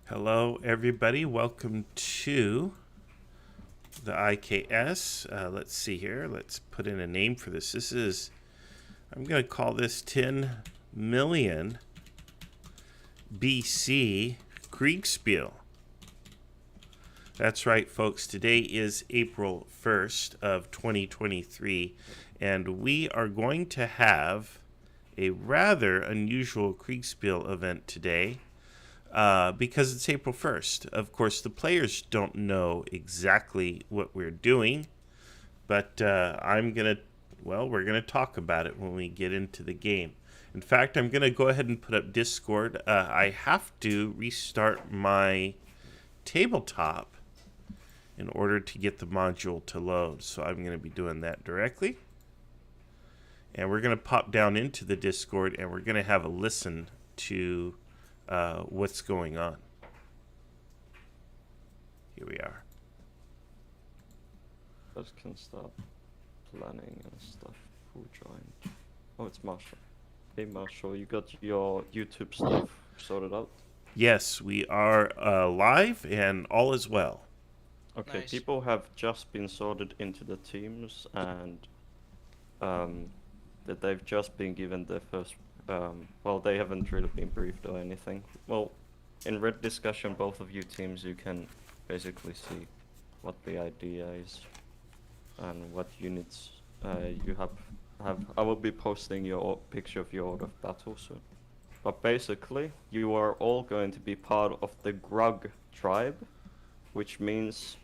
Hello, everybody. Welcome to the IKS. Let's see here. Let's put in a name for this. I'm going to call this 10 million BC Kriegsspiel. That's right, folks. Today is April 1st of 2023, and we are going to have a rather unusual Kriegsspiel event today. Because it's April 1st. Of course, the players don't know exactly what we're doing, but we're going to talk about it when we get into the game. In fact, I'm going to go ahead and put up Discord. I have to restart my tabletop in order to get the module to load, so I'm going to be doing that directly. And we're going to pop down into the Discord, and we're going to have a listen to what's going on. Here we are. Just can start planning and stuff. Who joined? Oh, it's Marshall. Hey Marshall, you got your YouTube stuff sorted out? Yes, we are live and all is well. Okay, Nice. people have just been sorted into the teams and that they've just been given their first well, they haven't really been briefed or anything. Well, in red discussion, both of you teams, you can basically see what the idea is and what units you have. I will be posting your picture of your order of battle soon. But basically, you are all going to be part of the Grug tribe, which means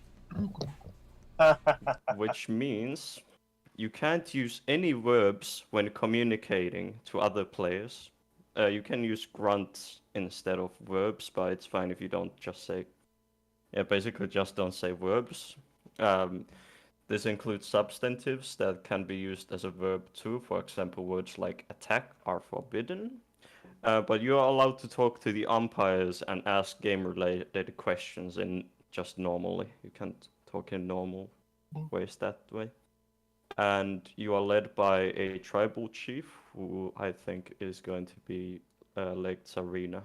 you can't use any verbs when communicating to other players. You can use grunts instead of verbs, but it's fine if you don't just say... Yeah, basically just don't say verbs. This includes substantives that can be used as a verb too. For example, words like attack are forbidden. But you are allowed to talk to the umpires and ask game-related questions in just normally. You can't talk in normal ways that way. And you are led by a tribal chief, who I think is going to be Lake Tsarina.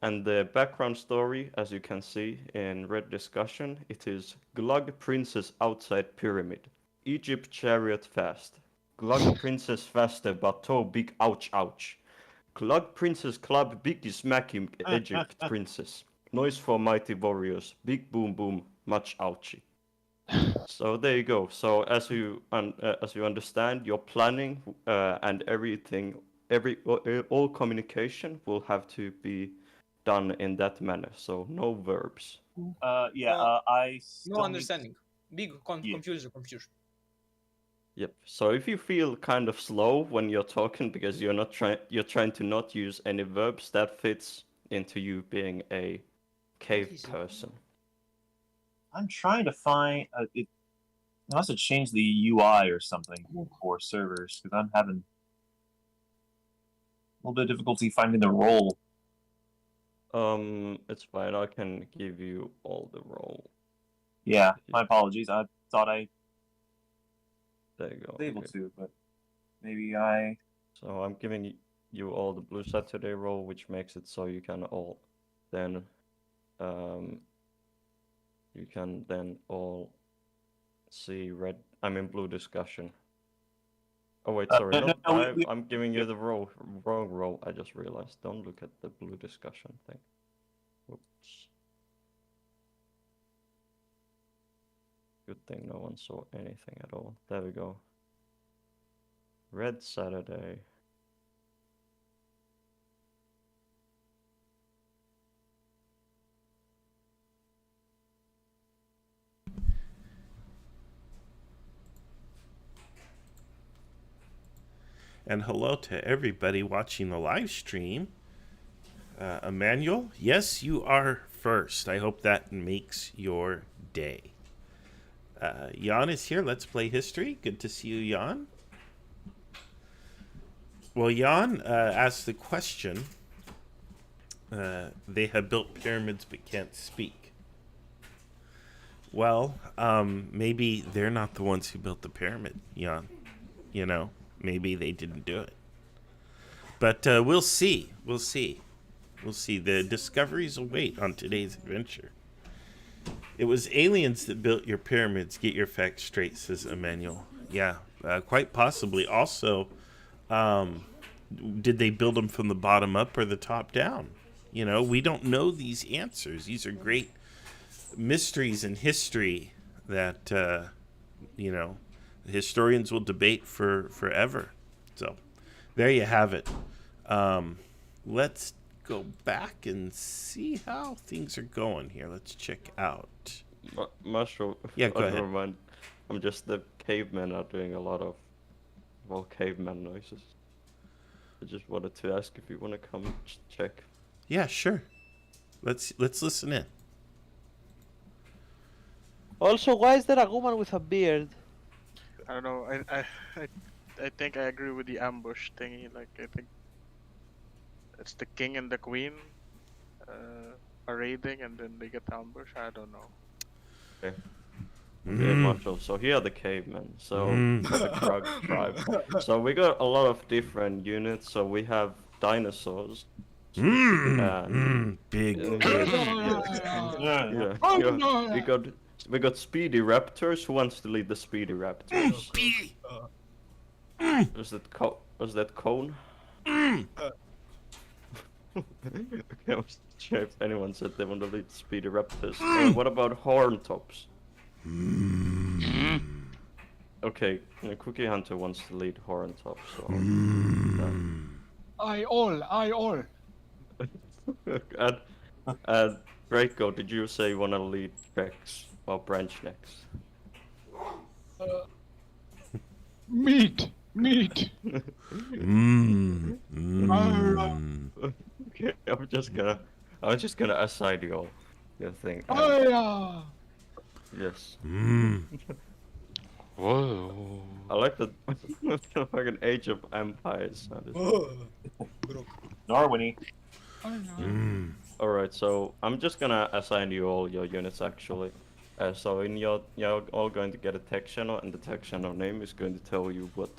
And the background story, as you can see in red discussion, it is Glug Princess outside pyramid. Egypt chariot fast. Glug Princess faster but toe big ouch ouch. Glug Princess club big smack him Egypt princess. Noise for mighty warriors. Big boom boom much ouchie. So there you go. So as you understand, your planning and everything, all communication will have to be done in that manner. So no verbs. I No still understanding. Big Yeah. confusion. Yep. So if you feel kind of slow when you're talking because you're trying to not use any verbs, that fits into you being a cave is it? person. I'm trying to find it. I must have changed the UI or something for servers because I'm having a little bit of difficulty finding the role. It's fine. I can give you all the role. Yeah, my apologies. I thought I There you go. was able Okay. to, but maybe I. So I'm giving you all the Blue Saturday role, which makes it so you can all then all see red. Blue discussion. Oh wait, sorry. I'm giving you the wrong role. I just realized. Don't look at the blue discussion thing. Oops. Good thing no one saw anything at all. There we go. Red Saturday. And hello to everybody watching the live stream. Emmanuel, yes, you are first. I hope that makes your day. Jan is here. Let's play history. Good to see you, Jan. Well, Jan asked the question. They have built pyramids but can't speak. Well, maybe they're not the ones who built the pyramid, Jan. You know, maybe they didn't do it. But we'll see. We'll see. We'll see. The discoveries await on today's adventure. It was aliens that built your pyramids. Get your facts straight, says Emmanuel. Yeah, quite possibly. Also, did they build them from the bottom up or the top down? You know, we don't know these answers. These are great mysteries in history that, you know, historians will debate for forever. So, there you have it. Let's go back and see how things are going here. Let's check out. Marshall, Yeah, go ahead. never mind. I'm just the cavemen are doing a lot of, well, caveman noises. I just wanted to ask if you want to come check. Yeah, sure. Let's listen in. Also, why is there a woman with a beard? I don't know. I think I agree with the ambush thingy. Like I think it's the king and the queen parading, and then they get ambushed. I don't know. Okay. Okay, Marshall. So here are the cavemen. So the Krug tribe. So we got a lot of different units. So we have dinosaurs. Big. Yeah. We got speedy raptors. Who wants to lead the speedy raptors? Was that Cone? Okay, I was sure if anyone said they want to lead speedy raptors. What about horn tops? Okay, Cookie Hunter wants to lead horn tops. So, I all. and Draco, did you say you want to lead Rex or Branch next? Meat. Okay, I'm just gonna assign you all your thing. Yes. Whoa. I like the fucking Age of Empires. Norwini. Alright, so I'm just gonna assign you all your units actually. So you're all going to get a text channel, and the text channel name is going to tell you what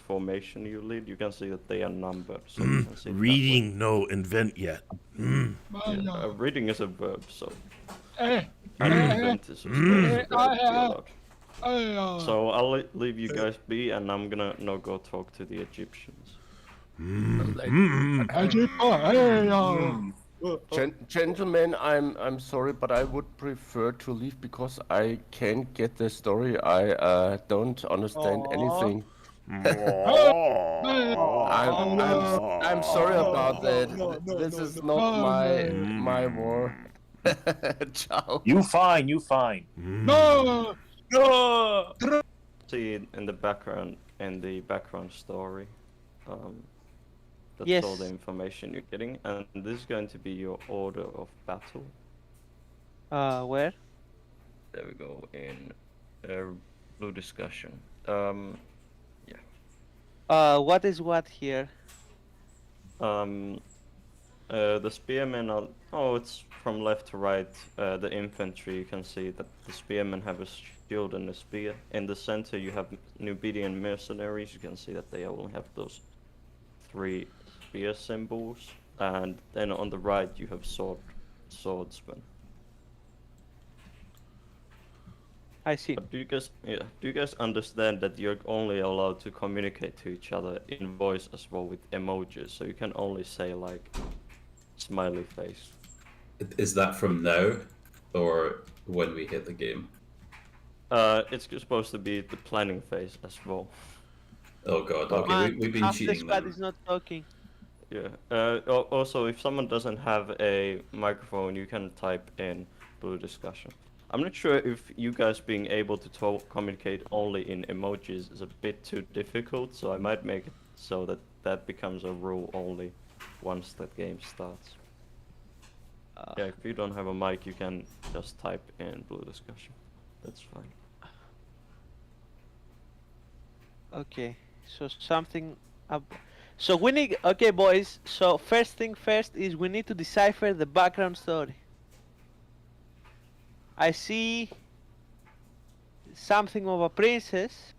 formation you lead. You can see that they are numbered. So you can see Reading, no invent yet. reading is a verb, so Eh. invent is a verb. I So I'll leave you guys be, and I'm gonna now go talk to the Egyptians. Gentlemen, I'm sorry, but I would prefer to leave because I can't get the story. I don't understand anything. I'm sorry about that. This is not my war. Ciao. You fine. No. See in the background story. That's Yes. all the information you're getting, and this is going to be your order of battle. Where? There we go in blue discussion. What is what here? The spearmen are. Oh, it's from left to right. The infantry. You can see that the spearmen have a shield and a spear. In the center, you have Nubidian mercenaries. You can see that they only have those 3 spear symbols, and then on the right you have swordsmen. I see. But do you guys understand that you're only allowed to communicate to each other in voice as well with emojis? So you can only say like smiley face. Is that from now, or when we hit the game? It's supposed to be the planning phase as well. Oh god, okay, Man, we've been half the cheating squad then. is not talking. Yeah. Also, if someone doesn't have a microphone, you can type in blue discussion. I'm not sure if you guys being able to communicate only in emojis is a bit too difficult, so I might make it so that becomes a rule only once that game starts. Yeah, if you don't have a mic, you can just type in blue discussion. That's fine. Okay, so something up. So we need. Okay, boys. So first thing first is we need to decipher the background story. I see something of a princess,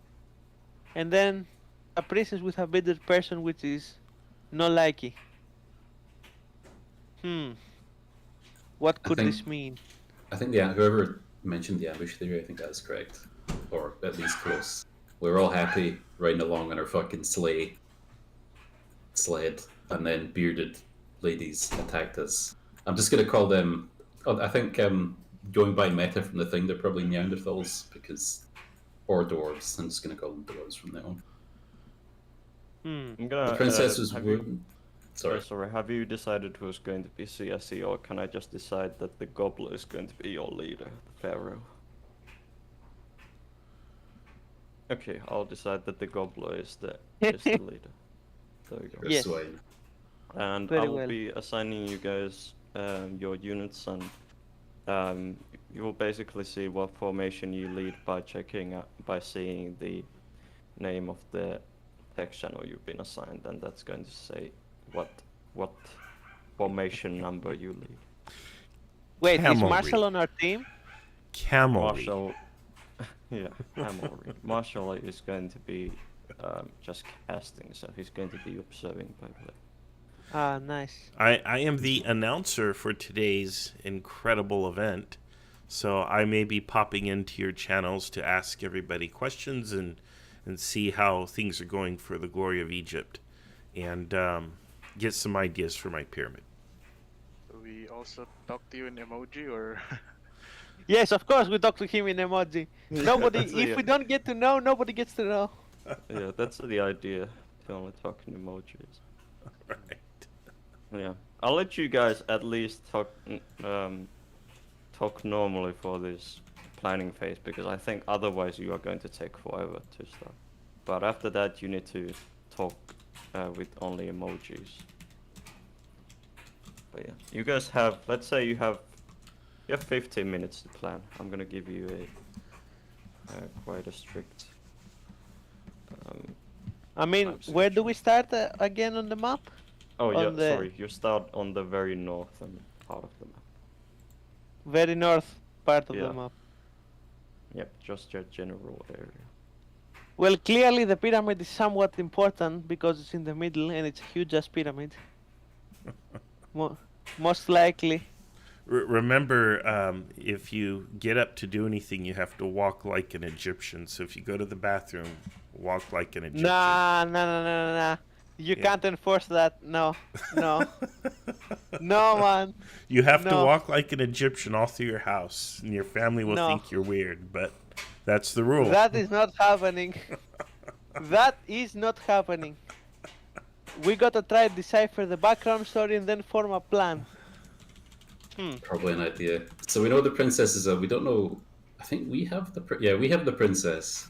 and then a princess with a bearded person, which is not likey. What could think- this mean? I think whoever mentioned the ambush theory, I think that's correct, or at least close. We were all happy riding along on our fucking sled, and then bearded ladies attacked us. I'm just gonna call them. Oh, I think going by meta from the thing, they're probably Neanderthals or dwarves. I'm just gonna call them dwarves from now on. I'm gonna. The princesses have would. you, Sorry. sorry. Have you decided who's going to be CSE, or can I just decide that the gobbler is going to be your leader, the pharaoh? Okay, I'll decide that the gobbler is the leader. There we go. Yes. Swine. And Very I'll well. be assigning you guys your units, and you will basically see what formation you lead by seeing the name of the text channel you've been assigned, and that's going to say what formation number you lead. Wait, is Camelry. Marshall on our team? Camelry. Marshall, yeah, Camelry. Marshall is going to be just casting, so he's going to be observing by play. Ah, nice. I am the announcer for today's incredible event, so I may be popping into your channels to ask everybody questions and see how things are going for the glory of Egypt, and get some ideas for my pyramid. Do we also talk to you in emoji or? Yes, of course we talk to him in emoji. Nobody, That's if the- we don't get to know, nobody gets to know. Yeah, that's the idea. To only talk in emojis. Right. Yeah, I'll let you guys at least talk normally for this planning phase, because I think otherwise you are going to take forever to start. But after that, you need to talk with only emojis. But yeah, you guys have. Let's say you have 15 minutes to plan. I'm gonna give you a quite a strict. I mean, Absolutely. where do we start again on the map? Oh yeah, On the- sorry. You start on the very northern part of the map. Very north part of Yeah. the map. Yep, just your general area. Well, clearly the pyramid is somewhat important because it's in the middle and it's a huge ass pyramid. Most likely. Remember, if you get up to do anything, you have to walk like an Egyptian. So if you go to the bathroom, walk like an Egyptian. Nah. You Yeah. can't enforce that. No. No, man. You have to No. walk like an Egyptian all through your house, and your family will No. think you're weird, but that's the rule. That is not happening. That is not happening. We gotta try to decipher the background story and then form a plan. Probably an idea. So we know the princesses are. We don't know. I think we have we have the princess.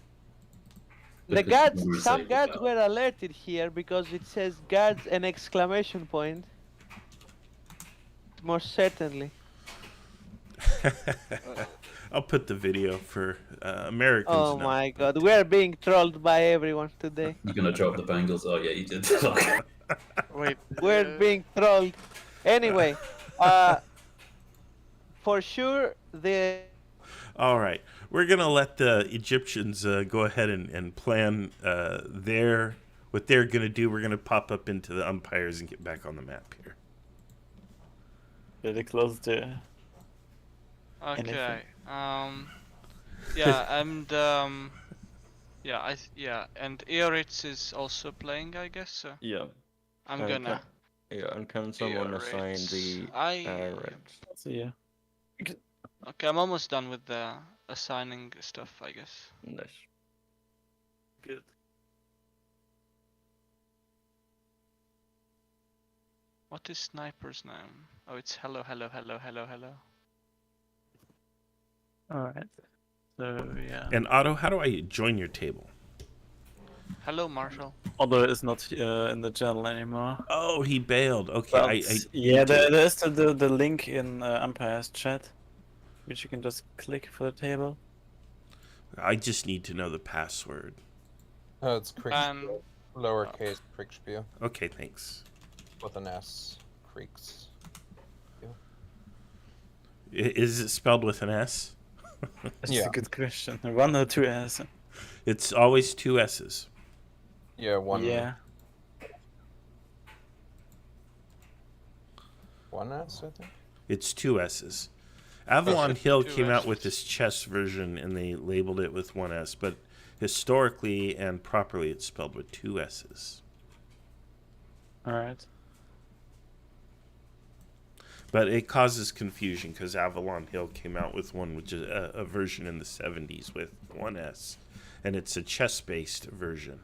The With guards, rumors some like guards that. were alerted here because it says guards and exclamation point. Most certainly. I'll put the video for Americans. Oh now. my god, we are being trolled by everyone today. You're gonna drop the bangles. Oh yeah, you did. Wait. We're being trolled. Anyway, for sure the All right, we're gonna let the Egyptians go ahead and plan what they're gonna do. We're gonna pop up into the umpires and get back on the map here. Really close to. Okay. Yeah, and and Eoritz is also playing, I guess. So Yeah. I'm Okay. gonna. Yeah, and can someone assign the reps? See ya. Okay, I'm almost done with the assigning stuff, I guess. Nice. Good. What is sniper's name? Oh, it's hello. Alright. So, yeah. And Otto, how do I join your table? Hello, Marshall. Although it's not in the channel anymore. Oh, he bailed. Okay, But, yeah, there is still the link in Umpire's chat, which you can just click for the table. I just need to know the password. Oh, it's Kriegsspiel. Lowercase Kriegsspiel Okay, thanks. with an S. Kriegs. Is it spelled with an S? That's Yeah. a good question. 1 or 2 S? It's always 2 S's. Yeah, one. Yeah. One S, I think. It's 2 S's. Avalon Hill Two came out with S's. this chess version and they labeled it with 1 S, but historically and properly it's spelled with 2 S's. Alright. But it causes confusion because Avalon Hill came out with one, which is a version in the 70s with 1 S, and it's a chess-based version.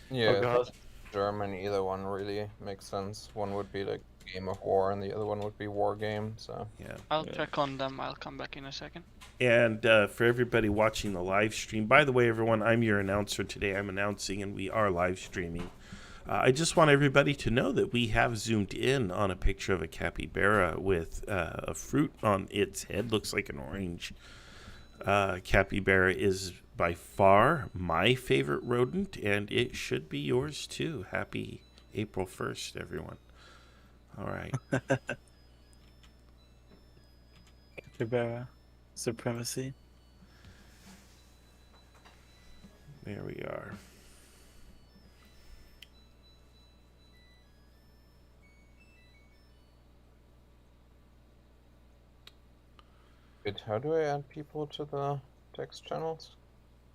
Yeah, Oh, I God. think German, either one really makes sense. One would be like Game of War, and the other one would be War Game. So Yeah. I'll check on them. I'll come back in a second. And for everybody watching the live stream, by the way, everyone, I'm your announcer today. I'm announcing, and we are live streaming. I just want everybody to know that we have zoomed in on a picture of a capybara with a fruit on its head. Looks like an orange. Capybara is by far my favorite rodent, and it should be yours too. Happy April 1st, everyone. All right. Capybara. Supremacy. There we are. Wait, how do I add people to the text channels?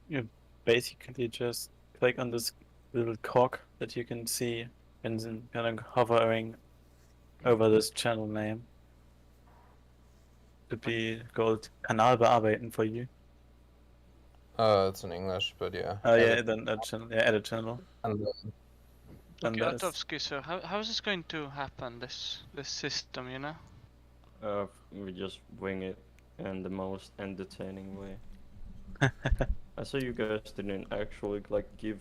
You basically just click on this little cog that you can see and then kind of hovering over this channel name. Could be called Kanal bearbeiten for you. It's in English, but yeah. Oh yeah, Edit- then add channel. Yeah, add a channel. and then And Okay, there's- Otovsky, so how is this going to happen? This system, you know? We just wing it in the most entertaining way. I saw you guys didn't actually like give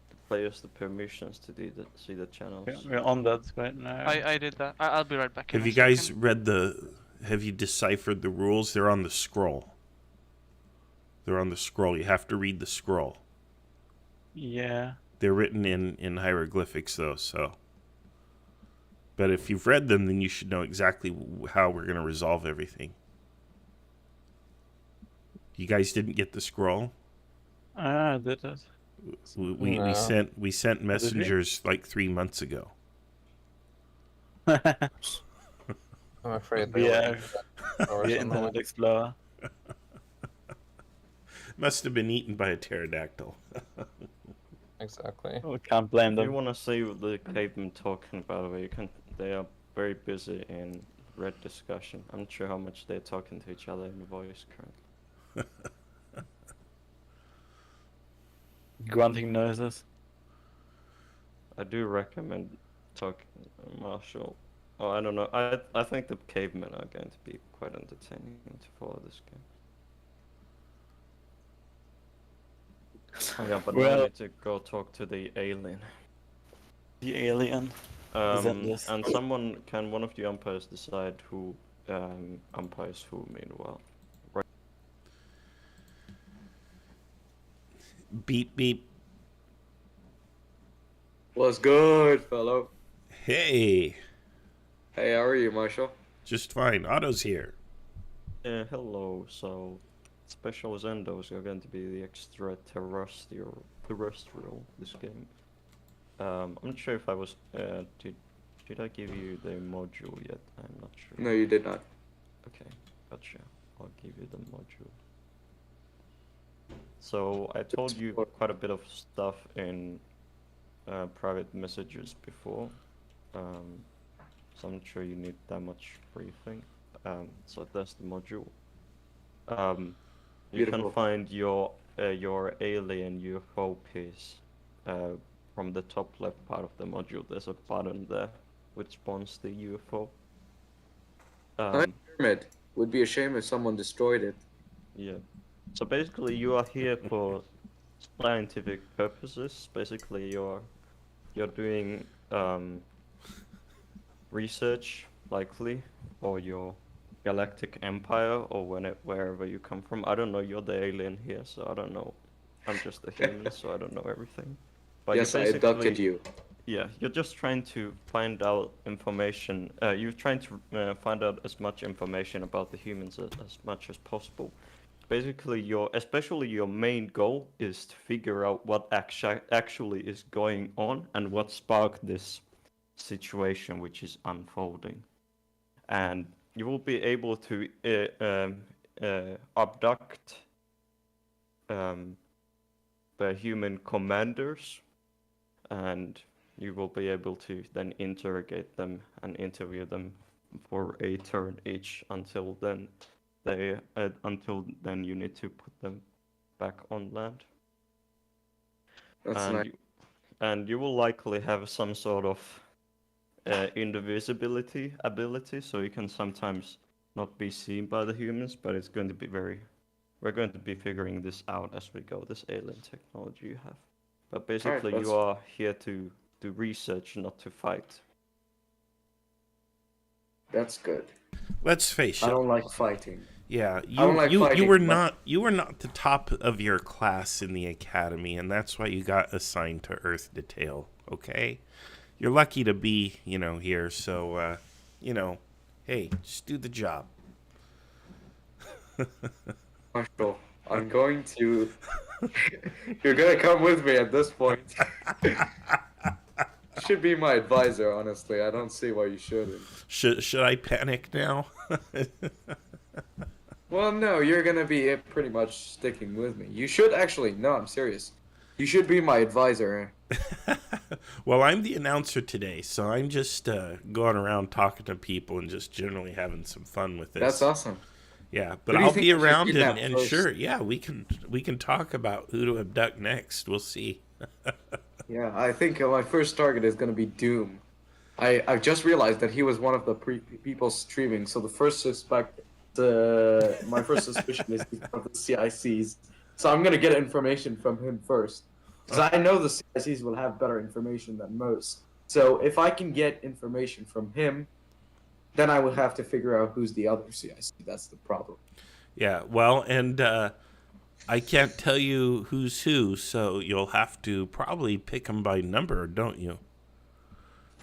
the players the permissions to see the channels. We're on that right now. I did that. I'll be right back. In Have a you guys second. read have you deciphered the rules? They're on the scroll. They're on the scroll. You have to read the scroll. Yeah. They're written in hieroglyphics, though, so. But if you've read them, then you should know exactly how we're going to resolve everything. You guys didn't get the scroll? I did it. We No. sent messengers like 3 months ago. I'm afraid they Yeah. or The something. Internet Explorer. Must have been eaten by a pterodactyl. Exactly. We can't blame If you them. want to see what the cavemen talking about, you can. They are very busy in red discussion. I'm not sure how much they're talking to each other in voice currently. Grunting noises. I do recommend talking Marshall. Oh, I don't know. I think the cavemen are going to be quite entertaining to follow this game. Oh, yeah, but now I Well- need to go talk to the alien. The alien. Is that this? And one of the umpires decide who umpires who meanwhile. Beep, beep. What's good, fellow? Hey, Hey, how are you, Marshall? just fine. Otto's here. Hello, so special Zendos are going to be the extraterrestrial this game. I'm not sure if I was did I give you the module yet? I'm not sure. No, you did not. Okay, gotcha. I'll give you the module. So I told you quite a bit of stuff in private messages before. So I'm not sure you need that much briefing. So that's the module. You Beautiful. can find your alien UFO piece from the top left part of the module. There's a button there which spawns the UFO. Pyramid. Would be a shame if someone destroyed it. Yeah. So basically, you are here for scientific purposes. Basically, you're doing research, likely, or your galactic empire, or wherever you come from. I don't know. You're the alien here, so I don't know. I'm just a human, so I don't know everything. But Yes, you I abducted basically- you. Yeah, you're just trying to find out information. You're trying to find out as much information about the humans as much as possible. Basically, especially your main goal is to figure out what actually is going on and what sparked this situation which is unfolding. and you will be able to abduct the human commanders, and you will be able to then interrogate them and interview them for a turn each. Until then, you need to put them back on land. That's nice. And you will likely have some sort of indivisibility ability, so you can sometimes not be seen by the humans, but it's going to be we're going to be figuring this out as we go, this alien technology you have. But basically, you are here to do research, not to fight. That's good. Let's face it. I don't like fighting. Yeah, fighting, you were not the top of your class in the academy, and that's why you got assigned to Earth Detail. Okay, you're lucky to be here. So hey, just do the job. Marshall, I'm going to. You're gonna come with me at this point. You should be my advisor, honestly. I don't see why you shouldn't. Should I panic now? Well, no, you're gonna be pretty much sticking with me. You should actually. No, I'm serious. You should be my advisor. Well, I'm the announcer today, so I'm just going around talking to people and just generally having some fun with this. That's awesome. Yeah, but I'll be around and sure, yeah, we can talk about who to abduct next. We'll see. Yeah, I think my first target is gonna be Doom. I just realized that he was one of the people streaming, so my first suspicion is he's one of the CICs. So I'm gonna get information from him first, because I know the CICs will have better information than most. So if I can get information from him, then I would have to figure out who's the other CIC. That's the problem. Yeah, well, and I can't tell you who's who, so you'll have to probably pick them by number, don't you?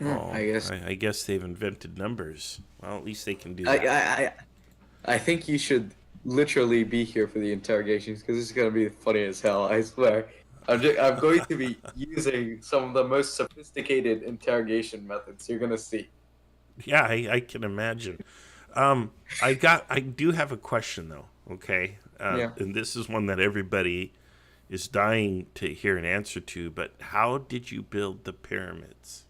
I guess they've invented numbers. Well, at least they can do that. I think you should literally be here for the interrogations, because this is going to be funny as hell, I swear. I'm going to be using some of the most sophisticated interrogation methods you're going to see. Yeah, I can imagine. I do have a question, though, okay? And this is one that everybody is dying to hear an answer to, but how did you build the pyramids?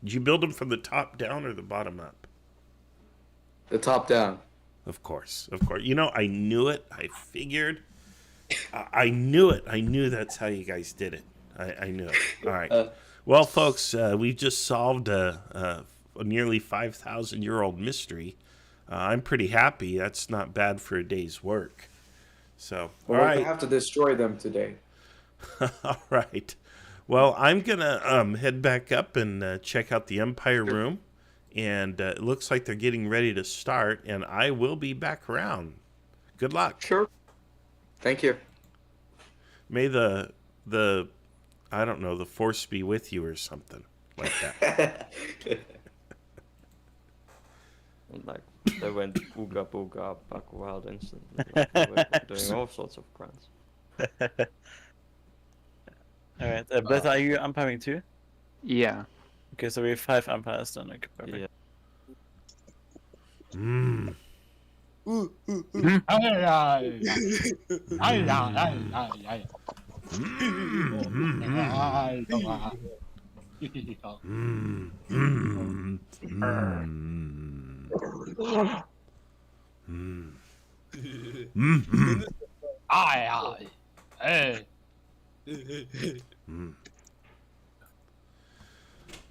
Did you build them from the top down or the bottom up? The top down. Of course. I knew it. I figured. I knew it. I knew that's how you guys did it. I knew it. All right. Well, folks, we've just solved a nearly 5,000-year-old mystery. I'm pretty happy. That's not bad for a day's work. So, all right. We have to destroy them today. All right. Well, I'm going to head back up and check out the Empire room. And it looks like they're getting ready to start, and I will be back around. Good luck. Sure. Thank you. May the I don't know, the force be with you or something like that. Like, they went booga booga buck wild instantly. Like, they were doing all sorts of grunts. Alright, Beth, are you umpiring too? Yeah. Okay, so we have 5 umpires done. Okay, perfect. Yeah.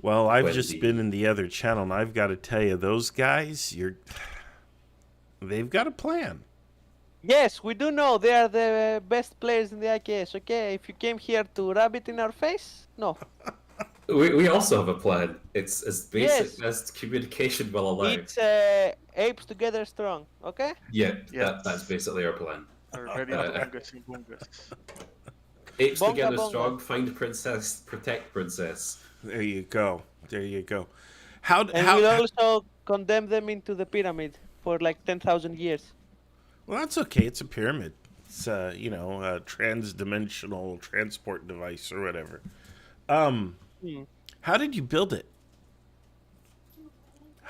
Well, I've just been in the other channel, and I've got to tell you, those guys, they've got a plan. Yes, we do know they are the best players in the IKS. Okay, if you came here to rub it in our face, no. We also have a plan. It's as basic as communication will allow. It's apes together strong. Okay. Yeah, that's basically our plan. Apes Bonga, together bonga. strong. Find princess, protect princess. There you go. And we'll also condemn them into the pyramid for like 10,000 years. Well, that's okay. It's a pyramid. It's a trans-dimensional transport device or whatever. How did you build it?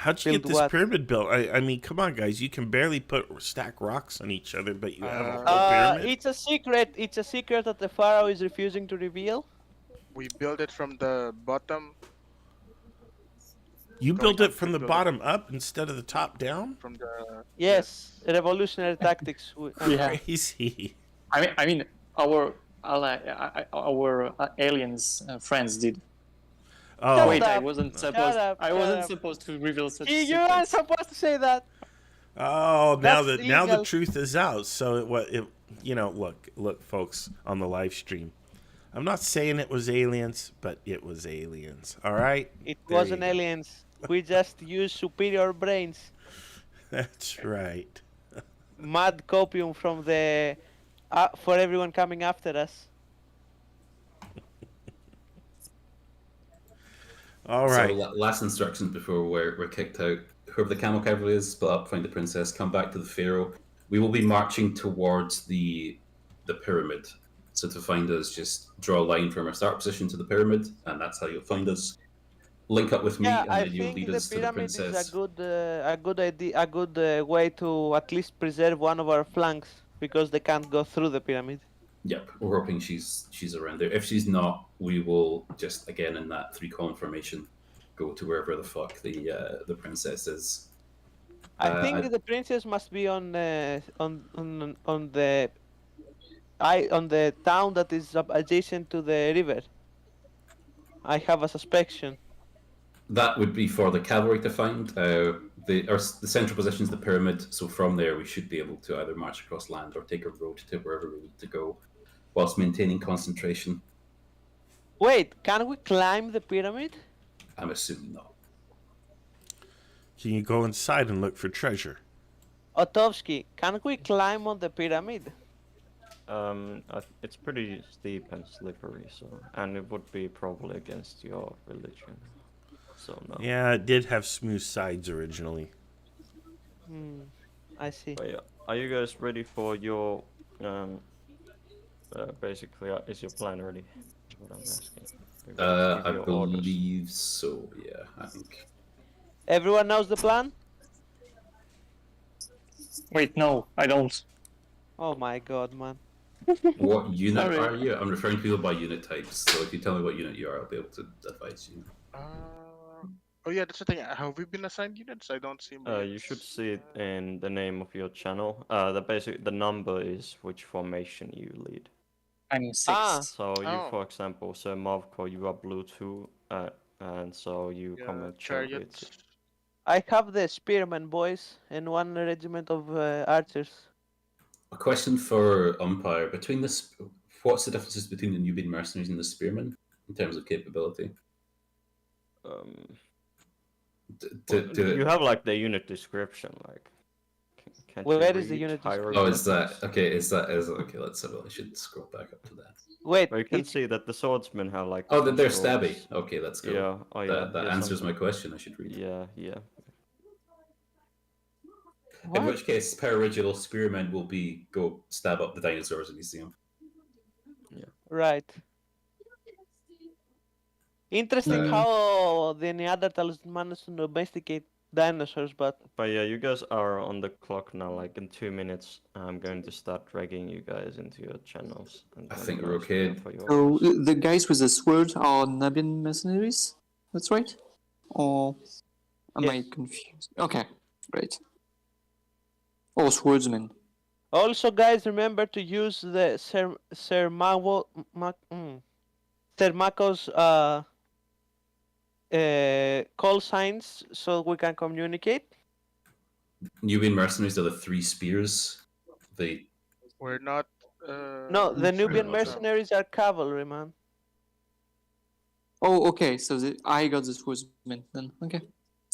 How'd you Build get this what? pyramid built? I mean, come on, guys. You can barely stack rocks on each other, but you have a whole pyramid? It's a secret. It's a secret that the pharaoh is refusing to reveal. We build it from the bottom. You going built up, it from we the build it bottom up instead of the top down? from the Yes, revolutionary tactics. Yeah. Crazy. I mean, our aliens friends did. Oh, Wait, I up. wasn't Shut supposed. up, I shut wasn't up. supposed to reveal such. You aren't secrets. supposed to say that. oh! That's Now the illegal. truth is out. So look, folks on the live stream. I'm not saying it was aliens, but it was aliens. All right. It There wasn't you go. aliens. We just used superior brains. That's right. Mad copium from the for everyone coming after us. All right. So last instructions before we're kicked out. Whoever the camel cavalry is, split up, find the princess, come back to the pharaoh. We will be marching towards the pyramid. So to find us, just draw a line from our start position to the pyramid, and that's how you'll find us. Link up with me, Yeah, and I then you'll think lead the us to the pyramid is princess. a good idea, a good way to at least preserve one of our flanks because they can't go through the pyramid. Yep, we're hoping she's around there. If she's not, we will just again in that 3-column formation go to wherever the fuck the princess is. I think the princess must be on the town that is adjacent to the river. I have a suspicion. That would be for the cavalry to find. The central position is the pyramid, so from there we should be able to either march across land or take a road to wherever we need to go, whilst maintaining concentration. Wait, can we climb the pyramid? I'm assuming not. Can you go inside and look for treasure? Otovsky, can we climb on the pyramid? It's pretty steep and slippery, and it would be probably against your religion. So no. Yeah, it did have smooth sides originally. I see. But yeah, are you guys ready for your basically? Is your plan ready? That's what I'm asking. I believe so. Yeah, I think. Everyone knows the plan? Wait, no, I don't. Oh my god, man. What unit Sorry. are you? I'm referring to people by unit types. So if you tell me what unit you are, I'll be able to advise you. Oh yeah, that's the thing. Have we been assigned units? I don't see. You should see it in the name of your channel. The number is which formation you lead. I'm 6. So you, for example, so Marvco, you are blue 2, and so you come at chariots. I have the spearmen boys and one regiment of archers. A question for umpire: between this, what's the differences between the Nubian mercenaries and the spearmen in terms of capability? You have like the unit description, like. Can't Well, you where is the read unit description? Oh, is that okay? Is that okay? Let's have I should scroll back up to that. Wait, Well, you can see that the swordsmen have like. Oh, they're swords. stabby. Okay, let's go. Yeah. Oh yeah. That answers my question. I should read. Yeah. Yeah. In which case, per original, spearmen will be go stab up the dinosaurs if you see them. Yeah. right. Interesting how the Neanderthals managed to domesticate dinosaurs, but yeah, you guys are on the clock now. Like in 2 minutes, I'm going to start dragging you guys into your channels. And I then think you we're guys okay. go for your So orders. the guys with the sword are Nubian mercenaries? That's right? Or am I confused? Okay, great. Or swordsmen. also, guys, remember to use the Sermaco's call signs so we can communicate. Nubian mercenaries are the 3 spears. They We're not. No, the Nubian not. mercenaries are cavalry, man. Oh, okay, so I got the swordsmen then. Okay,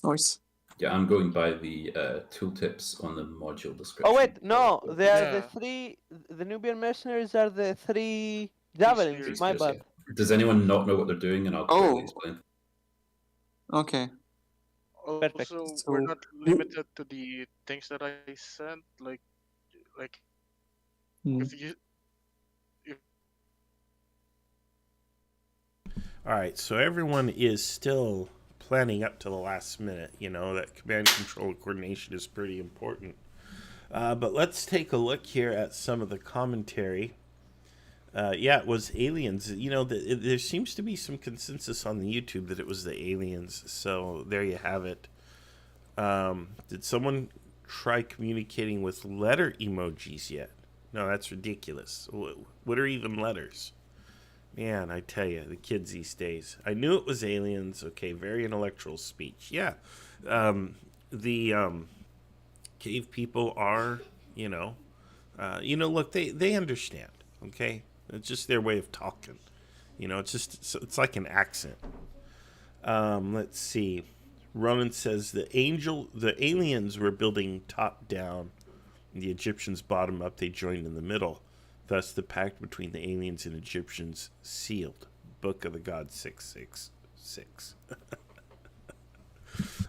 nice. Yeah, I'm going by the tooltips on the module description. Oh wait, no, they are the Yeah. 3. The Nubian mercenaries are the 3 javelins. spears, My Yes, bad. yeah. Does anyone not know what they're doing? And I'll quickly explain. Okay. Perfect. Also, So- we're not limited to the things that I sent. Like Hmm. if you. All right, so everyone is still planning up to the last minute. You know, that command control coordination is pretty important. But let's take a look here at some of the commentary. Yeah, it was aliens. You know, there seems to be some consensus on the YouTube that it was the aliens. So there you have it. Did someone try communicating with letter emojis yet? No, that's ridiculous. What are even letters? Man, I tell you, the kids these days. I knew it was aliens. Okay, very intellectual speech. Yeah. The cave people are, look, they understand, okay? It's just their way of talking. You know, it's like an accent. Let's see. Ronan says the aliens were building top down, the Egyptians bottom up, they joined in the middle. Thus, the pact between the aliens and Egyptians sealed. Book of the Gods 666.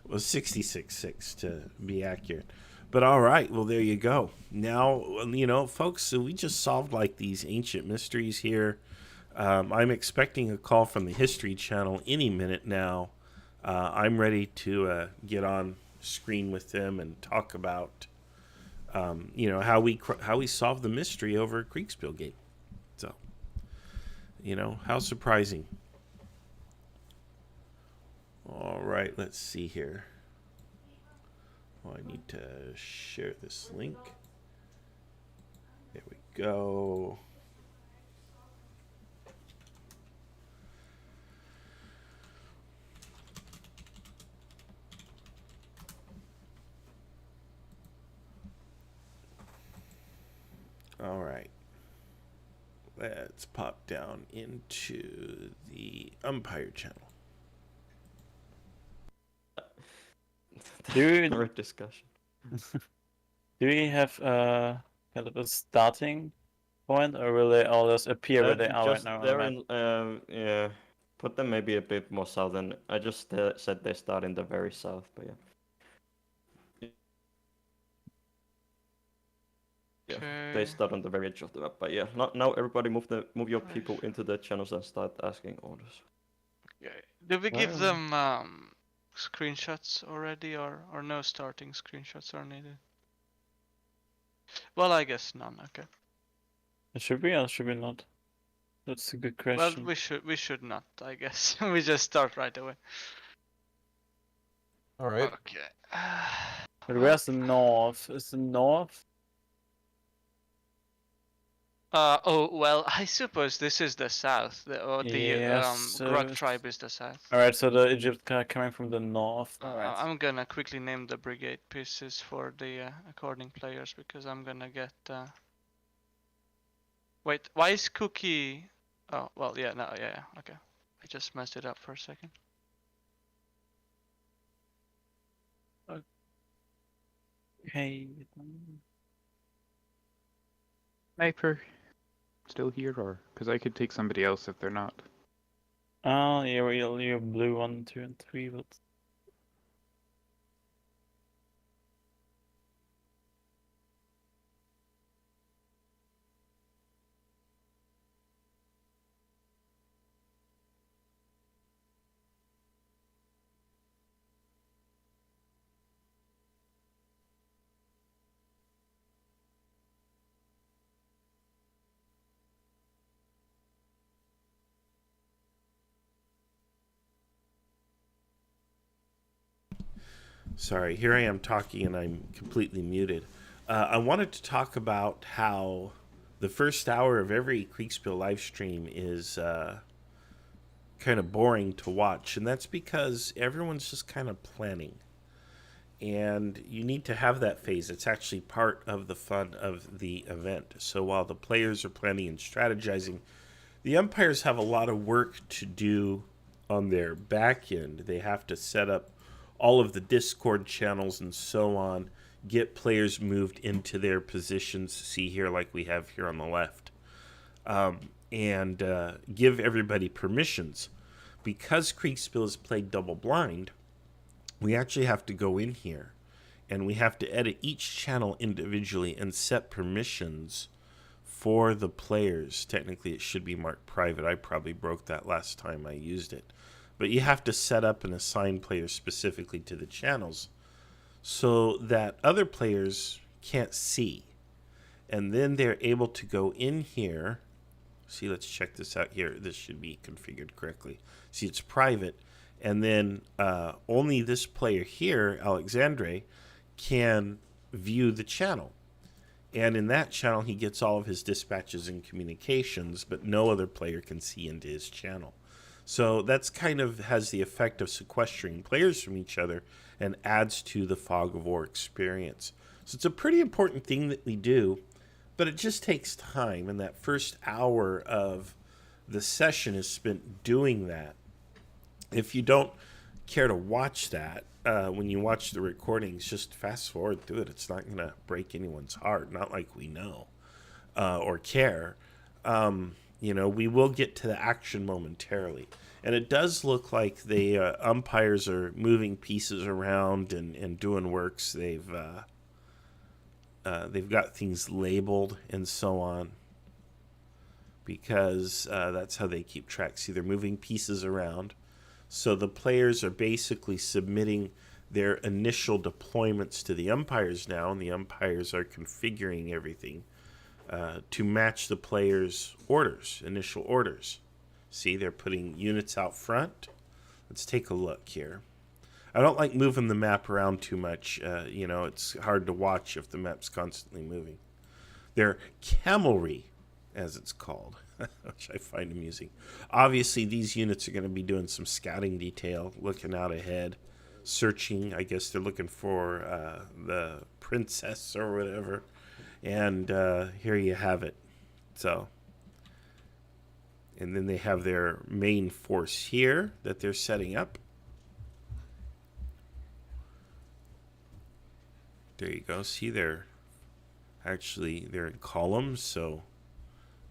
Well, 666 to be accurate. But all right, well, there you go. Now, folks, so we just solved like these ancient mysteries here. I'm expecting a call from the History Channel any minute now. I'm ready to get on screen with them and talk about, how we solve the mystery over a Kriegsspiel game. So, how surprising. All right, let's see here. Oh, I need to share this link. There we go. All right. Let's pop down into the umpire channel. Great discussion. Do we have kind of a starting point, or will they all just appear where they are right now? They're in, put them maybe a bit more southern. I just said they start in the very south, but yeah. Yeah, they start on the very edge of the map, but yeah. Now everybody move your people into the channels and start asking orders. Okay. Did we give them screenshots already, or no starting screenshots are needed? Well, I guess none. Okay. Should we or should we not? That's a good question. Well, we should not, I guess. We just start right away. All right. Okay. But where's the north? Is the north? Oh well, I suppose this is the south. The Grug tribe is the south. All right, so the Egypt coming from the north. All right. I'm gonna quickly name the brigade pieces for the according players because I'm gonna get. Wait, why is Cookie? Oh well, yeah, no, yeah, okay. I just messed it up for a second. Okay. Sniper still here, or because I could take somebody else if they're not. Oh, yeah, you're blue 1, 2, and 3, but. Sorry, here I am talking and I'm completely muted. I wanted to talk about how the first hour of every Kriegsspiel live stream is kind of boring to watch, and that's because everyone's just kind of planning. And you need to have that phase. It's actually part of the fun of the event. So while the players are planning and strategizing, the umpires have a lot of work to do on their back end. They have to set up all of the Discord channels and so on, get players moved into their positions, see here like we have here on the left, and give everybody permissions. Because Kriegsspiel is played double blind, we actually have to go in here and we have to edit each channel individually and set permissions for the players. Technically it should be marked private. I probably broke that last time I used it. but you have to set up and assign players specifically to the channels so that other players can't see. And then they're able to go in here. See, let's check this out here. This should be configured correctly. See, it's private. And then only this player here, Alexandre, can view the channel. And in that channel, he gets all of his dispatches and communications, but no other player can see into his channel. So that's kind of has the effect of sequestering players from each other and adds to the Fog of War experience. So it's a pretty important thing that we do, but it just takes time. And that first hour of the session is spent doing that. If you don't care to watch that, when you watch the recordings, just fast forward through it. It's not going to break anyone's heart, not like we know or care. You know, we will get to the action momentarily. And it does look like the umpires are moving pieces around and doing works. They've got things labeled and so on, because that's how they keep track. See, they're moving pieces around. So the players are basically submitting their initial deployments to the umpires now, and the umpires are configuring everything to match the players' orders, initial orders. See, they're putting units out front. Let's take a look here. I don't like moving the map around too much. You know, it's hard to watch if the map's constantly moving. They're camelry, as it's called, which I find amusing. Obviously, these units are going to be doing some scouting detail, looking out ahead, searching. I guess they're looking for the princess or whatever. And here you have it. So, and then they have their main force here that they're setting up. There you go. See, they're in columns, so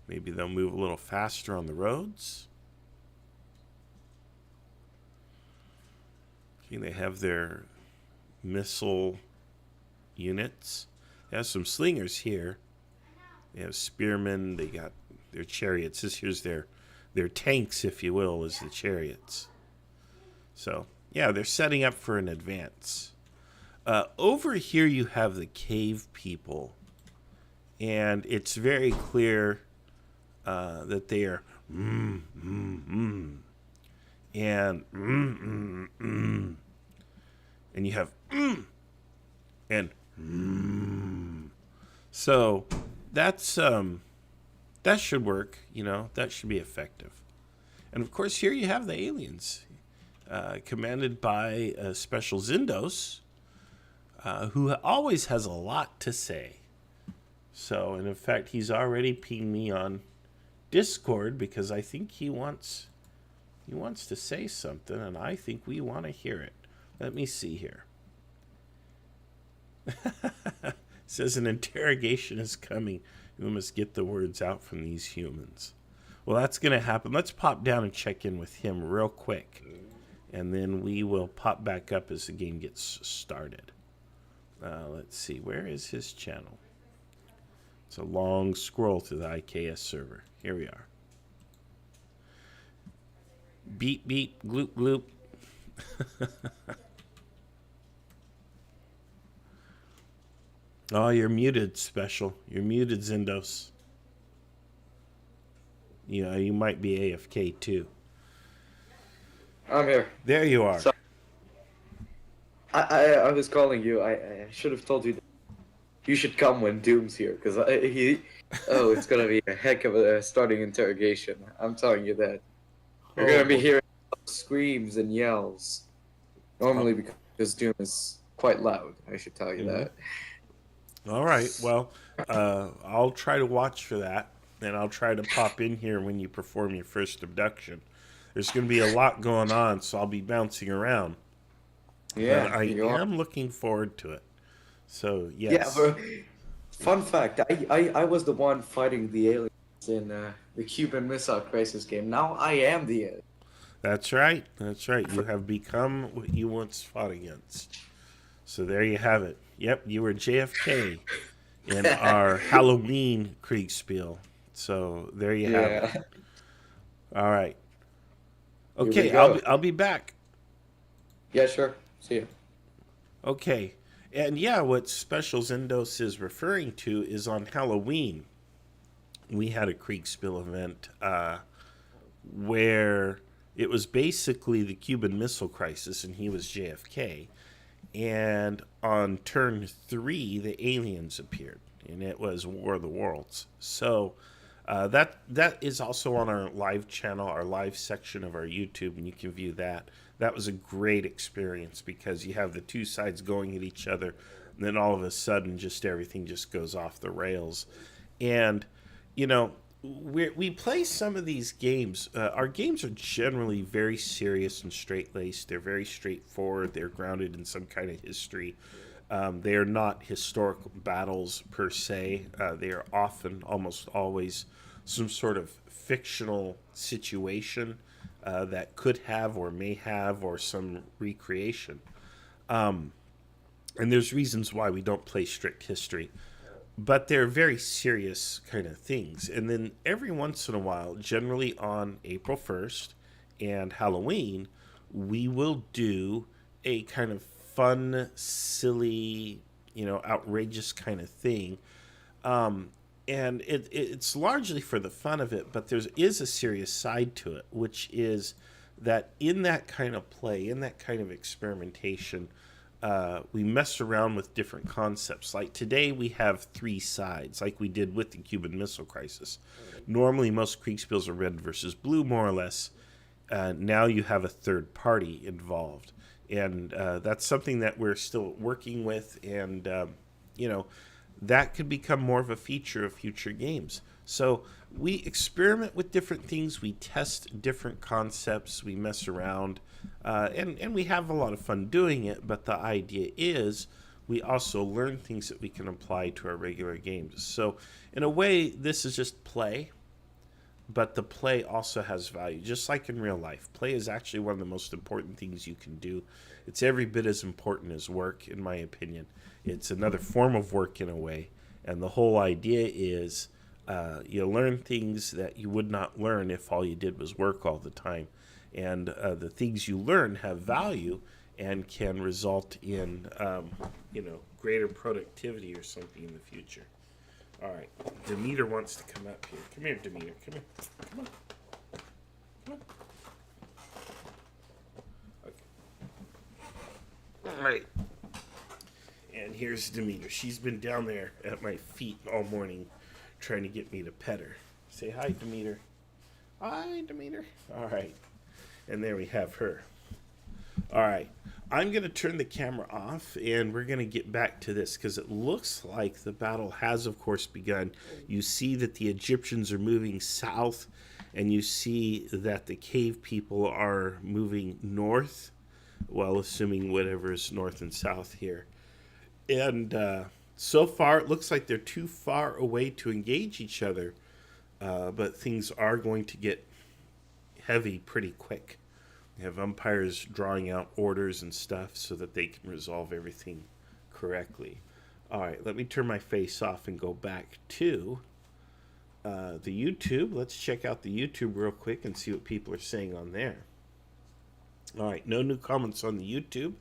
maybe they'll move a little faster on the roads. Okay, they have their missile units. They have some slingers here. They have spearmen. They got their chariots. Here's their tanks, if you will, is the chariots. So, yeah, they're setting up for an advance. Over here you have the cave people. And it's very clear that they are and and you have and so that's that should work, you know, that should be effective. And of course here you have the aliens commanded by Special Zindos, who always has a lot to say. So, and in fact, he's already pinged me on Discord because I think he wants to say something, and I think we want to hear it. Let me see here. Says an interrogation is coming. We must get the words out from these humans. Well, that's going to happen. Let's pop down and check in with him real quick, and then we will pop back up as the game gets started. Let's see. Where is his channel? It's a long scroll to the IKS server. Here we are. Beep, beep, gloop, gloop. Oh, you're muted, Special. You're muted, Zindos. You know, you might be AFK too. I'm here. There you are. So, I was calling you. I should have told you that you should come when Doom's here, because it's gonna be a heck of a starting interrogation. I'm telling you that. You're gonna be hearing screams and yells. Normally, because Doom is quite loud. I should tell you that. All right. Well, I'll try to watch for that, and I'll try to pop in here when you perform your first abduction. There's going to be a lot going on, so I'll be bouncing around. Yeah, but I am looking forward to it. So, yes. Yeah, but fun fact, I was the one fighting the aliens in the Cuban Missile Crisis game. Now I am the alien. That's right. That's right. You have become what you once fought against. So there you have it. Yep, you were JFK in our Halloween Kriegsspiel. So there you have it. All right. Okay, go. I'll be back. Yeah, sure. See you. Okay, and yeah, what Special Zendos is referring to is on Halloween. We had a Kriegsspiel event where it was basically the Cuban Missile Crisis, and he was JFK. And on turn 3, the aliens appeared, and it was War of the Worlds. So that is also on our live channel, our live section of our YouTube, and you can view that. That was a great experience because you have the two sides going at each other, and then all of a sudden, just everything just goes off the rails. And you know, we play some of these games. Our games are generally very serious and straight-laced. They're very straightforward. They're grounded in some kind of history. They are not historical battles per se. They are often, almost always, some sort of fictional situation that could have or may have or some recreation. And there's reasons why we don't play strict history. But they're very serious kind of things. And then every once in a while, generally on April 1st and Halloween, we will do a kind of fun, silly, outrageous kind of thing. And it's largely for the fun of it, but there is a serious side to it, which is that in that kind of play, in that kind of experimentation, we mess around with different concepts. Like today, we have 3 sides, like we did with the Cuban Missile Crisis. Normally, most Kriegsspiels are red versus blue, more or less. Now you have a third party involved. And that's something that we're still working with, and, that could become more of a feature of future games. So we experiment with different things, we test different concepts, we mess around, and we have a lot of fun doing it, but the idea is we also learn things that we can apply to our regular games. So in a way, this is just play, but the play also has value, just like in real life. Play is actually one of the most important things you can do. It's every bit as important as work, in my opinion. It's another form of work in a way, and the whole idea is you learn things that you would not learn if all you did was work all the time. And the things you learn have value and can result in, greater productivity or something in the future. All right, Demeter wants to come up here. Come here, Demeter. Come here. Come on. Come on. Okay. All right. And here's Demeter. She's been down there at my feet all morning trying to get me to pet her. Say hi, Demeter. Hi, Demeter. All right. And there we have her. All right. I'm going to turn the camera off, and we're going to get back to this because it looks like the battle has, of course, begun. You see that the Egyptians are moving south, and you see that the cave people are moving north, well, assuming whatever is north and south here. And so far, it looks like they're too far away to engage each other, but things are going to get heavy pretty quick. You have umpires drawing out orders and stuff so that they can resolve everything correctly. All right, let me turn my face off and go back to the YouTube. Let's check out the YouTube real quick and see what people are saying on there. All right, no new comments on the YouTube,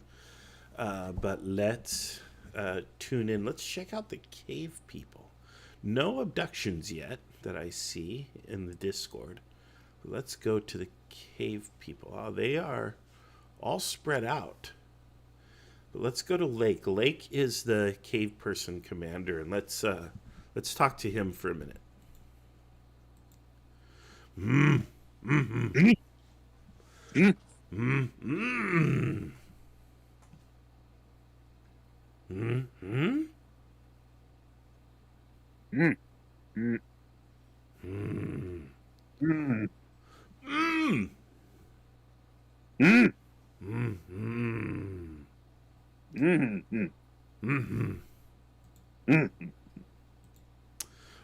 but let's tune in. Let's check out the cave people. No abductions yet that I see in the Discord. Let's go to the cave people. Oh, they are all spread out. But let's go to Lake. Lake is the cave person commander, and let's talk to him for a minute.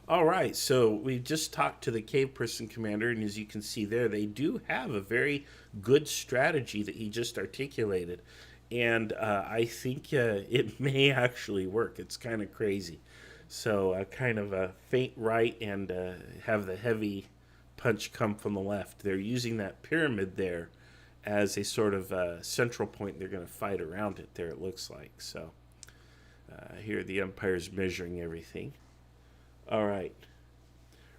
All right, so we've just talked to the cave person commander, and as you can see there, they do have a very good strategy that he just articulated, and I think it may actually work. It's kind of crazy. So kind of a feint right and have the heavy punch come from the left. They're using that pyramid there as a sort of central point. They're going to fight around it there, it looks like. So here the umpire's measuring everything. All right.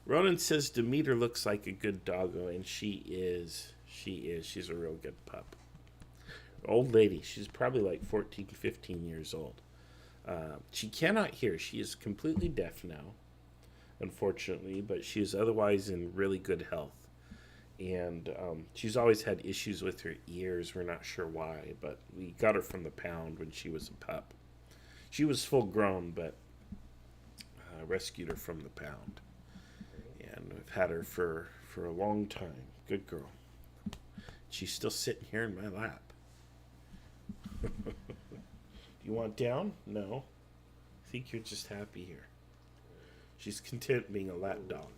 Ronan says Demeter looks like a good doggo, and she is. She's a real good pup. Old lady. She's probably like 14, 15 years old. She cannot hear. She is completely deaf now, unfortunately, but she is otherwise in really good health. And she's always had issues with her ears. We're not sure why, but we got her from the pound when she was a pup. She was full grown, but rescued her from the pound. And we've had her for a long time. Good girl. She's still sitting here in my lap. You want down? No. I think you're just happy here. She's content being a lap dog.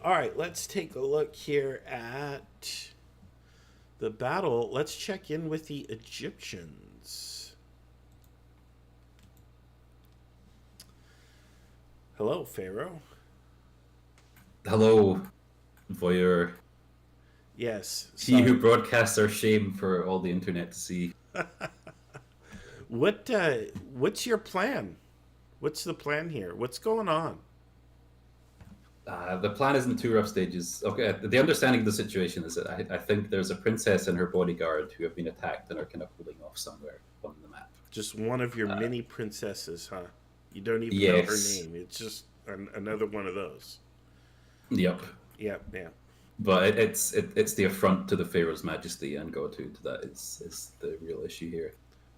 All right, let's take a look here at the battle. Let's check in with the Egyptians. Hello, Pharaoh. Hello, voyeur. Yes. He who broadcasts our shame for all the internet to see. What's your plan? What's the plan here? What's going on? The plan is in two rough stages. Okay, the understanding of the situation is that I think there's a princess and her bodyguard who have been attacked and are kind of holding off somewhere on the map. Just one of your many princesses, huh? You don't even know her name. It's just another one of those. Yep. Yep. Yeah. But it's the affront to the Pharaoh's majesty and godhood that is the real issue here.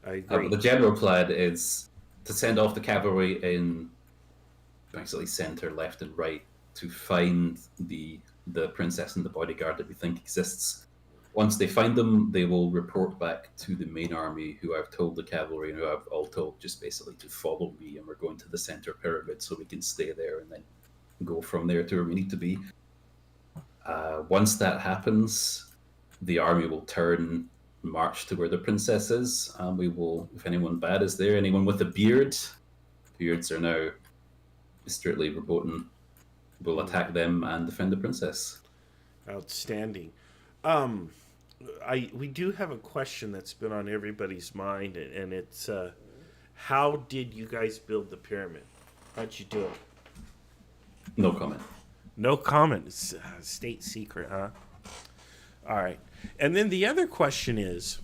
I agree. The general plan is to send off the cavalry in basically center, left, and right to find the princess and the bodyguard that we think exists. Once they find them, they will report back to the main army, who I've told the cavalry and who I've all told just basically to follow me, and we're going to the center pyramid so we can stay there and then go from there to where we need to be. Once that happens, the army will march to where the princess is, and we will, if anyone bad is there, anyone with a beard, beards are now strictly verboten, will attack them and defend the princess. Outstanding. We do have a question that's been on everybody's mind, and it's how did you guys build the pyramid? How'd you do it? No comment. No comment. It's a state secret, huh? All right. And then the other question is,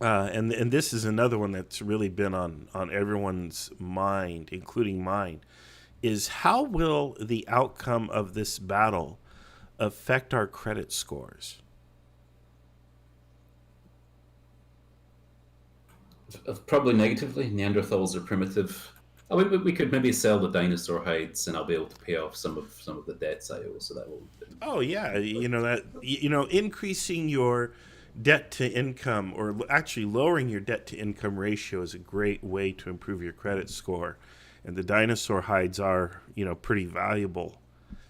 and this is another one that's really been on everyone's mind, including mine, is how will the outcome of this battle affect our credit scores? Probably negatively. Neanderthals are primitive. I mean, we could maybe sell the dinosaur hides, and I'll be able to pay off some of the debts I owe. So that will. Oh yeah, increasing your debt to income, or actually lowering your debt to income ratio, is a great way to improve your credit score. And the dinosaur hides are, pretty valuable.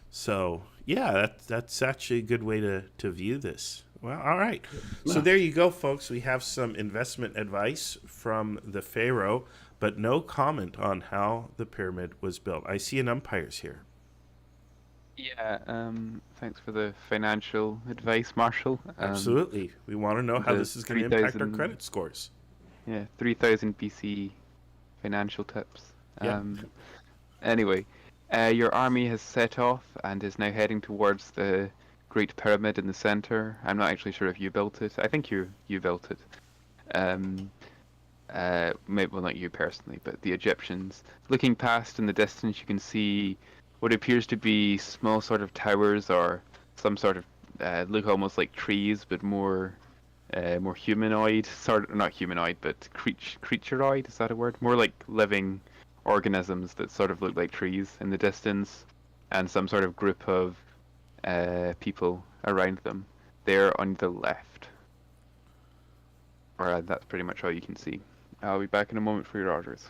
So yeah, that's actually a good way to view this. Well, all right. So there you go, folks. We have some investment advice from the Pharaoh, but no comment on how the pyramid was built. I see an umpire's here. Yeah, thanks for the financial advice, Marshall. Absolutely. We want to know how this is going to impact our credit scores. Yeah, 3000 BC financial tips. Yeah. Anyway, your army has set off and is now heading towards the Great Pyramid in the center. I'm not actually sure if you built it. I think you built it. Maybe, well, not you personally, but the Egyptians. Looking past in the distance, you can see what appears to be small sort of towers or some sort of look almost like trees, but more humanoid, not humanoid, but creatureoid. Is that a word? More like living organisms that sort of look like trees in the distance, and some sort of group of people around them. They're on the left. Or that's pretty much all you can see. I'll be back in a moment for your orders.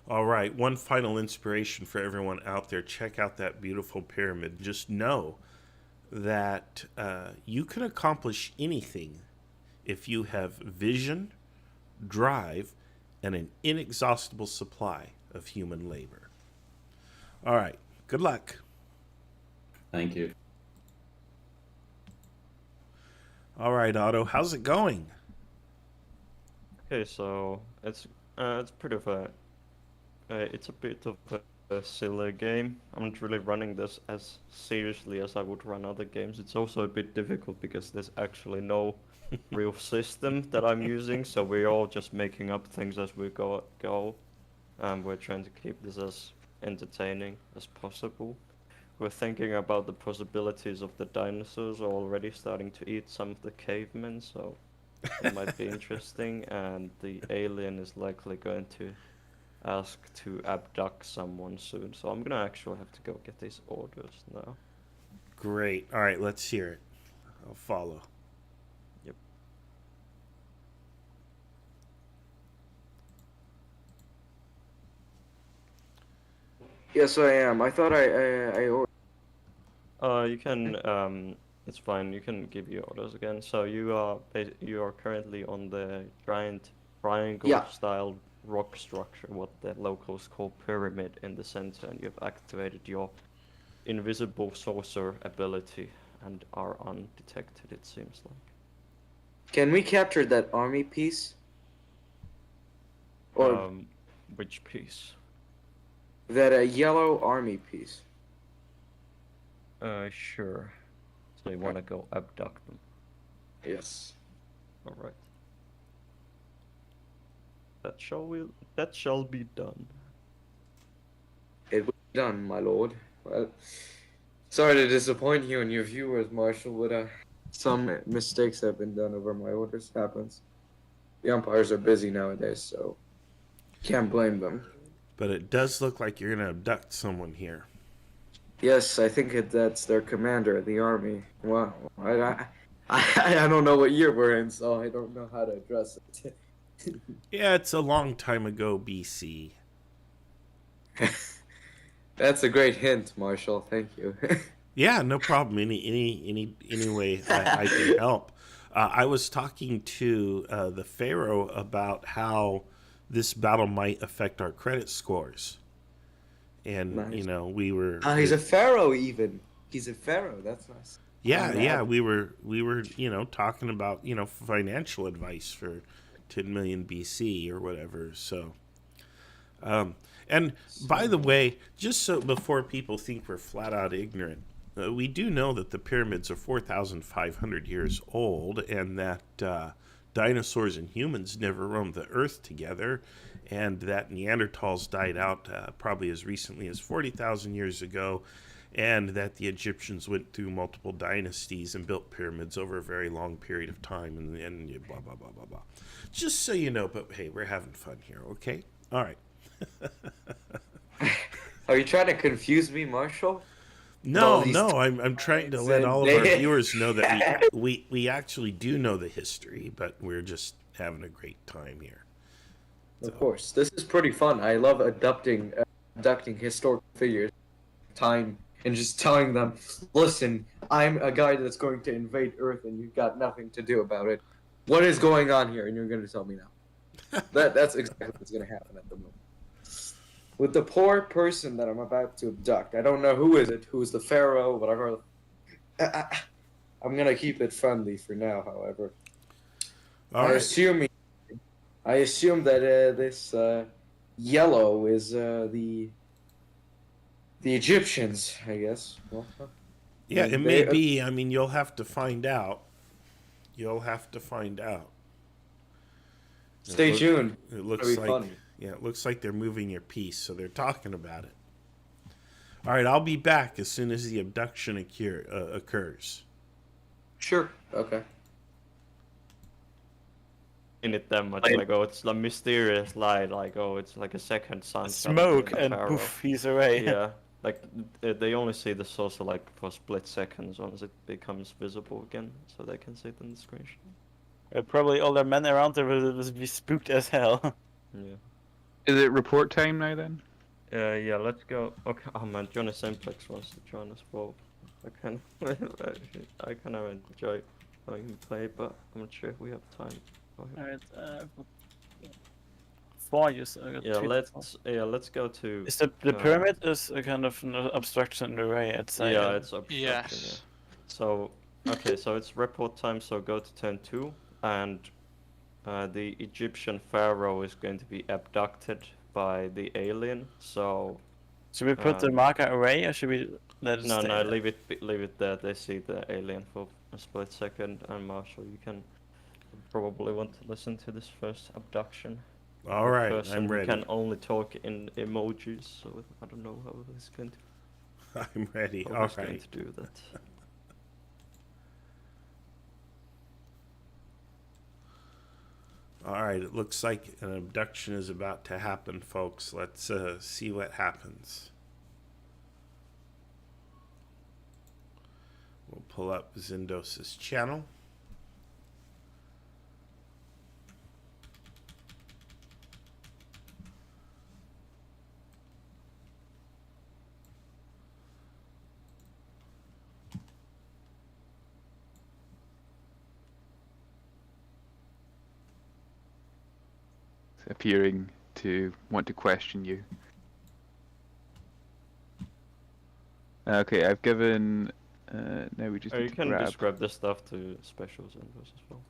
All right, one final inspiration for everyone out there. Check out that beautiful pyramid. Just know that you can accomplish anything if you have vision, drive, and an inexhaustible supply of human labor. All right, good luck. Thank you. All right, Otto, how's it going? Okay, so it's pretty of a it's a bit of a silly game. I'm not really running this as seriously as I would run other games. It's also a bit difficult because there's actually no real system that I'm using, so we're all just making up things as we go. We're trying to keep this as entertaining as possible. We're thinking about the possibilities of the dinosaurs already starting to eat some of the cavemen, so it might be interesting. And the alien is likely going to ask to abduct someone soon, so I'm gonna actually have to go get these orders now. Great. All right, let's hear it. I'll follow. Yep. Yes, I am. I thought I ordered. You can it's fine. You can give your orders again. So you are currently on the giant triangle-style rock structure, what the locals call pyramid, in the center, and you've activated your invisible sorcerer ability and are undetected. It seems like. Can we capture that army piece? Or which piece? that yellow army piece. Sure. So you want to go abduct them? Yes. All right. That shall be done. It will be done, my lord. Well, sorry to disappoint you and your viewers, Marshal, but some mistakes have been done over my orders. Happens. The umpires are busy nowadays, so can't blame them. But it does look like you're gonna abduct someone here. Yes, I think that's their commander of the army. Well, I don't know what year we're in, so I don't know how to address it. Yeah, it's a long time ago, BC. That's a great hint, Marshal. Thank you. Yeah, no problem. Any way I can help. I was talking to the Pharaoh about how this battle might affect our credit scores, and Nice. we were. He's a pharaoh, even. He's a pharaoh. That's nice. Yeah. We were talking about financial advice for 10 million BC or whatever. So, and by the way, just so before people think we're flat out ignorant, we do know that the pyramids are 4,500 years old, and that dinosaurs and humans never roamed the earth together, and that Neanderthals died out probably as recently as 40,000 years ago, and that the Egyptians went through multiple dynasties and built pyramids over a very long period of time, and blah, blah, blah, blah, blah. Just so you know, but hey, we're having fun here, okay? All right. Are you trying to confuse me, Marshal? No, I'm trying to let all of our viewers know that we actually do know the history, but we're just having a great time here. Of course. This is pretty fun. I love abducting historical figures, time, and just telling them, listen, I'm a guy that's going to invade Earth and you've got nothing to do about it. What is going on here? And you're going to tell me now. That's exactly what's going to happen at the moment. With the poor person that I'm about to abduct, I don't know who is it, who's the pharaoh, whatever. I'm going to keep it friendly for now, however. I assume that this yellow is the Egyptians, I guess. Yeah, it may be. I mean, you'll have to find out. Stay tuned. It looks like funny. Yeah, it looks like they're moving your piece, so they're talking about it. All right, I'll be back as soon as the abduction occurs. Sure. Okay. In it that much, like, oh, it's a mysterious light, like, oh, it's like a second sun. Smoke and poof, he's away. Yeah, like they only see the saucer like for split seconds once it becomes visible again, so they can see it in the screenshot. Probably all their men around there will be spooked as hell. Yeah. Is it report time now then? Yeah, let's go. Okay, oh man, Johnny Simplex wants to join us. Well, I kind of enjoy having him play, but I'm not sure if we have time. Alright, 4 years. Let's go to. Is the pyramid is a kind of an obstruction in the way? It's it's obstruction. Yes. Yeah. So Okay, so it's report time, so go to turn 2, and the Egyptian pharaoh is going to be abducted by the alien, so... Should we put the marker away, or should we let it No, stay no, there? leave it there. They see the alien for a split second, and Marshall, you can probably want to listen to this first abduction. All The right, person I'm who ready. can only talk in emojis, so I don't know how he's going to... I'm ready. How All he's going right. to do that. All right, it looks like an abduction is about to happen, folks. Let's see what happens. We'll pull up Zindos's channel. Appearing to want to question you. Okay, I've given. Now we just Or need you to can grab. just grab this stuff to specials and those as well.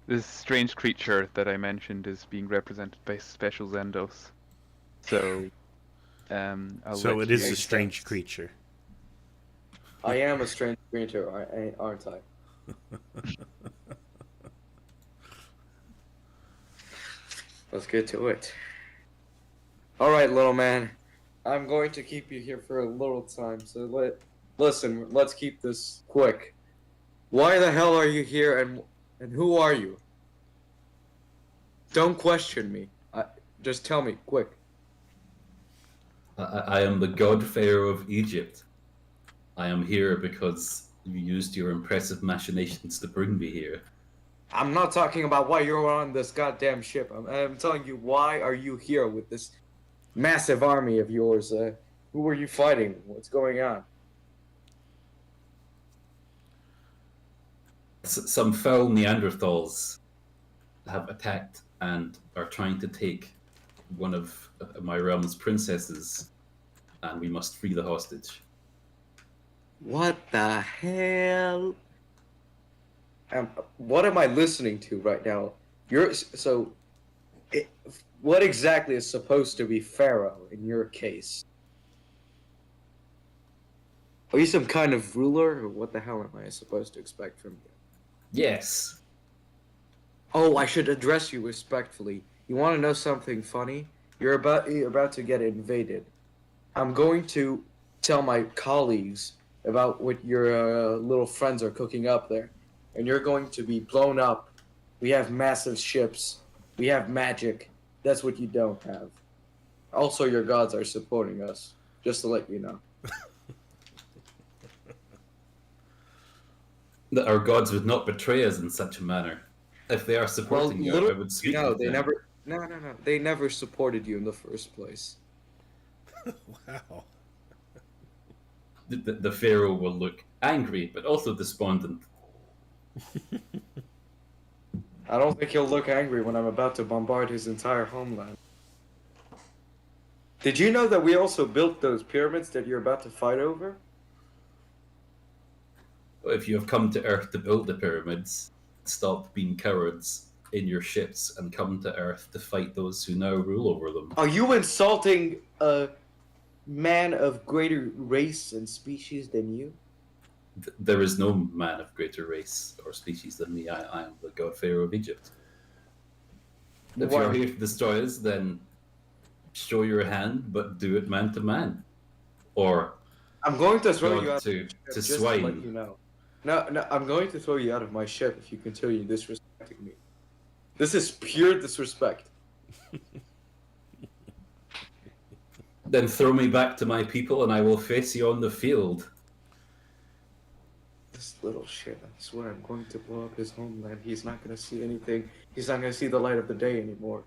This strange creature that I mentioned is being represented by Special Zendos. So, I'll So let it is you- a strange creature. I am a strange creature, aren't I? Let's get to it. Alright, little man. I'm going to keep you here for a little time, so listen, let's keep this quick. Why the hell are you here, and who are you? Don't question me. Just tell me, quick. I am the god pharaoh of Egypt. I am here because you used your impressive machinations to bring me here. I'm not talking about why you're on this goddamn ship. I'm telling you, why are you here with this massive army of yours? Who are you fighting? What's going on? Some foul Neanderthals have attacked and are trying to take one of my realm's princesses, and we must free the hostage. What the hell? What am I listening to right now? What exactly is supposed to be Pharaoh in your case? Are you some kind of ruler, or what the hell am I supposed to expect from you? Yes. Oh, I should address you respectfully. You want to know something funny? You're about to get invaded. I'm going to tell my colleagues about what your little friends are cooking up there, and you're going to be blown up. We have massive ships. We have magic. That's what you don't have. Also, your gods are supporting us, just to let you know. That our gods would not betray us in such a manner. If they are supporting you, I would speak with they them. never. No. They never supported you in the first place. Wow. The pharaoh will look angry, but also despondent. I don't think he'll look angry when I'm about to bombard his entire homeland. Did you know that we also built those pyramids that you're about to fight over? If you have come to Earth to build the pyramids, stop being cowards in your ships and come to Earth to fight those who now rule over them. Are you insulting a man of greater race and species than you? There is no man of greater race or species than me. I am the god pharaoh of Egypt. If Why? you're here to destroy us, then show your hand, but do it man to man. Or I'm going to throw God you out to of my ship, to just to let swine. you know. No, I'm going to throw you out of my ship if you continue disrespecting me. This is pure disrespect. Then throw me back to my people and I will face you on the field. This little shit, I swear I'm going to blow up his homeland. He's not going to see anything. He's not going to see the light of the day anymore.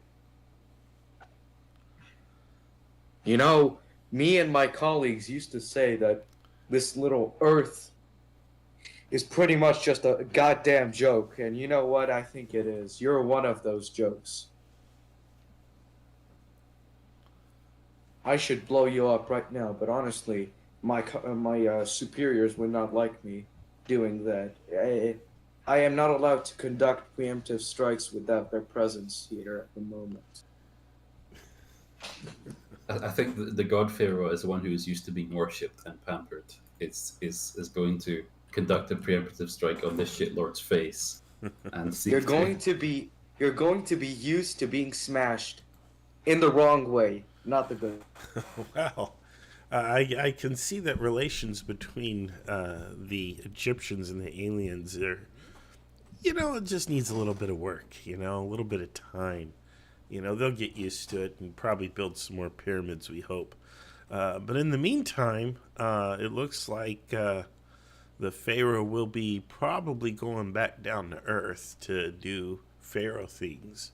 You know, me and my colleagues used to say that this little Earth is pretty much just a goddamn joke. And you know what? I think it is. You're one of those jokes. I should blow you up right now, but honestly, my superiors would not like me doing that. I am not allowed to conduct preemptive strikes without their presence here at the moment. I think the God Pharaoh, as one who is used to being worshipped and pampered, is going to conduct a preemptive strike on this shitlord's face, and see. You're going to be used to being smashed in the wrong way, not the good. Well, I can see that relations between the Egyptians and the aliens are, it just needs a little bit of work, a little bit of time. They'll get used to it and probably build some more pyramids, we hope. But in the meantime, it looks like the Pharaoh will be probably going back down to Earth to do Pharaoh things.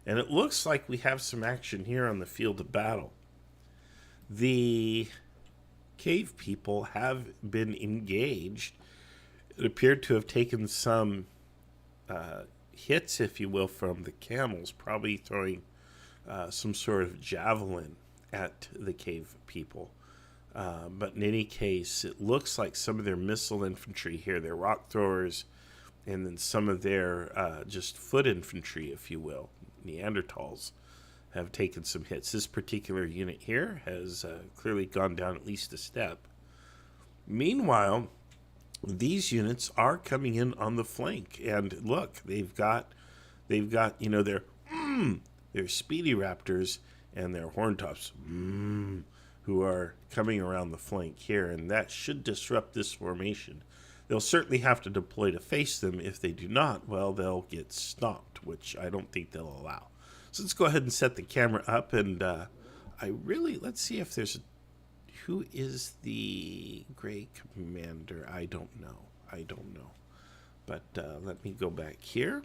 And it looks like we have some action here on the field of battle. The cave people have been engaged. It appeared to have taken some hits, if you will, from the camels, probably throwing some sort of javelin at the cave people. But in any case, it looks like some of their missile infantry here, their rock throwers, and then some of their just foot infantry, if you will, Neanderthals, have taken some hits. This particular unit here has clearly gone down at least a step. Meanwhile, these units are coming in on the flank, and look, they've got their speedy raptors and their horntops who are coming around the flank here, and that should disrupt this formation. They'll certainly have to deploy to face them. If they do not, well, they'll get stomped, which I don't think they'll allow. So let's go ahead and set the camera up, and let's see if there's who is the Grey Commander? I don't know. But let me go back here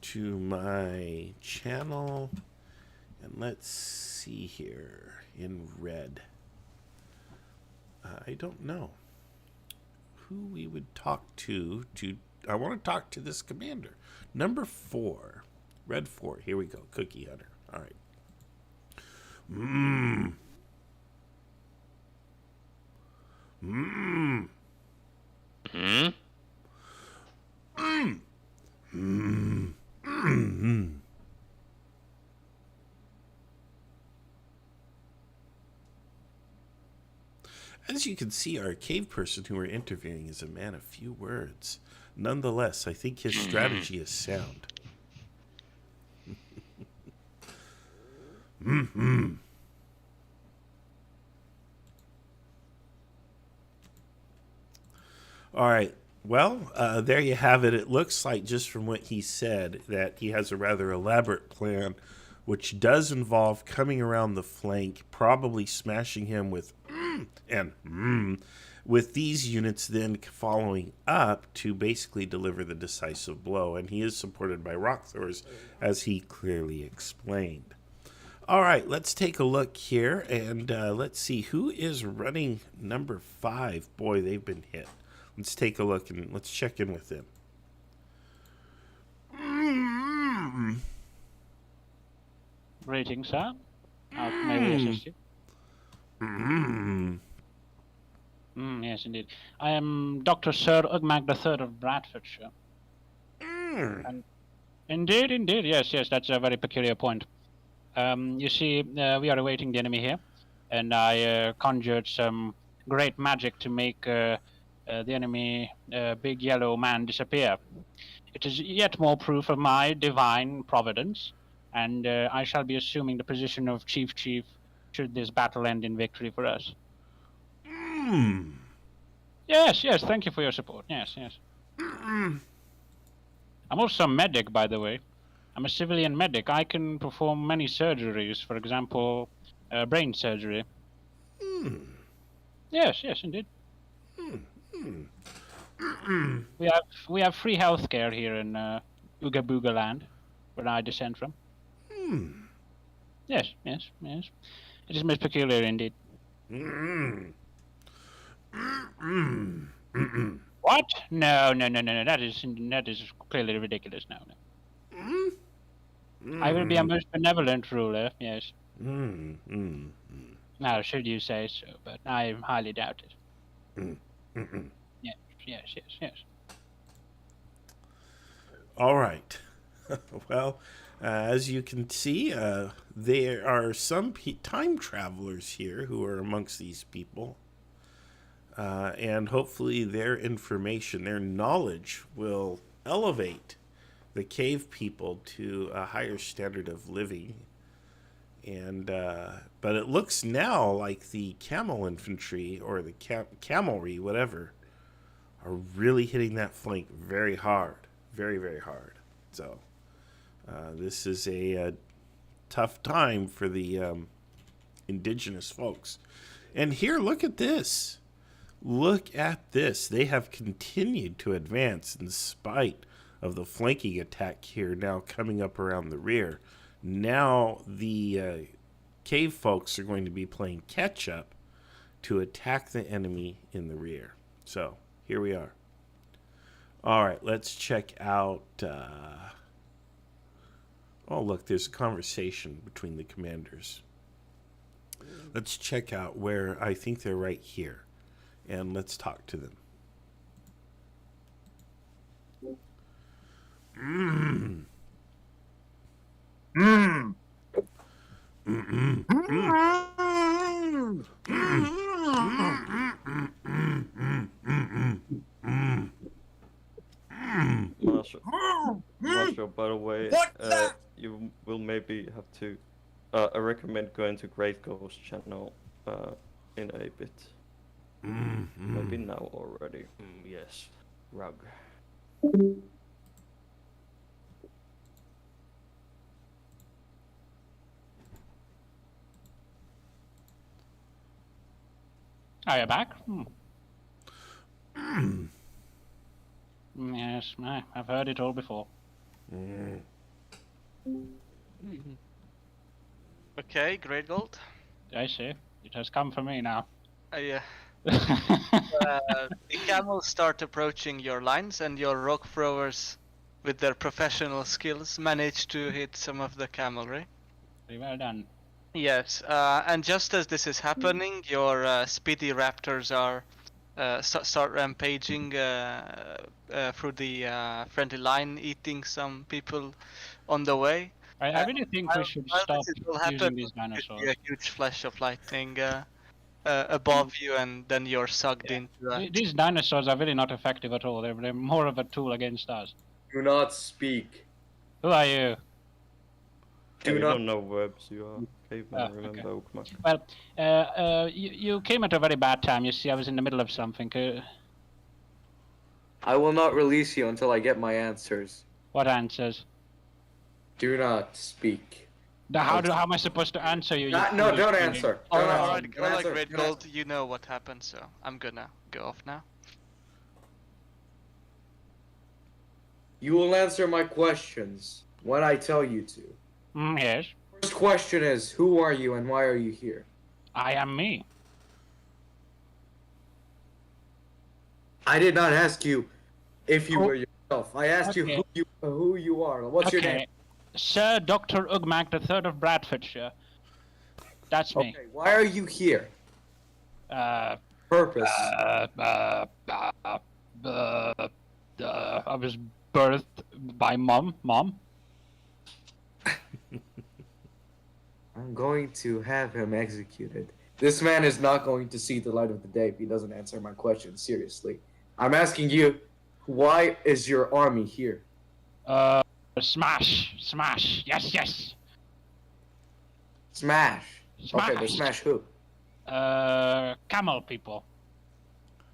to my channel, and let's see here in red. I don't know who we would talk to. I want to talk to this commander. Number 4. Red 4. Here we go. Cookie Hunter. All right. As you can see, our cave person who we're interviewing is a man of few words. Nonetheless, I think his strategy is sound. All right. Well, there you have it. It looks like, just from what he said, that he has a rather elaborate plan, which does involve coming around the flank, probably smashing him with with these units then following up to basically deliver the decisive blow. And he is supported by rock throwers, as he clearly explained. All right, let's take a look here, and let's see who is running number 5. Boy, they've been hit. Let's take a look and let's check in with them. Greetings, sir. How may we assist you? Yes, indeed. I am Dr. Sir Ugmag III of Bradfordshire. And indeed, yes, that's a very peculiar point. You see, we are awaiting the enemy here, and I conjured some great magic to make the enemy big yellow man disappear. It is yet more proof of my divine providence, and I shall be assuming the position of Chief should this battle end in victory for us. Yes, thank you for your support. Yes. I'm also a medic, by the way. I'm a civilian medic. I can perform many surgeries, for example, brain surgery. Yes, indeed. We have free healthcare here in Ooga Booga land, where I descend from. Yes. It is most peculiar indeed. What? No. That is clearly ridiculous. No. I will be a most benevolent ruler. Yes. Now, should you say so, but I highly doubt it. Yes, yes, yes, yes. All right. Well, as you can see, there are some time travelers here who are amongst these people. And hopefully their information, their knowledge will elevate the cave people to a higher standard of living. And but it looks now like the camel infantry or the camelry, whatever, are really hitting that flank very hard. Very, very hard. So this is a tough time for the indigenous folks. And here, look at this. Look at this. They have continued to advance in spite of the flanking attack here now coming up around the rear. Now the cave folks are going to be playing catch up to attack the enemy in the rear. So here we are. All right, let's check out... oh, look, there's a conversation between the commanders. Let's check out where I think they're right here. And let's talk to them. Marshall, by the way, you will maybe have to. I recommend going to Great Ghost channel in a bit. Maybe now already. Yes, rug. Are you back? Yes, I've heard it all before. Okay, great gold. I see. It has come for me now. Yeah. The camels start approaching your lines, and your rock throwers, with their professional skills, manage to hit some of the camelry. Very well done. Yes, and just as this is happening, your speedy raptors are start rampaging through the friendly line, eating some people on the way. I really think we should stop using these Be dinosaurs. a huge flash of lightning above you, and then you're sucked into that. These dinosaurs are really not effective at all. They're more of a tool against us. Do not speak. Who are you? You don't know verbs, you are caveman, remember, Ukmak. Well, you came at a very bad time. You see, I was in the middle of something. I will not release you until I get my answers. What answers? Do not speak. How am I supposed to answer you? No, don't answer. Alright, Great Gold, you know what happened, so I'm gonna go off now. You will answer my questions when I tell you to. Yes. First question is, who are you and why are you here? I am me. I did not ask you if you were yourself. I asked you who you are. What's your name? Sir Dr. Ugmak III of Bradfordshire. That's me. Okay, why are you here? Purpose. I was birthed by mom. I'm going to have him executed. This man is not going to see the light of the day if he doesn't answer my question seriously. I'm asking you, why is your army here? Smash. Yes. Smash. Okay, they smash who? Camel people.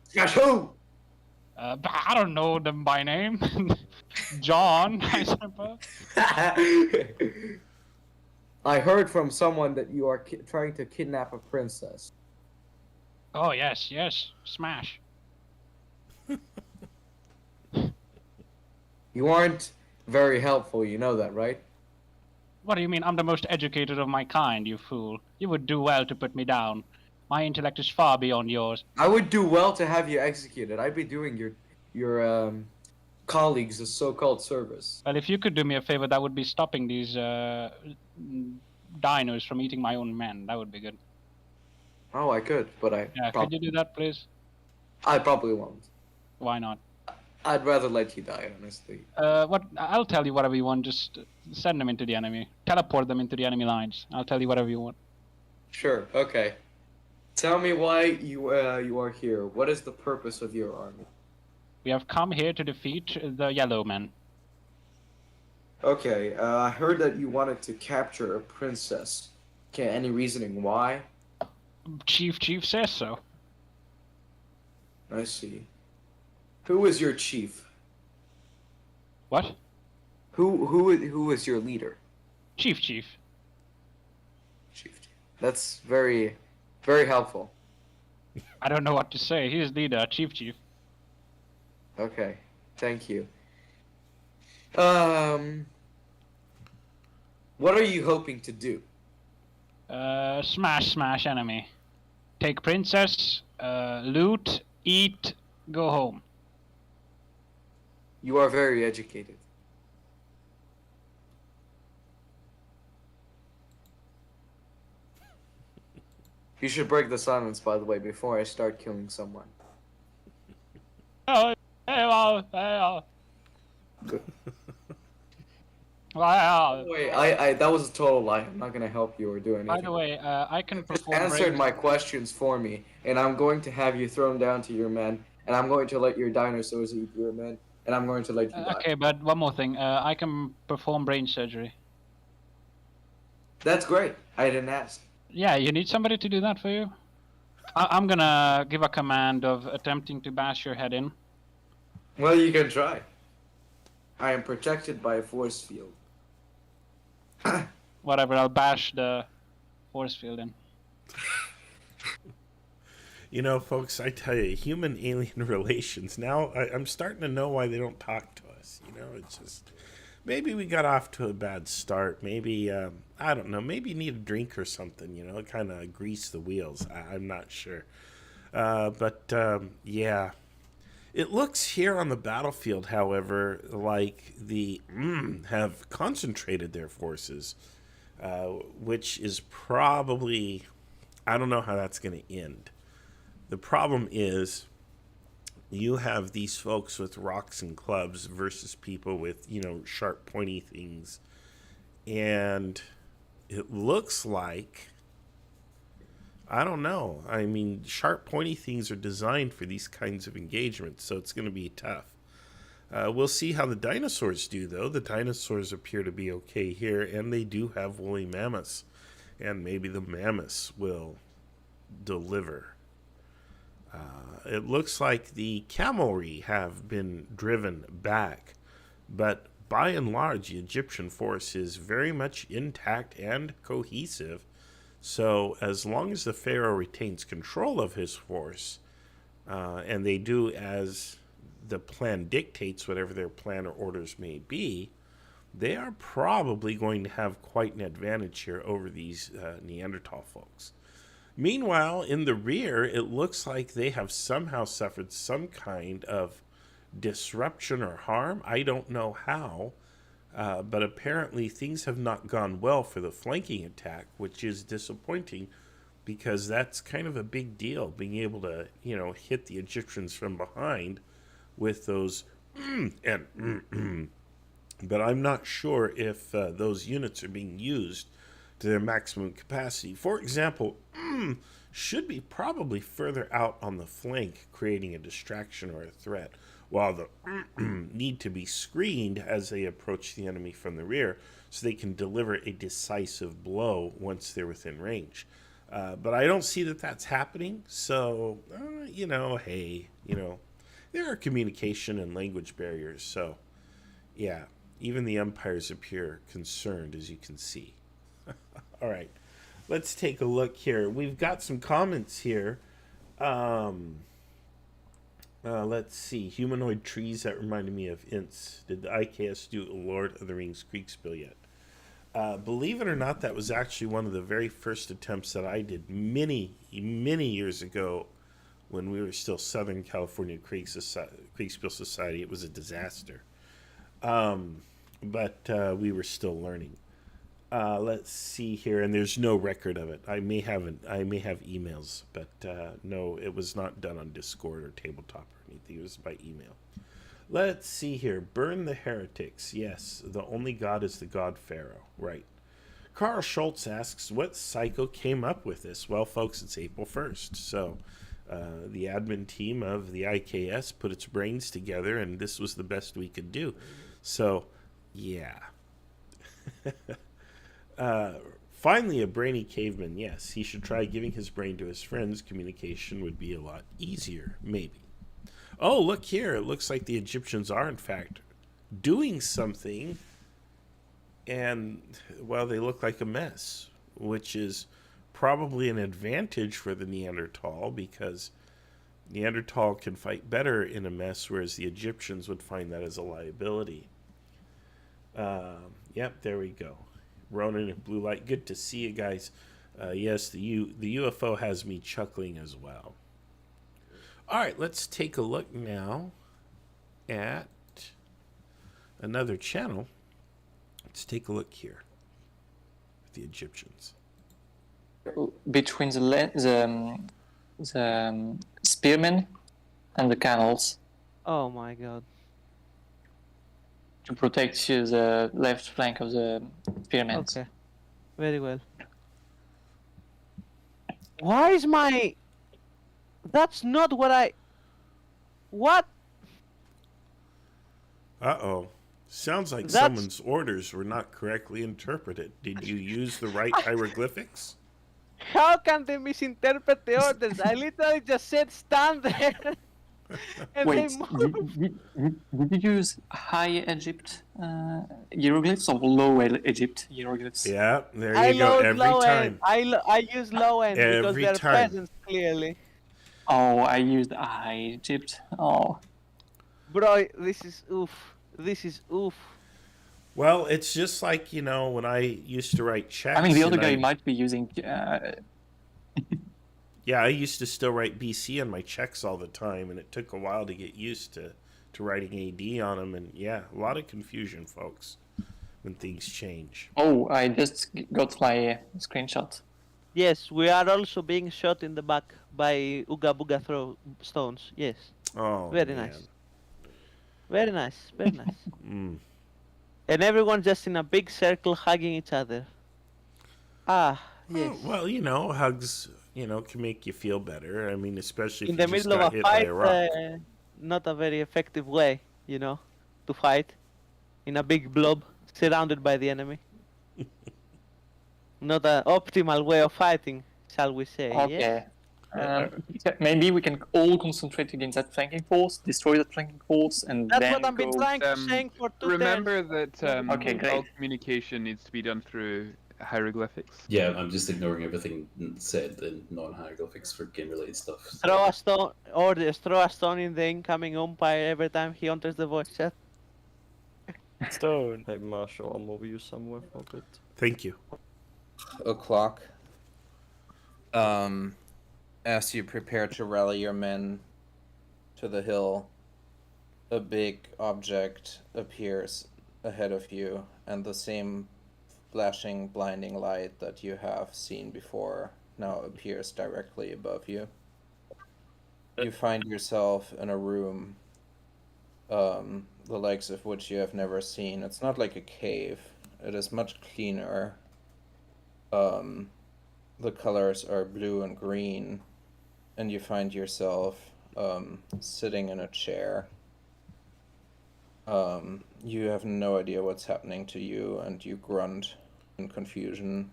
Smash who? I don't know them by name. John, I suppose. I heard from someone that you are trying to kidnap a princess. Oh, yes. Smash. You aren't very helpful, you know that, right? What do you mean? I'm the most educated of my kind, you fool. You would do well to put me down. My intellect is far beyond yours. I would do well to have you executed. I'd be doing your colleagues a so-called service. Well, if you could do me a favor, that would be stopping these dinos from eating my own men. That would be good. Oh, I could, but Yeah, could you do that, please? I probably won't. Why not? I'd rather let you die, honestly. What? I'll tell you whatever you want. Just send them into the enemy. Teleport them into the enemy lines. I'll tell you whatever you want. Sure. Okay. Tell me why you are here. What is the purpose of your army? We have come here to defeat the yellow men. Okay. I heard that you wanted to capture a princess. Okay. Any reasoning why? Chief says so. I see. Who is your chief? What? Who is your leader? Chief. That's very, very helpful. I don't know what to say. He's leader, chief. Okay, thank you. What are you hoping to do? Smash enemy. Take princess, loot, eat, go home. You are very educated. You should break the silence, by the way, before I start killing someone. Well, Wait, I that was a total lie. I'm not gonna help you or do anything. by the way, I can Just perform. answered my questions for me, and I'm going to have you thrown down to your men, and I'm going to let your dinosaurs eat your men, and I'm going to let you die. Okay, but one more thing. I can perform brain surgery. That's great. I didn't ask. Yeah, you need somebody to do that for you? I'm gonna give a command of attempting to bash your head in. Well, you can try. I am protected by a force field. Whatever, I'll bash the force field in. You know, folks, I tell you, human-alien relations, now I'm starting to know why they don't talk to us. You know, it's just, maybe we got off to a bad start. Maybe, I don't know, maybe you need a drink or something, you know, kind of grease the wheels. I'm not sure. But yeah. It looks here on the battlefield, however, like the have concentrated their forces, which is probably, I don't know how that's going to end. The problem is you have these folks with rocks and clubs versus people with, you know, sharp, pointy things. And it looks like, I don't know. I mean, sharp, pointy things are designed for these kinds of engagements, so it's going to be tough. We'll see how the dinosaurs do, though. The dinosaurs appear to be okay here, and they do have woolly mammoths. And maybe the mammoths will deliver. It looks like the cavalry have been driven back, but by and large, the Egyptian force is very much intact and cohesive. So as long as the Pharaoh retains control of his force, and they do as the plan dictates, whatever their plan or orders may be, they are probably going to have quite an advantage here over these Neanderthal folks. Meanwhile, in the rear, it looks like they have somehow suffered some kind of disruption or harm. I don't know how. But apparently things have not gone well for the flanking attack, which is disappointing because that's kind of a big deal, being able to, you know, hit the Egyptians from behind with those but I'm not sure if those units are being used to their maximum capacity. For example, should be probably further out on the flank, creating a distraction or a threat, while the need to be screened as they approach the enemy from the rear so they can deliver a decisive blow once they're within range. But I don't see that that's happening, so, you know, hey, you know, there are communication and language barriers, so, yeah, even the umpires appear concerned, as you can see. All right, let's take a look here. We've got some comments here. Let's see. Humanoid trees, that reminded me of Ints. Did the IKS do a Lord of the Rings Kriegsspiel yet? Believe it or not, that was actually one of the very first attempts that I did many years ago when we were still Southern California Kriegsspiel Society. It was a disaster. But we were still learning. Let's see here, and there's no record of it. I may have emails, but no, it was not done on Discord or Tabletop or anything. It was by email. Let's see here. Burn the heretics. Yes, the only god is the god Pharaoh. Right. Carl Schultz asks, what psycho came up with this? Well, folks, it's April 1st, so the admin team of the IKS put its brains together, and this was the best we could do. So, yeah. Finally, a brainy caveman. Yes, he should try giving his brain to his friends. Communication would be a lot easier, maybe. Oh, look here. It looks like the Egyptians are, in fact, doing something. And, well, they look like a mess, which is probably an advantage for the Neanderthal, because Neanderthal can fight better in a mess, whereas the Egyptians would find that as a liability. Yep, there we go. Ronan and Blue Light, good to see you guys. Yes, the UFO has me chuckling as well. All right, let's take a look now at another channel. Let's take a look here at the Egyptians. Between the spearmen and the camels. Oh my god. To protect the left flank of the spearmen. Okay. Very well. Why is my... That's not what I... What? Uh-oh. Sounds like That's... someone's orders were not correctly interpreted. Did you use the right hieroglyphics? How can they misinterpret the orders? I literally just said stand there. And wait, they moved. did you use High Egypt hieroglyphs or Low Egypt hieroglyphs? Yeah, there you go. Every low time. End. I use low end because Every they're time. peasants, clearly. Oh, I used High Egypt. Oh. Bro, this is oof. This is oof. Well, it's just like, you know, when I used to write checks. I mean, the other guy might be using... Yeah, I used to still write BC on my checks all the time, and it took a while to get used to writing AD on them. And yeah, a lot of confusion, folks, when things change. Oh, I just got my screenshot. Yes, we are also being shot in the back by Ooga Booga throw stones. Yes. Oh, very man. nice. Very nice. Very nice. Mm. And everyone just in a big circle hugging each other. Ah, yes. Oh, well, you know, hugs, you know, can make you feel better. I mean, especially if In you the just middle got of a hit by fight, a rock. not a very effective way, you know, to fight in a big blob surrounded by the enemy. Not an optimal way of fighting, shall we say? Okay. Yes? Maybe we can all concentrate against that flanking force, destroy that flanking force, and That's then what I've been trying to saying for 2 Remember that Okay, great. all communication needs to be done through hieroglyphics. Yeah, I'm just ignoring everything said in non-hieroglyphics for game-related stuff. Throw a stone, or just throw a stone in the incoming umpire every time he enters the voice chat. Stone. Hey Marshall, I'll move you somewhere for a bit. Thank you. O'clock. As you prepare to rally your men to the hill, a big object appears ahead of you, and the same flashing, blinding light that you have seen before now appears directly above you. You find yourself in a room, the likes of which you have never seen. It's not like a cave. It is much cleaner. The colors are blue and green, and you find yourself sitting in a chair. You have no idea what's happening to you, and you grunt in confusion.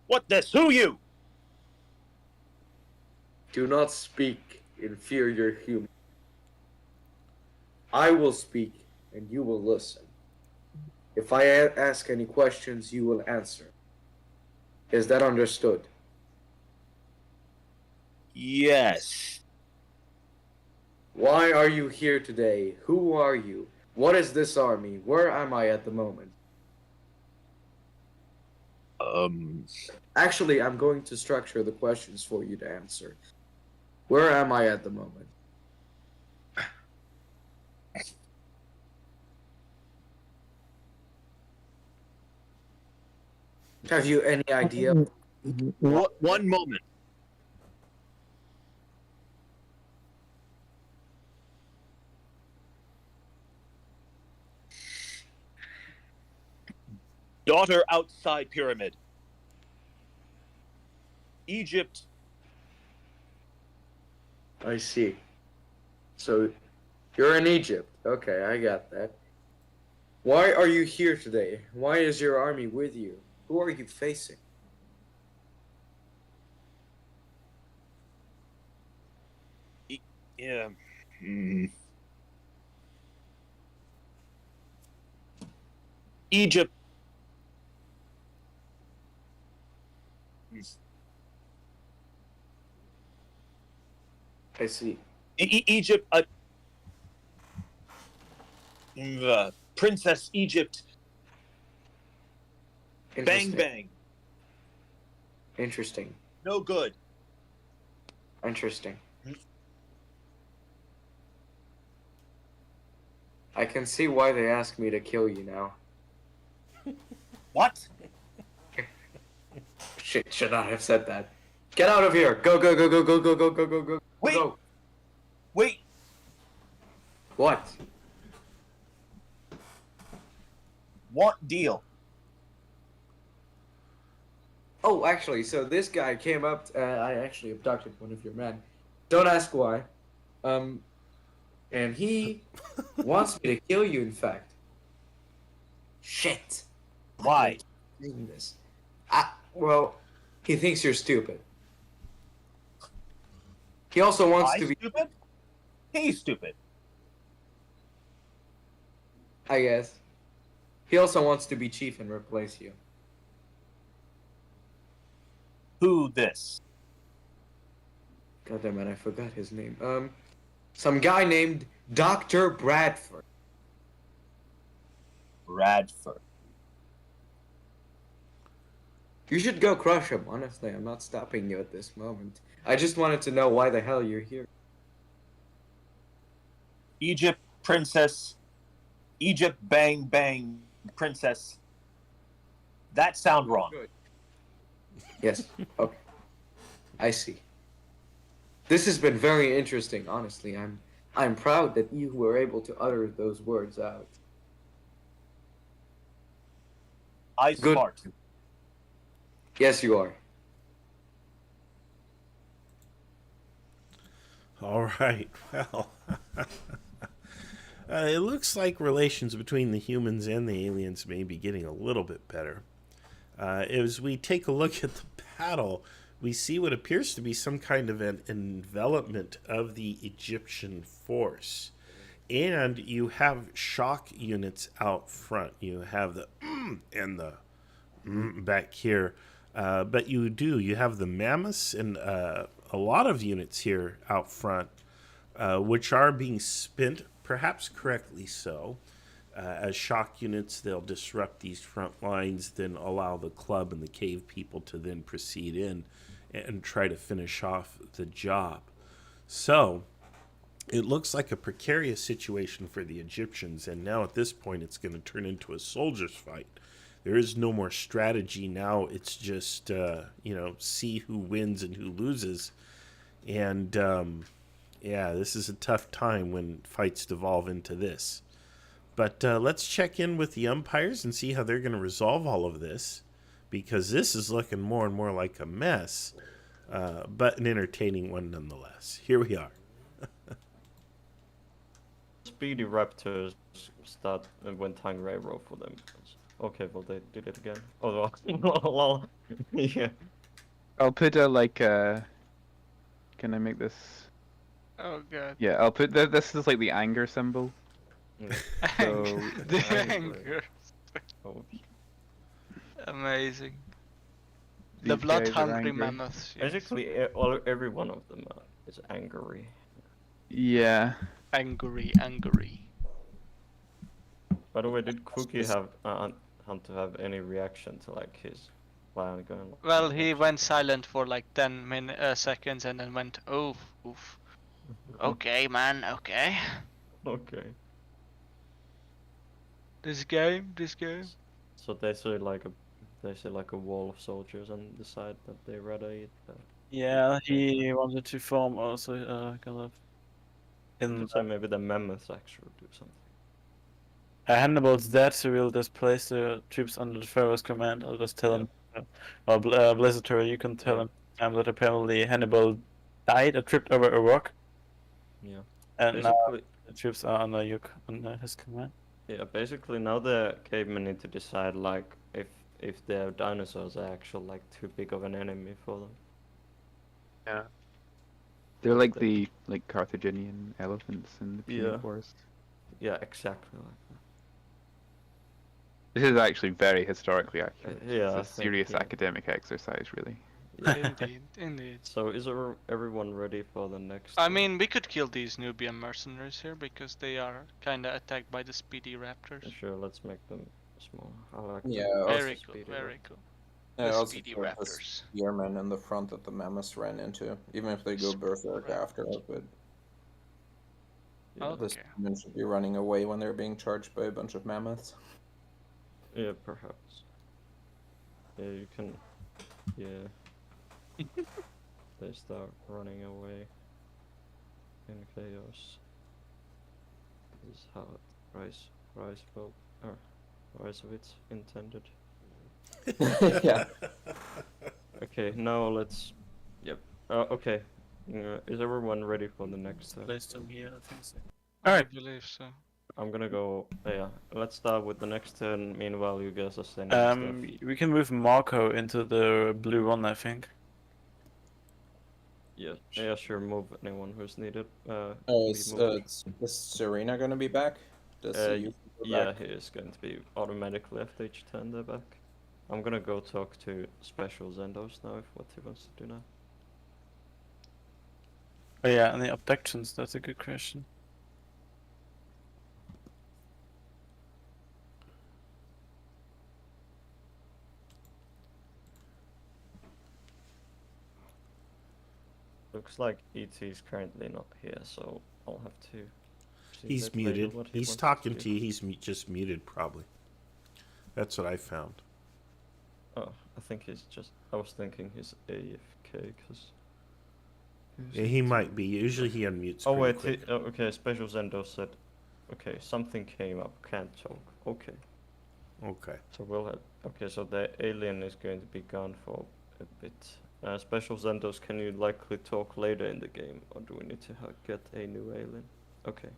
What the sue you? Do not speak, inferior human. I will speak, and you will listen. If I ask any questions, you will answer. Is that understood? Yes. Why are you here today? Who are you? What is this army? Where am I at the moment? Actually, I'm going to structure the questions for you to answer. Where am I at the moment? Have you any idea? One moment. Daughter outside pyramid. Egypt. I see. So, you're in Egypt. Okay, I got that. Why are you here today? Why is your army with you? Who are you facing? Yeah. Egypt. I see. Egypt. Princess Egypt. Bang Interesting. bang. Interesting. No good. Interesting. I can see why they asked me to kill you now. What? Shit, should not have said that. Get out of here! Go, go, go, go, go, go, go, go, go, go. Wait! Go. Wait! What? Want deal. Oh, actually, so this guy came up. I actually abducted one of your men. Don't ask why. And he wants me to kill you. In fact. Shit. Why? This. Well, he thinks you're stupid. He also wants to be stupid. He's stupid. I guess. He also wants to be chief and replace you. Who this? God damn it, I forgot his name. Some guy named Dr. Bradford. Bradford. You should go crush him, honestly. I'm not stopping you at this moment. I just wanted to know why the hell you're here. Egypt princess. Egypt bang bang princess. That sound wrong. Yes. Okay. I see. This has been very interesting, honestly. I'm proud that you were able to utter those words out. Good. Smart. Yes, you are. All right. Well, it looks like relations between the humans and the aliens may be getting a little bit better. As we take a look at the battle, we see what appears to be some kind of an envelopment of the Egyptian force. And you have shock units out front. You have the and the back here. But you have the mammoths and a lot of units here out front, which are being spent, perhaps correctly so. As shock units, they'll disrupt these front lines, then allow the club and the cave people to then proceed in and try to finish off the job. So, it looks like a precarious situation for the Egyptians, and now at this point it's going to turn into a soldier's fight. There is no more strategy now. It's just, see who wins and who loses. And, this is a tough time when fights devolve into this. But let's check in with the umpires and see how they're going to resolve all of this, because this is looking more and more like a mess, but an entertaining one nonetheless. Here we are. Speedy Raptors went hungry. I roll for them. Okay, well they did it again. Oh, lol. Yeah. I'll put can I make this? Oh god. Yeah, I'll put this is like the anger symbol. So The anger. Amazing. The These blood guys are hungry angry. mammoths. yes. Basically, every one of them is angry. Yeah. Angry. By the way, did Cookie have Hunt to have any reaction to like his plan going? Well, he went silent for like 10 seconds and then went, oof. Okay, man, okay. Okay. This game. So they say like They see like a wall of soldiers and decide that they rather eat. Yeah, he wanted to form also kind of You in could say maybe the mammoths actually do something. Hannibal's dead, so we'll just place the troops under the Pharaoh's command. I'll just tell him, or Blizzard, you can tell him that apparently Hannibal died or tripped over a rock. Yeah. And now Basically, the troops are under his command. yeah, basically now the cavemen need to decide like if their dinosaurs are actually like too big of an enemy for them. Yeah. They're like the Carthaginian elephants in the Punic Wars. Yeah, exactly like that. This is actually very historically accurate. Yeah, I It's a think, serious yeah. academic exercise, really. Indeed. So is everyone ready for the next? I mean, we could kill these Nubian mercenaries here because they are kind of attacked by the speedy raptors. Sure, let's make them small. I like Yeah, them. also Very cool, very cool. I The also speedy killed the raptors. spearmen in the front that the mammoths ran into, even if they go berserk after it. But Okay. the spearmen should be running away when they're being charged by a bunch of mammoths. Yeah, perhaps. Yeah, you can. Yeah. They start running away in chaos. This is how Reisovitz intended. Yeah. Okay, now let's. Yep. Okay. Is everyone ready for the next? Placed them here, I think so. I believe so. I'm gonna go. Yeah. Let's start with the next turn. Meanwhile, you guys are sending stuff. We can move Marco into the blue one, I think. Yeah. Yeah. Sure. Move anyone who's needed. Is Serena gonna be back? Does he usually go Yeah, back? he is going to be automatically after each turn they're back. I'm gonna go talk to Special Zendos now if what he wants to do now. Oh yeah, and the abductions, that's a good question. Looks like ET is currently not here, so I'll have to. see He's that later muted. what he He's wants talking do. to you. He's just muted, probably. That's what I found. Oh, I think he's just. I was thinking he's AFK because. Yeah, he might be. Usually he unmutes. Oh pretty wait, quick. okay. Special Zendo said, okay, something came up. Can't talk. Okay. Okay. So we'll have. Okay, so the alien is going to be gone for a bit. Special Zendos, can you likely talk later in the game, or do we need to get a new alien? Okay.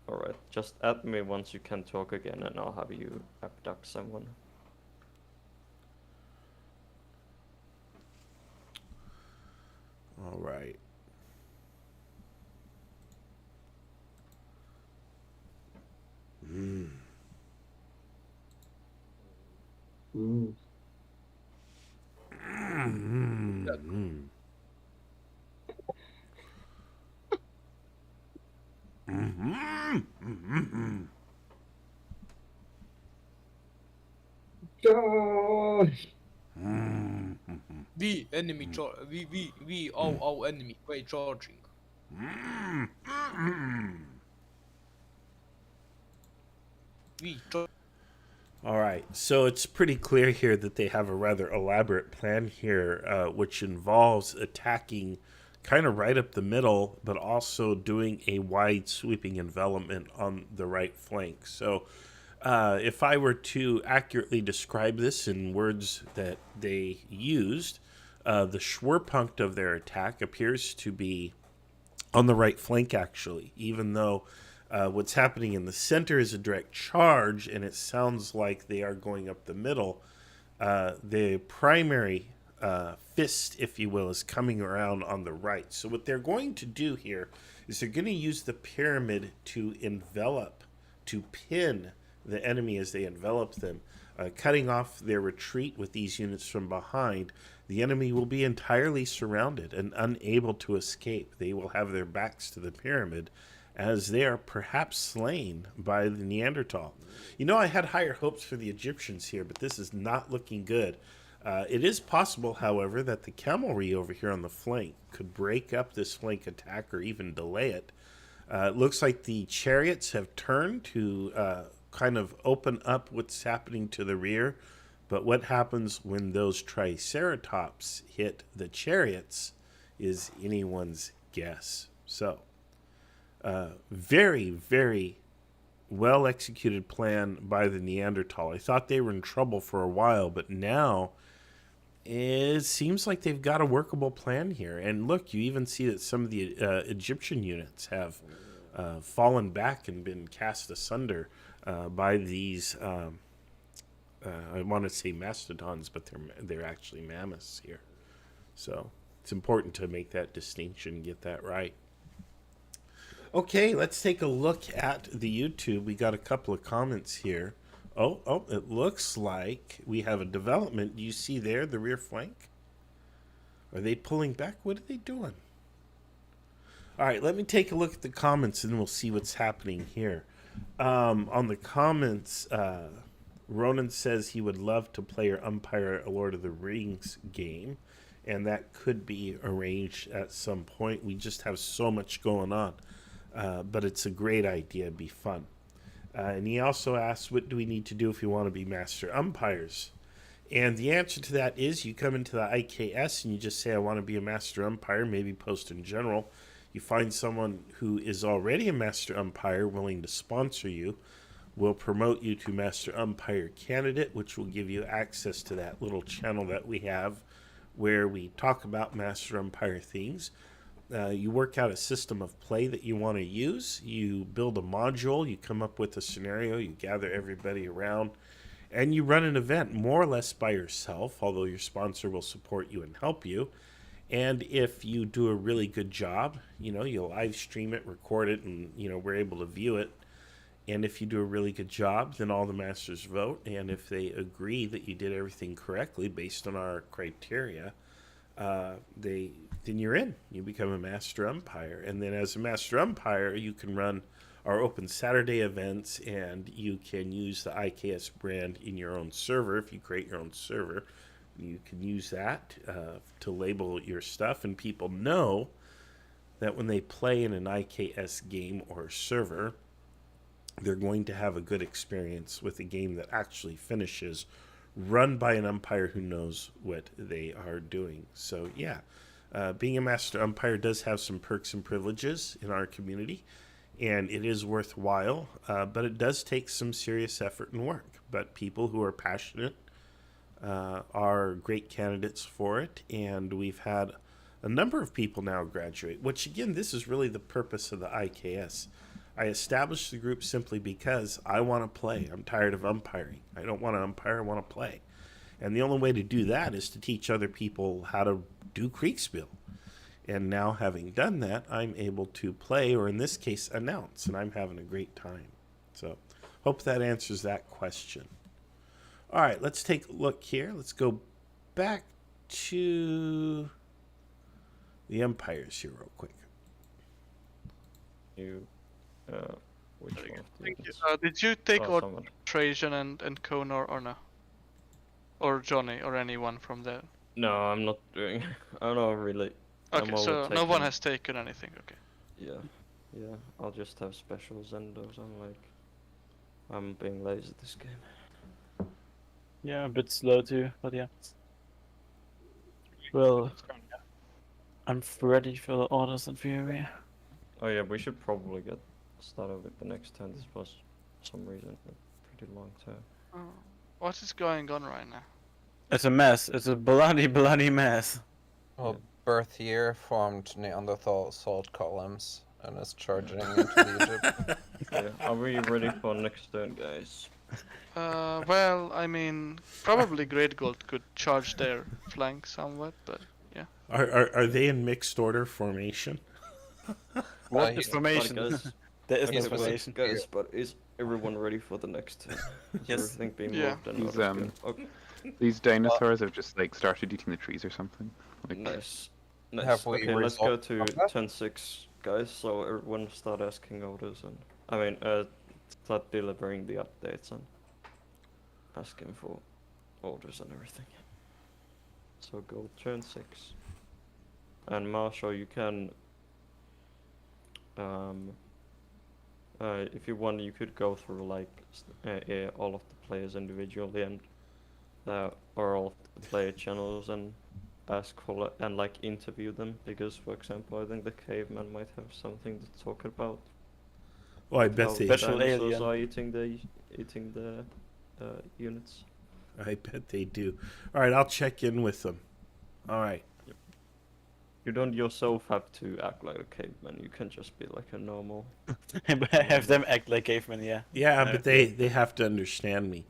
Alright, just add me once you can talk again, and I'll have you abduct someone. All right. Mm. Mm. Mm. Mm. We enemy we all enemy wait charging. All right, so it's pretty clear here that they have a rather elaborate plan here, which involves attacking kind of right up the middle, but also doing a wide sweeping envelopment on the right flank. So if I were to accurately describe this in words that they used, the Schwerpunkt of their attack appears to be on the right flank, actually, even though what's happening in the center is a direct charge, and it sounds like they are going up the middle. The primary fist, if you will, is coming around on the right. So what they're going to do here is they're going to use the pyramid to envelop, to pin the enemy as they envelop them, cutting off their retreat with these units from behind. The enemy will be entirely surrounded and unable to escape. They will have their backs to the pyramid as they are perhaps slain by the Neanderthal. You know, I had higher hopes for the Egyptians here, but this is not looking good. It is possible, however, that the cavalry over here on the flank could break up this flank attack or even delay it. It looks like the chariots have turned to kind of open up what's happening to the rear. But what happens when those Triceratops hit the chariots is anyone's guess. So, very, very well executed plan by the Neanderthal. I thought they were in trouble for a while, but now it seems like they've got a workable plan here. And look, you even see that some of the Egyptian units have fallen back and been cast asunder by these. I want to say mastodons, but they're actually mammoths here. So it's important to make that distinction and get that right. Okay, let's take a look at the YouTube. We got a couple of comments here. Oh, it looks like we have a development. Do you see there the rear flank? Are they pulling back? What are they doing? All right, let me take a look at the comments and we'll see what's happening here. On the comments, Ronan says he would love to play or umpire a Lord of the Rings game, and that could be arranged at some point. We just have so much going on, but it's a great idea. It'd be fun. And he also asks, what do we need to do if we want to be master umpires? And the answer to that is you come into the IKS and you just say, I want to be a master umpire, maybe post in general. You find someone who is already a master umpire willing to sponsor you. We'll promote you to master umpire candidate, which will give you access to that little channel that we have where we talk about master umpire things. You work out a system of play that you want to use. You build a module. You come up with a scenario. You gather everybody around. And you run an event more or less by yourself, although your sponsor will support you and help you. And if you do a really good job, you'll live stream it, record it, and, we're able to view it. And if you do a really good job, then all the masters vote. And if they agree that you did everything correctly based on our criteria, then you're in. You become a master umpire. And then as a master umpire, you can run our open Saturday events, and you can use the IKS brand in your own server. If you create your own server, you can use that to label your stuff, and people know that when they play in an IKS game or server, they're going to have a good experience with a game that actually finishes, run by an umpire who knows what they are doing. So yeah, being a master umpire does have some perks and privileges in our community, and it is worthwhile, but it does take some serious effort and work. But people who are passionate are great candidates for it, and we've had a number of people now graduate, which again, this is really the purpose of the IKS. I established the group simply because I want to play. I'm tired of umpiring. I don't want to umpire, I want to play. And the only way to do that is to teach other people how to do Kriegsspiel. And now, having done that, I'm able to play, or in this case, announce, and I'm having a great time. So, hope that answers that question. All right, let's take a look here. Let's go back to the umpires here real quick. Which one? Thank you. Did you take out someone. Trajan and Kone or no? Or Johnny or anyone from there? No, I'm not doing. I don't really. Okay, so no one has taken anything. Okay. Yeah. I'll just have specials and those. I'm being lazy this game. Yeah, a bit slow too, but yeah. Well, I'm ready for the orders and fury. Oh yeah, we should probably get started with the next turn. This was, for some reason, a pretty long turn. What is going on right now? It's a mess. It's a bloody, bloody mess. Well, Birth Year formed Neanderthal salt columns and is charging into the Egypt. Yeah, are we ready for next turn, guys? Well, I mean, probably Great Gold could charge their flank somewhat, but yeah. Are they in mixed order formation? What is formation? There is no Guys, formation. Guys, but is everyone ready for the next turn? Is Yes. everything being Yeah. moved and These, orders good? Okay. These dinosaurs have just started eating the trees or something. Nice. Have we Okay, let's go resolved to combat? turn 6, guys. So everyone start asking orders and start delivering the updates and asking for orders and everything. So go turn 6. And Marshall, you can if you want, you could go through like all of the players individually and or all the player channels and ask for and like interview them, because for example I think the caveman might have something to talk about. Well, I bet How they Special dinosaurs alien. are eating the units. I bet they do. All right, I'll check in with them. All right. You don't yourself have to act like a caveman. You can just be like a normal. Have them act like cavemen, yeah. Yeah, but they have to understand me.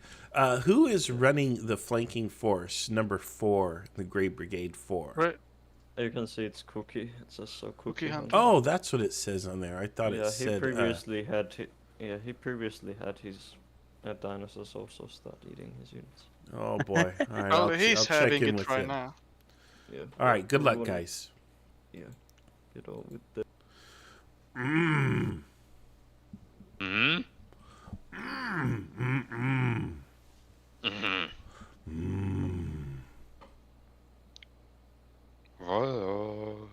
Who is running the flanking force, number 4, the Grey Brigade 4? Right. You can see it's Cookie. It says so Cookie Hunter. Oh, that's what it says on there. I thought it said... he previously had his dinosaurs also start eating his units. Oh, boy. All right, Well, I'll he's check having in it with right him. now. Yeah. All right, good we luck, wanna- guys. Yeah. Get on with the. Mmm. Mm? Mmm. Mmm. Mm-hmm. Mmm. Oh.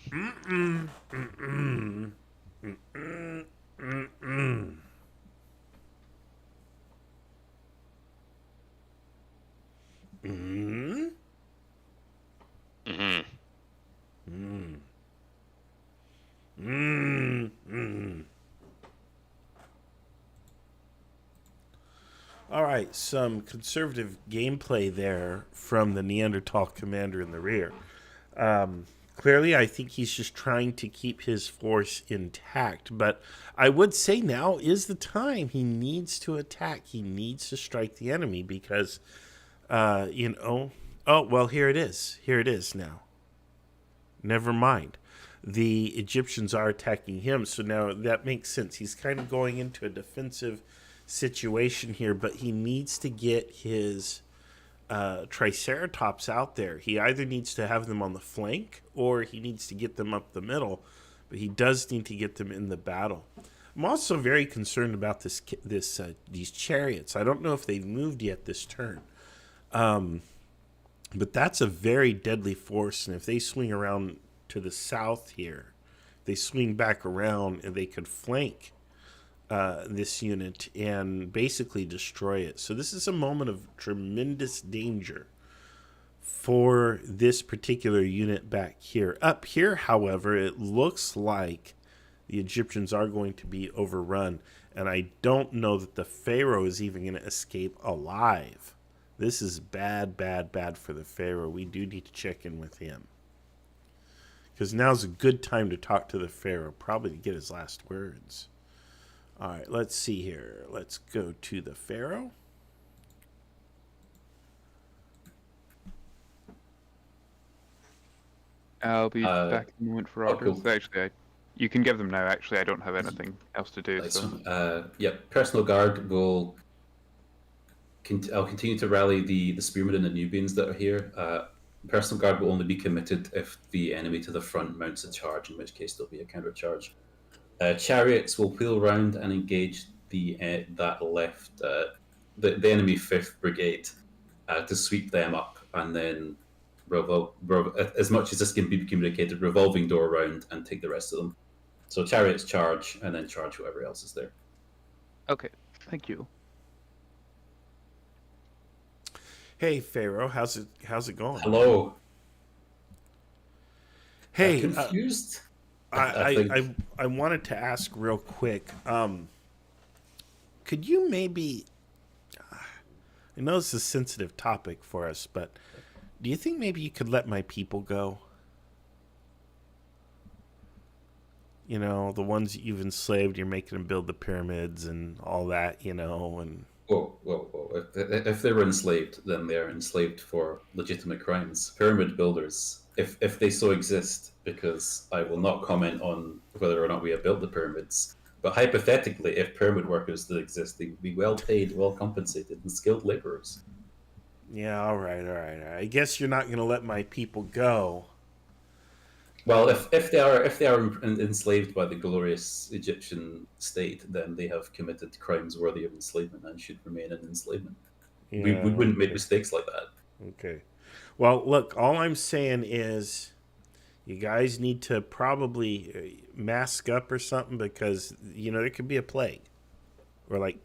Mm-mm. Mm-mm. Mm-mm. Mm-mm. Mm-hmm. Mm-hmm. Mm. Mm. Mm. All right, some conservative gameplay there from the Neanderthal commander in the rear. Clearly, I think he's just trying to keep his force intact, but I would say now is the time. He needs to attack. He needs to strike the enemy because, oh, well, here it is. Here it is now. Never mind. The Egyptians are attacking him, so now that makes sense. He's kind of going into a defensive situation here, but he needs to get his Triceratops out there. He either needs to have them on the flank or he needs to get them up the middle, but he does need to get them in the battle. I'm also very concerned about these chariots. I don't know if they've moved yet this turn, but that's a very deadly force, and if they swing around to the south here, they swing back around and they could flank this unit and basically destroy it. So this is a moment of tremendous danger for this particular unit back here. Up here, however, it looks like the Egyptians are going to be overrun, and I don't know that the Pharaoh is even going to escape alive. This is bad, bad, bad for the Pharaoh. We do need to check in with him, because now's a good time to talk to the Pharaoh, probably to get his last words. All right, let's see here. Let's go to the Pharaoh. I'll be back in a moment for orders. Cool. Actually, you can give them now. Actually, I don't have anything else to do. So. Personal guard will. I'll continue to rally the spearmen and the Nubians that are here. Personal guard will only be committed if the enemy to the front mounts a charge, in which case there'll be a counter charge. Chariots will wheel round and engage that left, the enemy 5th Brigade, to sweep them up, and then as much as this can be communicated, revolving door around and take the rest of them. So chariots charge, and then charge whoever else is there. Okay, thank you. Hey Pharaoh, how's it going? Hello. Hey, confused. I wanted to ask real quick. Could you maybe? I know it's a sensitive topic for us, but do you think maybe you could let my people go? You know, the ones that you've enslaved, you're making them build the pyramids and all that, you know, and... Whoa. If they were enslaved, then they are enslaved for legitimate crimes. Pyramid builders, if they so exist, because I will not comment on whether or not we have built the pyramids, but hypothetically, if pyramid workers did exist, they would be well paid, well compensated, and skilled laborers. Yeah, all right. I guess you're not going to let my people go. Well, if they are enslaved by the glorious Egyptian state, then they have committed crimes worthy of enslavement and should remain in enslavement. Yeah, we wouldn't make mistakes like that. Okay. Well, look, all I'm saying is you guys need to probably mask up or something, because, you know, there could be a plague or, like,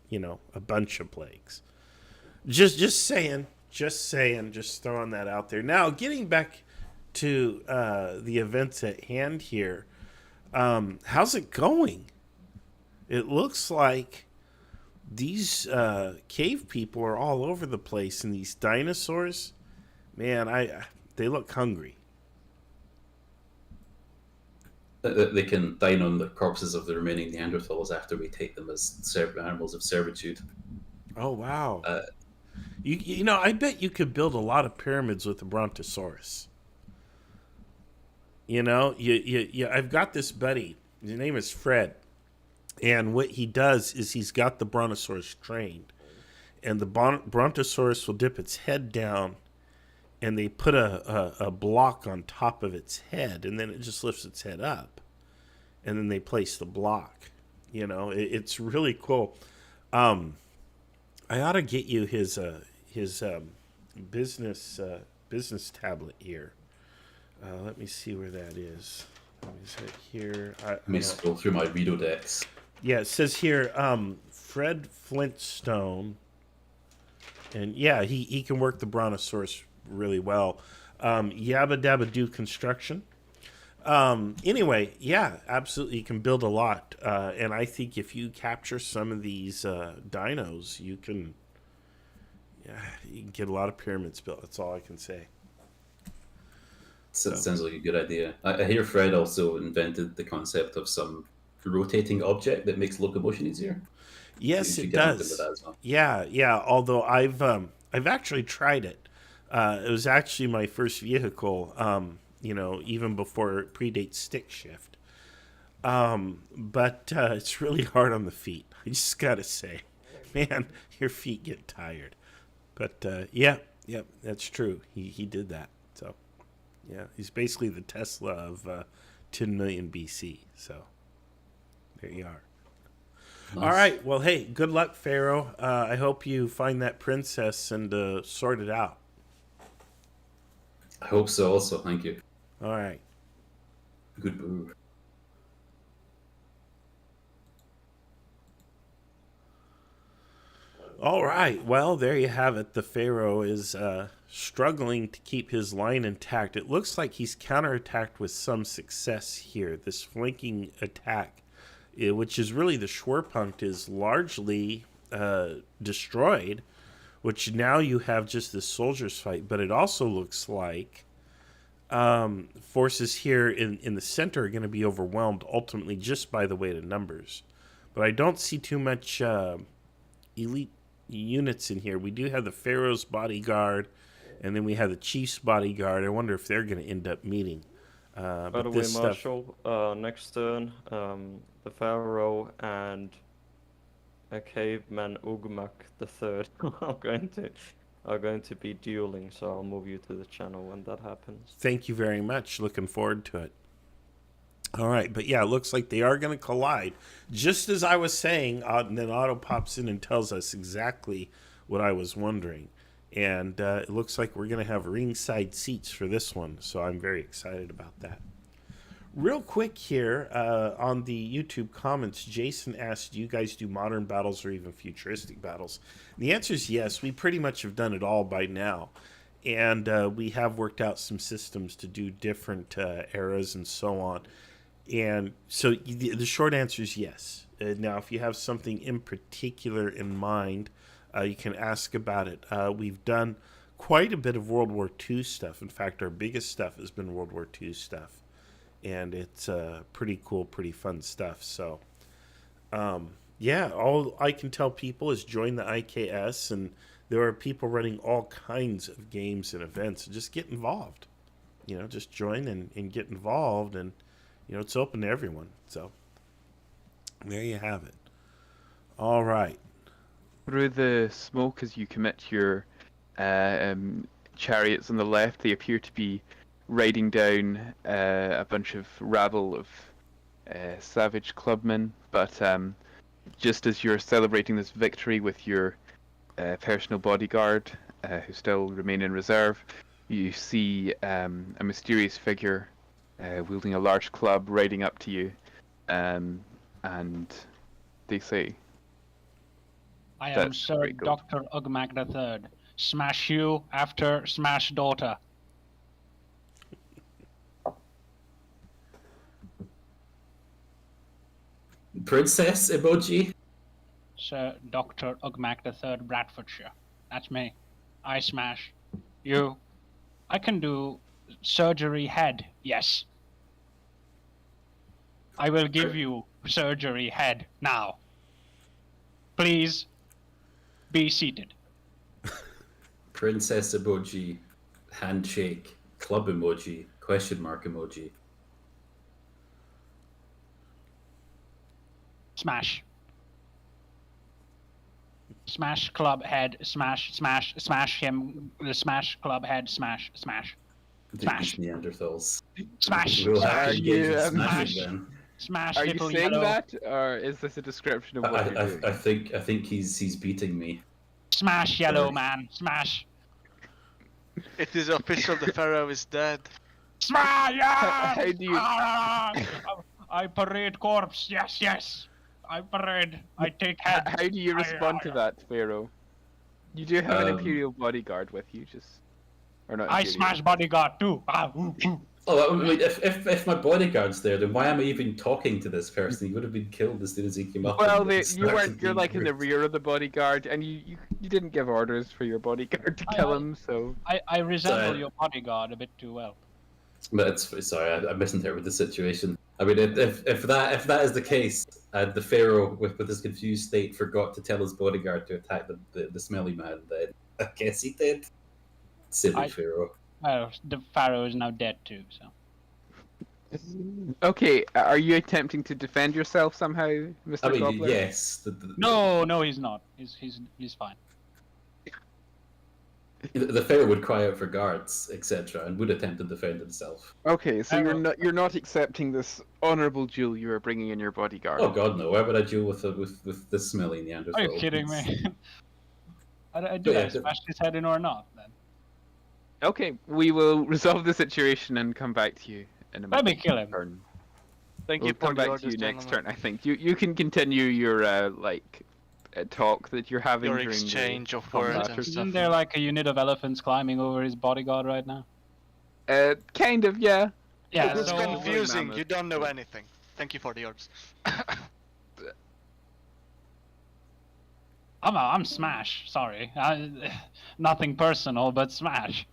you know, a bunch of plagues. Just saying, just throwing that out there. Now, getting back to the events at hand here, how's it going? It looks like these cave people are all over the place, and these dinosaurs, man, they look hungry. They can dine on the corpses of the remaining Neanderthals after we take them as animals of servitude. Oh wow! You know, I bet you could build a lot of pyramids with the Brontosaurus. You know, I've got this buddy. His name is Fred, and what he does is he's got the Brontosaurus trained, and the Brontosaurus will dip its head down, and they put a block on top of its head, and then it just lifts its head up, and then they place the block. You know, it's really cool. I ought to get you his business tablet here. Let me see where that is. Is it here? Let me scroll through my Rolodex. Yeah, it says here, Fred Flintstone, and yeah, he can work the Brontosaurus really well. Yabba Dabba Do Construction. Anyway, yeah, absolutely, you can build a lot, and I think if you capture some of these dinos, you can get a lot of pyramids built. That's all I can say. So. Sounds like a good idea. I hear Fred also invented the concept of some rotating object that makes locomotion easier. Yes, it does. Well. Yeah. Although I've actually tried it. It was actually my first vehicle. You know, even before it predates stick shift. But it's really hard on the feet. I just gotta say, man, your feet get tired. But yeah, that's true. He did that. So yeah, he's basically the Tesla of 10 million BC. So there you are. Nice. All right. Well, hey, good luck, Pharaoh. I hope you find that princess and sort it out. I hope so. Also, thank you. All right. Good move. All right. Well, there you have it. The Pharaoh is struggling to keep his line intact. It looks like he's counterattacked with some success here. This flanking attack, which is really the Schwerpunkt, is largely destroyed, which now you have just this soldiers fight. But it also looks like forces here in the center are going to be overwhelmed ultimately just by the weight of numbers. But I don't see too much elite units in here. We do have the Pharaoh's bodyguard, and then we have the Chief's bodyguard. I wonder if they're going to end up meeting. By the way, Marshal, next turn, the Pharaoh and a caveman Ugmak III are going to be dueling, so I'll move you to the channel when that happens. Thank you very much. Looking forward to it. All right, but yeah, it looks like they are going to collide. Just as I was saying, and then Otto pops in and tells us exactly what I was wondering. And it looks like we're going to have ringside seats for this one, so I'm very excited about that. Real quick here, on the YouTube comments, Jason asked, do you guys do modern battles or even futuristic battles? And the answer is yes. We pretty much have done it all by now. And we have worked out some systems to do different eras and so on. And so the short answer is yes. Now, if you have something in particular in mind, you can ask about it. We've done quite a bit of World War II stuff. In fact, our biggest stuff has been World War II stuff. And it's pretty cool, pretty fun stuff. So, yeah, all I can tell people is join the IKS, and there are people running all kinds of games and events. Just get involved. You know, just join and get involved, and, you know, it's open to everyone. So, there you have it. All right. Through the smoke, as you commit your chariots on the left, they appear to be riding down a bunch of rabble of savage clubmen, but just as you're celebrating this victory with your personal bodyguard, who still remain in reserve, you see a mysterious figure wielding a large club riding up to you, and they say, I am That's Sir pretty cool. Dr. Ugmak III. Smash you after smash daughter. Princess emoji. Sir Dr. Ugmak III, Bradfordshire. That's me. I smash you. I can do surgery head, yes. I will give you surgery head now. Please be seated. Princess emoji. Handshake. Club emoji. Question mark emoji. Smash. Smash club head, smash, smash, smash him, smash club head, smash, smash. Smash. These Neanderthals. Smash. We'll have Smash. to engage in Smash. smashing then. Smash Are you little saying yellow. that, or is this a description of what you're doing? I think he's beating me. Smash yellow Sorry. man. Smash. It is official. The pharaoh is dead. Smash. Yeah! How do you- I parade corpse. Yes, yes. I parade. I take head. How do you respond to that, Pharaoh? You do have an Imperial bodyguard with you, just... Or not I Imperial. smash bodyguard too. Ah, ooh, ooh. Oh, I mean, if my bodyguard's there, then why am I even talking to this person? He would have been killed as soon as he came up. Well, and you started weren't. You're being like in the rude. rear of the bodyguard, and you didn't give orders for your bodyguard to kill him. So I resemble Sorry. your bodyguard a bit too well. But it's sorry, I misinterpreted the situation. I mean, if that is the case, the pharaoh with his confused state forgot to tell his bodyguard to attack the smelly man, then I guess he did. Silly pharaoh. Well, the pharaoh is now dead too. So. okay, are you attempting to defend yourself somehow, Mr. I mean, Gobbler? yes. No, he's not. He's fine. The pharaoh would cry out for guards, etc., and would attempt to defend himself. Okay, so you're not accepting this honorable duel you are bringing in your bodyguard. Oh God, no! Why would I deal with this smelly Neanderthal? Are you kidding me? I But do yeah, I smash his head in or not? Then Okay, we will resolve the situation and come back to you in a let me moment. kill him. Turn. Thank We'll you for come the back to orders, you next gentlemen. turn. I think you can continue your talk that you're having Your during exchange the of words combat. and Isn't there like a unit of elephants climbing over his bodyguard right now? Kind of, yeah. Yeah, It's so confusing. mammoth. You don't know anything. Thank you for the orders. I'm smash. Sorry, nothing personal, but smash.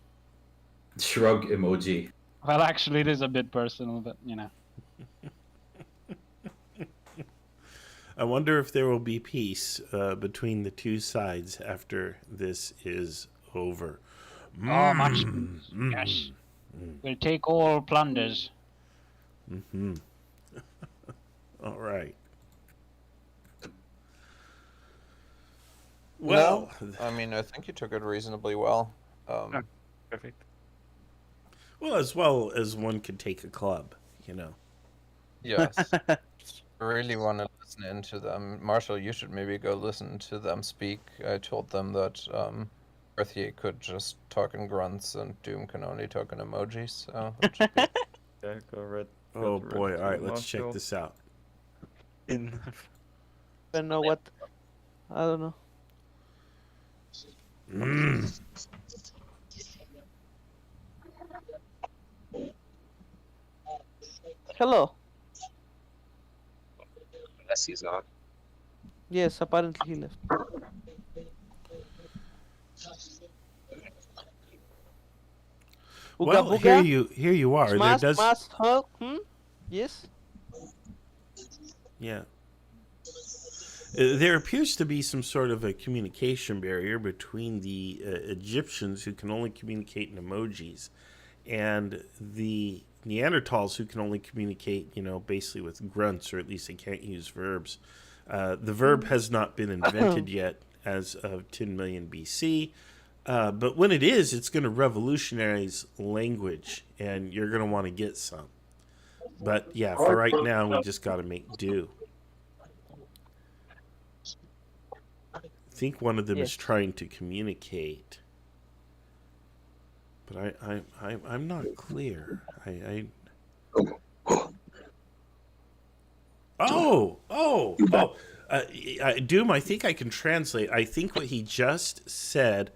Shrug emoji. Well, actually, it is a bit personal, but you know. I wonder if there will be peace between the two sides after this is over. Oh, much peace. Yes. We'll take all plunders. Mm-hmm. All right. Well, I mean, I think you took it reasonably well. Perfect. well, as well as one could take a club, you know. Yes. I really want to listen into them. Marshall, you should maybe go listen to them speak. I told them that Earthy could just talk in grunts and Doom can only talk in emojis, so it should be... Yeah, go red. Oh boy! All right, let's check this out. I don't know what. I don't know. Hello. Unless he's not. Yes, apparently he left. Well, Booga, here you are. Smash, There does, smash, Hulk. Yes. yeah. There appears to be some sort of a communication barrier between the Egyptians, who can only communicate in emojis, and the Neanderthals, who can only communicate, you know, basically with grunts, or at least they can't use verbs. The verb has not been invented yet as of 10 million BC, but when it is, it's going to revolutionize language, and you're going to want to get some. But yeah, for right now, we just got to make do. I think one of them is trying to communicate, but I'm not clear. Oh, Doom, I think I can translate. I think what he just said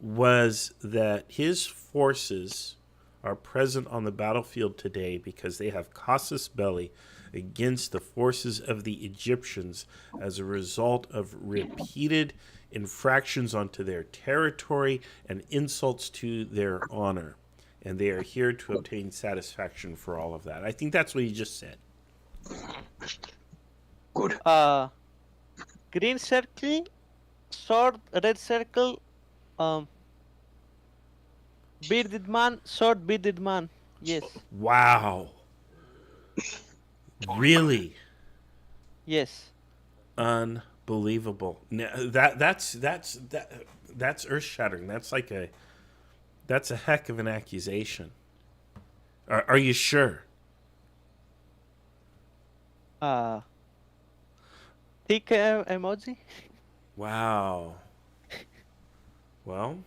was that his forces are present on the battlefield today because they have casus belli against the forces of the Egyptians as a result of repeated infractions onto their territory and insults to their honor. And they are here to obtain satisfaction for all of that. I think that's what he just said. Good. Green circle, sword, red circle, bearded man, sword, bearded man. Yes. Wow. Really? Yes. Unbelievable. That's earth-shattering. That's a heck of an accusation. Are you sure? Thick emoji. Wow. Well,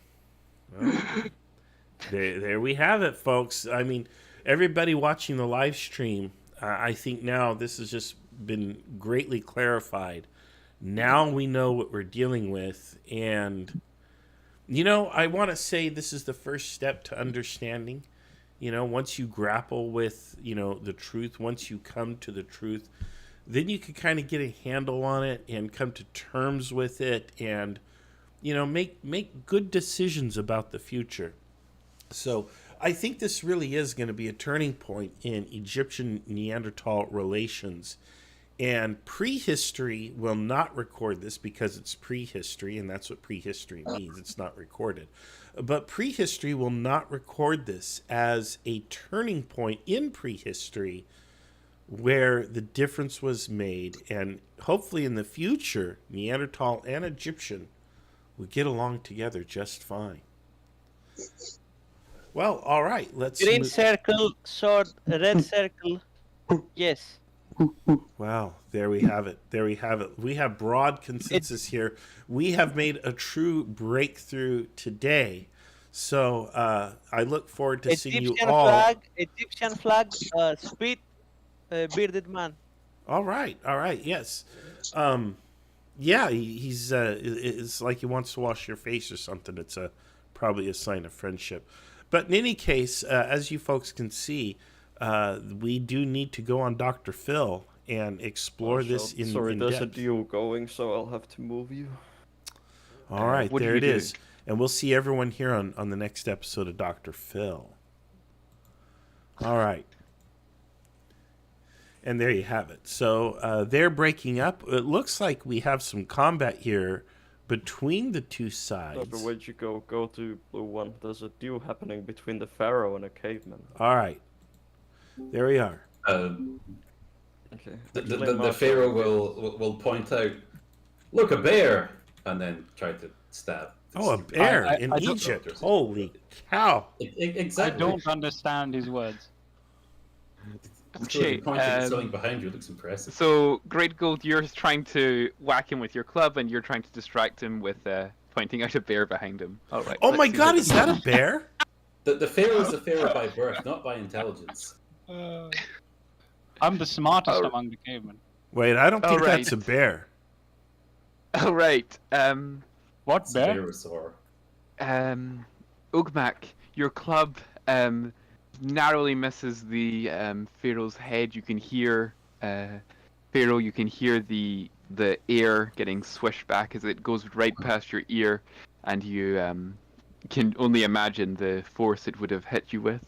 there we have it, folks. I mean, everybody watching the live stream, I think now this has just been greatly clarified. Now we know what we're dealing with, and I want to say this is the first step to understanding. Once you grapple with the truth, once you come to the truth, then you can kind of get a handle on it and come to terms with it, and make good decisions about the future. So I think this really is going to be a turning point in Egyptian-Neanderthal relations. And prehistory will not record this because it's prehistory, and that's what prehistory means. It's not recorded. But prehistory will not record this as a turning point in prehistory where the difference was made. And hopefully in the future, Neanderthal and Egyptian will get along together just fine. Well, all right. Let's Green circle, sword, red circle. Yes. Wow, there we have it. There we have it. We have broad consensus here. We have made a true breakthrough today. So I look forward to seeing you all. Egyptian flag, speed, bearded man. All right, yes. Yeah, he's it's like he wants to wash your face or something. It's probably a sign of friendship. But in any case, as you folks can see, we do need to go on Dr. Phil and explore this in Sorry, in there's depth. a duel going, so I'll have to move you. All right, what do there you it do? is. And we'll see everyone here on the next episode of Dr. Phil. All right. And there you have it. So they're breaking up. It looks like we have some combat here between the two sides. But where'd you go? Go to blue one. There's a duel happening between the pharaoh and a caveman. All right. There we are. Okay. The pharaoh will point out, look, a bear, and then try to stab. Oh, a bear in Egypt. Holy cow. Exactly. I don't understand his words. Okay, Pointing at something behind you looks impressive. So, Great Gold, you're trying to whack him with your club, and you're trying to distract him with pointing out a bear behind him. All right. Oh my God, is that a bear? The pharaoh is a pharaoh by birth, not by intelligence. I'm the smartest among the cavemen. Wait, I don't think right. that's a bear. All right. What It's bear? a Verosaur. Ugmak, your club narrowly misses the pharaoh's head. You can hear Pharaoh. You can hear the air getting swished back as it goes right past your ear, and you can only imagine the force it would have hit you with.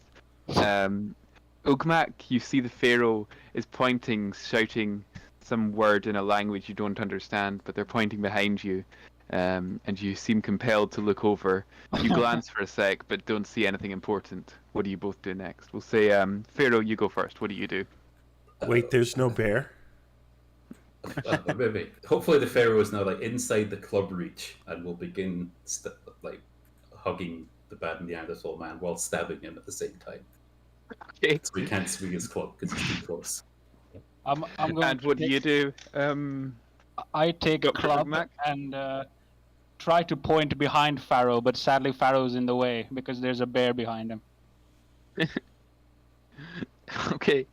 Ugmak, you see the pharaoh is pointing, shouting some word in a language you don't understand, but they're pointing behind you, and you seem compelled to look over. You glance for a sec, but don't see anything important. What do you both do next? We'll say, Pharaoh, you go first. What do you do? Wait, there's no bear? Maybe. Hopefully the pharaoh is now inside the club reach and will begin hugging the bad Neanderthal man while stabbing him at the same time. Okay. So we can't swing his club because it's too close. I'm going And what do you do? I take a Dr. club Ugmak? and try to point behind Pharaoh, but sadly Pharaoh's in the way because there's a bear behind him. Okay.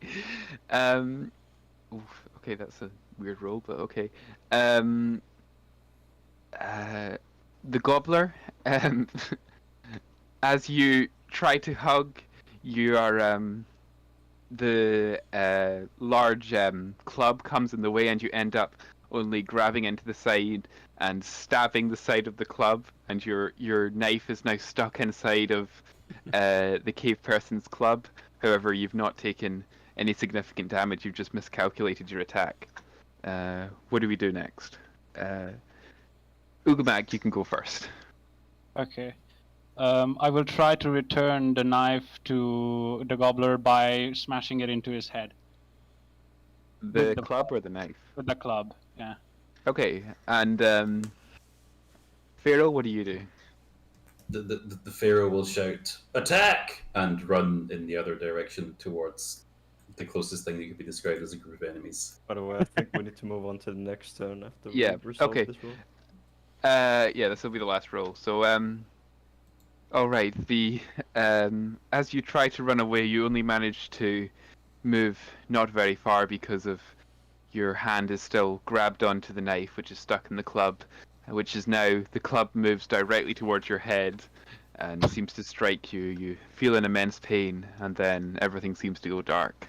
Okay, that's a weird roll, but okay. The gobbler. As you try to hug, you are the large club comes in the way, and you end up only grabbing into the side and stabbing the side of the club, and your knife is now stuck inside of the cave person's club. However, you've not taken any significant damage. You've just miscalculated your attack. What do we do next? Ugamak, you can go first. Okay. I will try to return the knife to the gobbler by smashing it into his head. The club or the knife? With the club, yeah. Okay, and Pharaoh, what do you do? The Pharaoh will shout, "Attack!" and run in the other direction towards the closest thing that could be described as a group of enemies. By the way, I think we need to move on to the next turn after Yeah, we resolve okay. this roll. Yeah, this will be the last roll. So, all right. As you try to run away, you only manage to move not very far because of your hand is still grabbed onto the knife, which is stuck in the club, which is now the club moves directly towards your head and seems to strike you. You feel an immense pain, and then everything seems to go dark,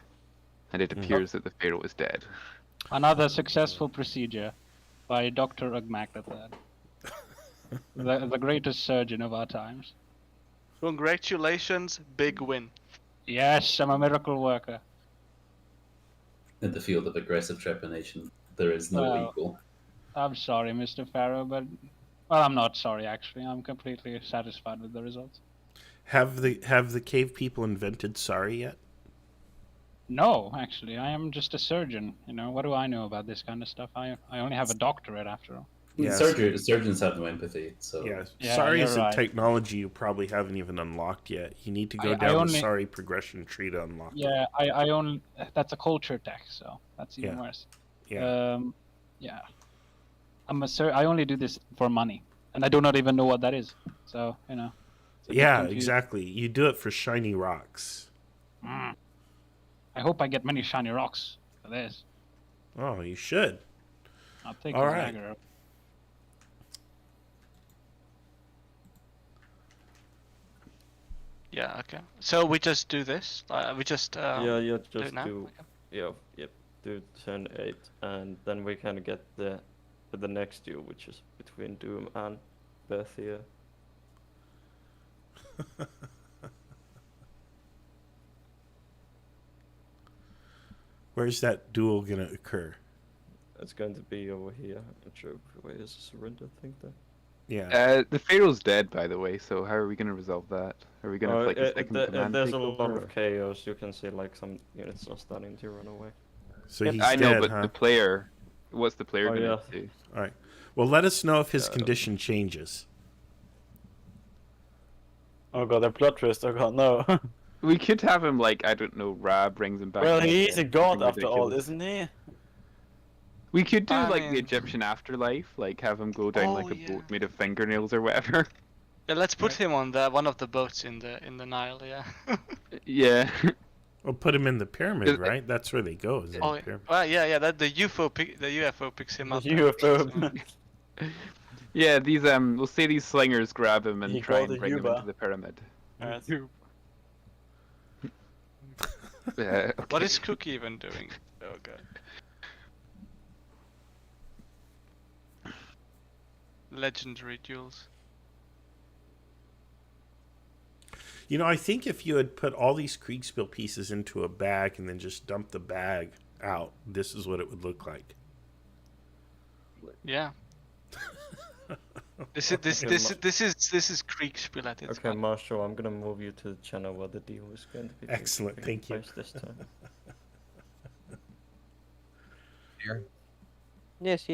and it appears that the Pharaoh is dead. Another successful procedure by Dr. Ugmak III, the greatest surgeon of our times. Congratulations, big win. Yes, I'm a miracle worker. In the field of aggressive trepanation, there is no equal. I'm sorry, Mr. Pharaoh, but... Well, I'm not sorry, actually. I'm completely satisfied with the results. Have the cave people invented sorry yet? No, actually. I am just a surgeon. You know, what do I know about this kind of stuff? I only have a doctorate, after all. Yes. Surgeons have no empathy, so... Yeah, sorry is a technology you probably haven't even unlocked yet. You need to go down the sorry progression tree to unlock it. Yeah, I only... That's a culture tech, so that's even worse. Yeah. Yeah. I only do this for money, and I do not even know what that is. So, you know. Yeah, exactly. You do it for shiny rocks. I hope I get many shiny rocks for this. Oh, you should. I'll take All his right. dagger up. Yeah, okay. So we just do this? We just just do it now? do... Okay. Yep, do turn 8, and then we can get the next duel, which is between Doom and Berthia. Where's that duel going to occur? It's going to be over here. I'm not sure where is the surrender thing there. Yeah. The Pharaoh's dead, by the way, so how are we going to resolve that? Are we going to like a second command there's a takeover, lot or- of chaos. You can see like some units are starting to run away. So he's I know, dead, but huh? the player... What's the player going to do? All right. Well, let us know if his condition changes. Oh god, a plot twist. Oh god, no. We could have him, like, I don't know, Ra brings him back. Well, up he's there, a god something after all, ridiculous. isn't he? We could do, I like, the mean- Egyptian afterlife, like, have him go down Oh, like a yeah. boat made of fingernails or whatever. Yeah, let's put him on one of the boats in the Nile, yeah. Yeah. Well, put him in the pyramid, right? That's where they go. Is in Oh, the pyramid. well, yeah, that the UFO picks him up. UFO. Yeah, these, we'll say these slingers grab him and He try called and it bring him Yuba. into the pyramid. Alright. What Okay. is Cookie even doing? Oh god. Legendary duels. You know, I think if you had put all these Kriegsspiel pieces into a bag and then just dumped the bag out, this is what it would look like. Yeah. This is Kriegsspiel at its Okay, Marshall, I'm gonna move you to the channel where the deal is going to be. Excellent, taking thank you. place This time. Here. Yes.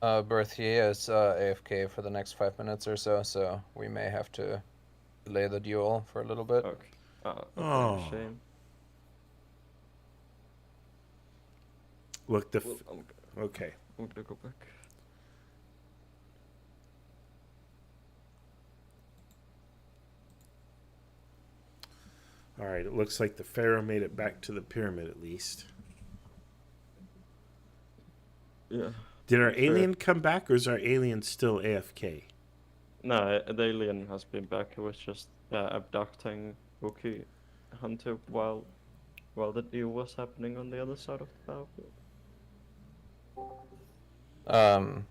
Berthier is AFK for the next 5 minutes or so, so we may have to delay the duel for a little bit. Okay. Oh. Shame. Look, Well, okay. I'm gonna go back. All right, it looks like the Pharaoh made it back to the pyramid at least. Yeah. Did our Sure. alien come back, or is our alien still AFK? No, the alien has been back. It was just abducting Wookiee Hunter while the deal was happening on the other side of the battlefield.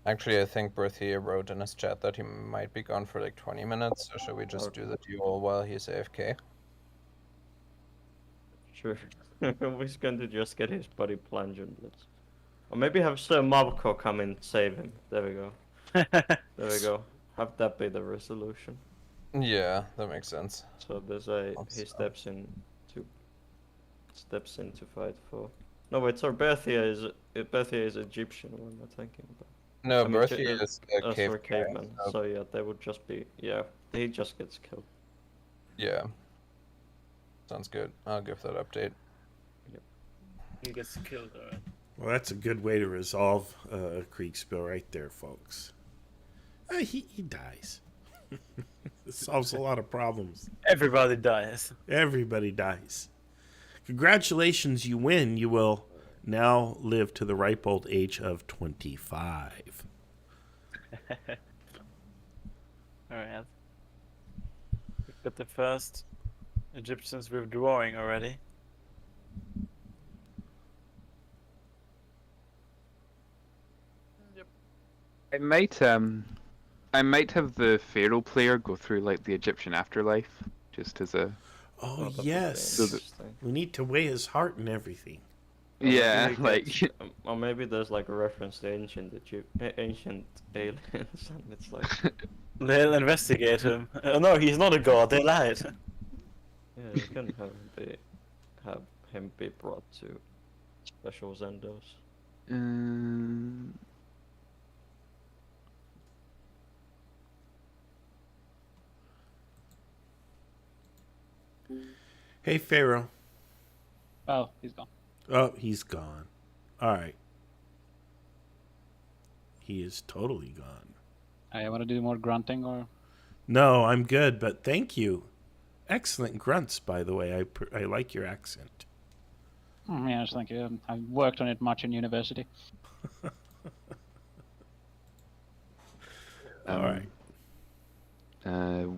Actually, I think Berthia wrote in his chat that he might be gone for like 20 minutes, so should we just do the duel while he's AFK? Sure. We're going to just get his body plunged and let's... Or maybe have Sir Marco come and save him. There we go. There we go. Have that be the resolution. Yeah, that makes sense. So there's a... he steps in to fight for... No wait, sorry, Berthia is Egyptian, what am I thinking about? No, I mean, Berthia is a sorry, caveman. caveman. So yeah, they would just be... Yeah, he just gets killed. Yeah. Sounds good. I'll give that update. He gets killed, alright. Well, that's a good way to resolve a Kriegsspiel right there, folks. He dies. It solves a lot of problems. Everybody dies. Everybody dies. Congratulations, you win. You will now live to the ripe old age of 25. Alright. We've got the first Egyptians withdrawing already. I might have the Pharaoh player go through like the Egyptian afterlife, just as a. Oh yes, we need to weigh his heart and everything. Yeah, like. Or maybe there's like a reference to ancient aliens, and it's like. They'll investigate him. No, he's not a god. They lied. Yeah, you can have him be brought to special Zendos. Hey, Pharaoh. Oh, he's gone. Oh, he's gone. All right. He is totally gone. I want to do more grunting or. No, I'm good, but thank you. Excellent grunts, by the way. I like your accent. Yes, thank you. I worked on it much in university. All right.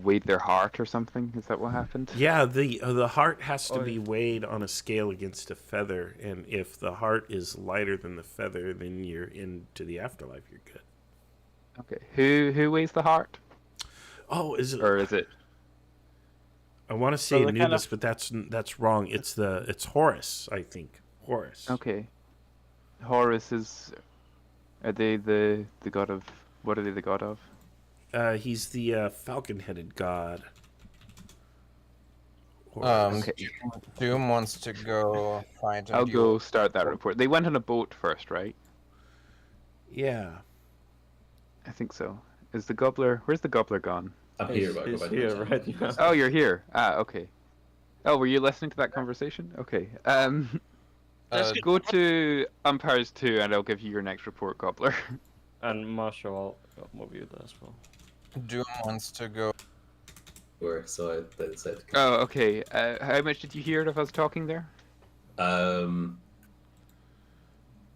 Weighed their heart or something? Is that what happened? Yeah, the heart has to be weighed on a scale against a feather, and if the heart is lighter than the feather, then you're into the afterlife. You're good. Okay. Who weighs the heart? Oh, is it? Or is it? I want to say Well, Anubis, but that's wrong. It's Horus, I think. Horus. Okay. Horus is. Are they the god of? What are they the god of? He's the falcon-headed god. Okay. Doom wants to go find a I'll duel. go start that report. They went on a boat first, right? Yeah. I think so. Is the gobbler? Where's the gobbler gone? I'm here, but He's here right now. Oh, you're here. Ah, okay. Oh, were you listening to that conversation? Okay. Go to umpires 2, and I'll give you your next report, gobbler. And Marshall, I'll move you there as well. Doom wants to go. So I decided to go. Oh, okay. How much did you hear of us talking there? In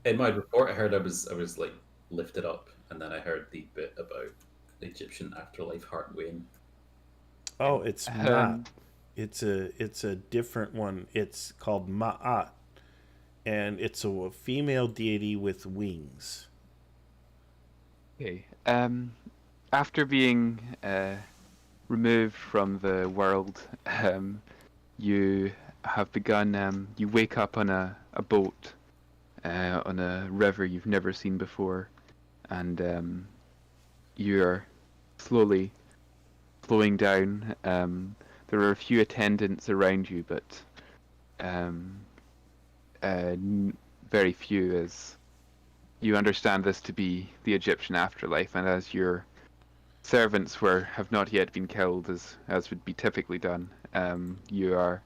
my report, I heard I was like lifted up, and then I heard the bit about the Egyptian afterlife heart weighing. Oh, it's not. It's a different one. It's called Ma'at, and it's a female deity with wings. Okay. After being removed from the world, you have begun. You wake up on a boat on a river you've never seen before, and you're slowly flowing down. There are a few attendants around you, but very few, as you understand this to be the Egyptian afterlife, and as your servants have not yet been killed, as would be typically done, you are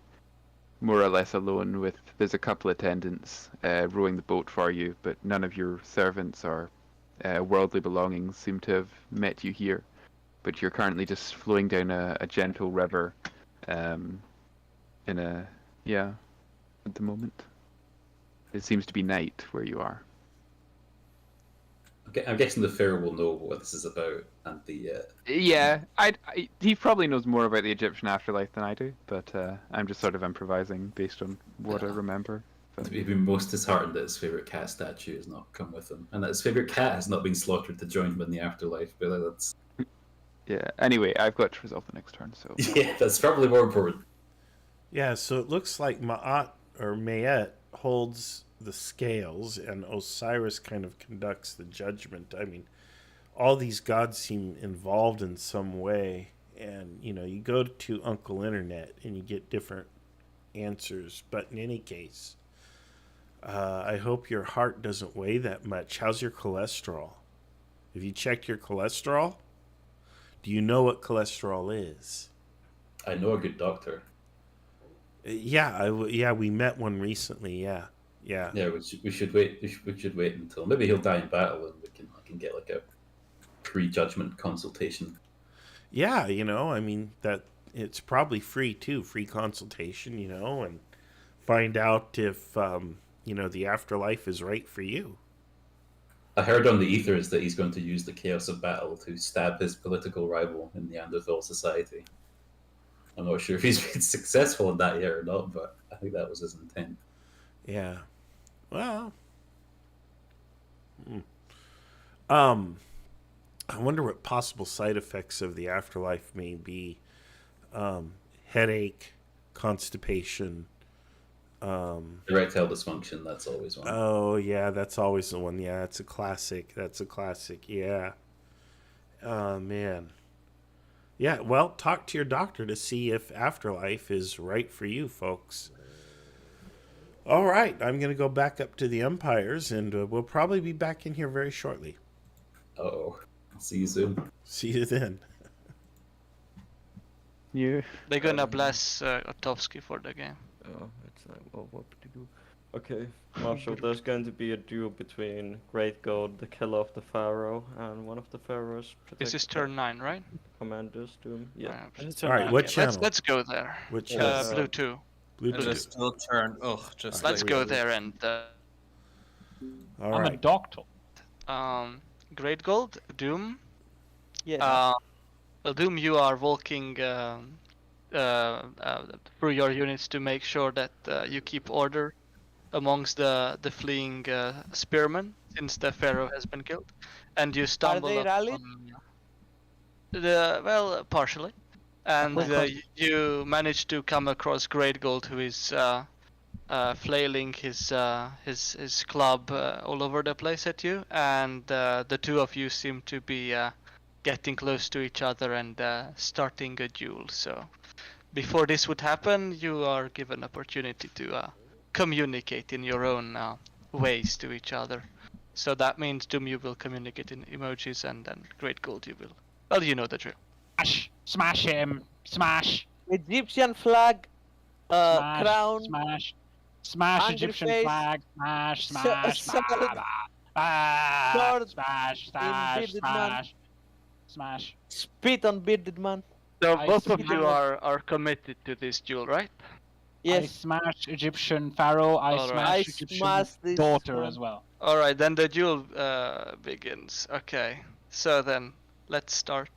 more or less alone. There's a couple attendants rowing the boat for you, but none of your servants or worldly belongings seem to have met you here. But you're currently just flowing down a gentle river, at the moment. It seems to be night where you are. I'm guessing the Pharaoh will know what this is about, and the Yeah, he probably knows more about the Egyptian afterlife than I do, but I'm just sort of improvising based on what I remember. to be most disheartened that his favorite cat statue has not come with him, and that his favorite cat has not been slaughtered to join him in the afterlife. But that's Yeah. Anyway, I've got to resolve the next turn, so yeah, that's probably more important. Yeah, so it looks like Ma'at or Mayet holds the scales, and Osiris kind of conducts the judgment. I mean, all these gods seem involved in some way, and you go to Uncle Internet and you get different answers. But in any case, I hope your heart doesn't weigh that much. How's your cholesterol? Have you checked your cholesterol? Do you know what cholesterol is? I know a good doctor. Yeah, we met one recently. Yeah. Yeah, we should wait. We should wait until maybe he'll die in battle, and I can get like a pre-judgment consultation. Yeah, I mean that it's probably free too, free consultation, and find out if the afterlife is right for you. I heard on the ethers that he's going to use the chaos of battle to stab his political rival in Neanderthal society. I'm not sure if he's been successful in that yet or not, but I think that was his intent. Yeah. Well. I wonder what possible side effects of the afterlife may be. Headache, constipation. Erectile dysfunction, that's always one. Oh, yeah, that's always the one. Yeah, it's a classic. Yeah. Oh, man. Yeah, well, talk to your doctor to see if afterlife is right for you, folks. All right, I'm going to go back up to the Empires, and we'll probably be back in here very shortly. Uh-oh. See you soon. See you then. Yeah. They're gonna bless Otovsky for the game. Oh, it's like, well, what to do? Okay, Marshall, there's going to be a duel between Great Gold, the killer of the Pharaoh, and one of the Pharaoh's This is turn 9, right? commanders, Doom. Yeah. All right, what channel? Let's go there. What channel? Blue 2. Blue And 2. it's still turn. Oh, just Let's like go there and. All I'm right. a doctor. Great Gold, Doom. Yeah. Well, Doom, you are walking through your units to make sure that you keep order amongst the fleeing spearmen, since the pharaoh has been killed, and you stumble Are they upon rallied? well, partially, and you manage to come across Great Gold, who is flailing his club all over the place at you, and the two of you seem to be getting close to each other and starting a duel. So before this would happen, you are given opportunity to communicate in your own ways to each other. So that means Doom, you will communicate in emojis, and then Great Gold you will. Well, you know the drill. Smash him! Smash! Egyptian flag, Smash, crown, Smash angry Egyptian face, flag! Smash! sword, Smash! spit on bearded man. So I both of smash- you are committed to this duel, right? I Yes. smash Egyptian pharaoh. I Alright. smash I Egyptian smash this daughter one. as well. All right, then the duel begins. Okay, so then let's start.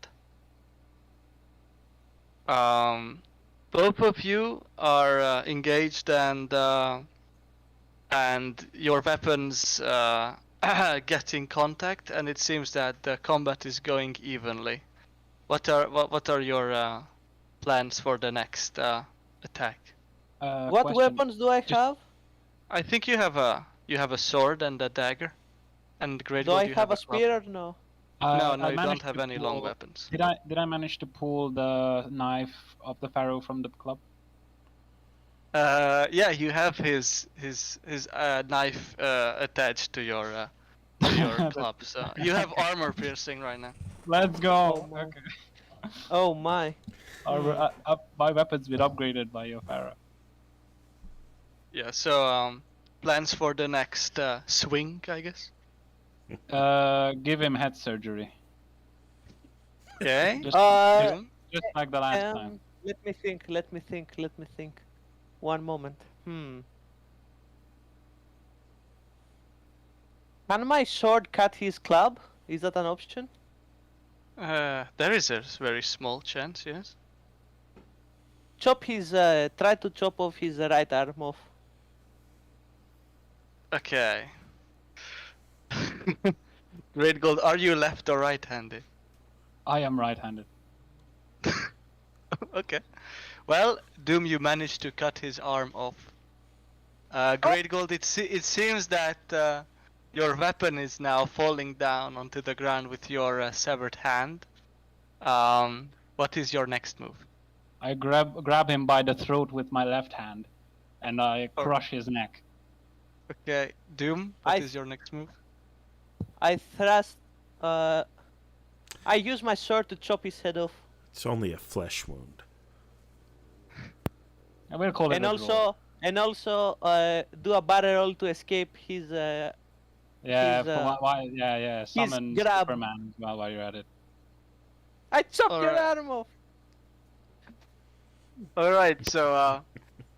Both of you are engaged, and your weapons get in contact, and it seems that the combat is going evenly. What are your plans for the next attack? What Question. weapons do I have? I think you have a sword and a dagger, and Great Do Gold, I you have a club. spear or no? No, I you don't managed have to any long pull- weapons. Did I manage to pull the knife of the pharaoh from the club? Yeah, you have his knife attached to your club, so you have armor piercing right now. Let's go. Okay. Oh my. My weapons been upgraded by your pharaoh. Yeah, so plans for the next swing, I guess. Give him head surgery. Okay. Just, just like the last time. Let me think. One moment. Can my sword cut his club? Is that an option? There is a very small chance, yes. Chop his. Try to chop off his right arm off. Okay. Great Gold, are you left or right-handed? I am right-handed. Okay. Well, Doom, you managed to cut his arm off. Great Gold, it seems that your weapon is now falling down onto the ground with your severed hand. What is your next move? I grab him by the throat with my left hand, and I Oh. crush his neck. Okay, Doom, what is your next move? I thrust. I use my sword to chop his head off. It's only a flesh wound. I will call it And a also, do a barrel roll to escape his. Yeah, his, summon grab. Superman as well while you're at it. I chopped your Alright. arm off. All right,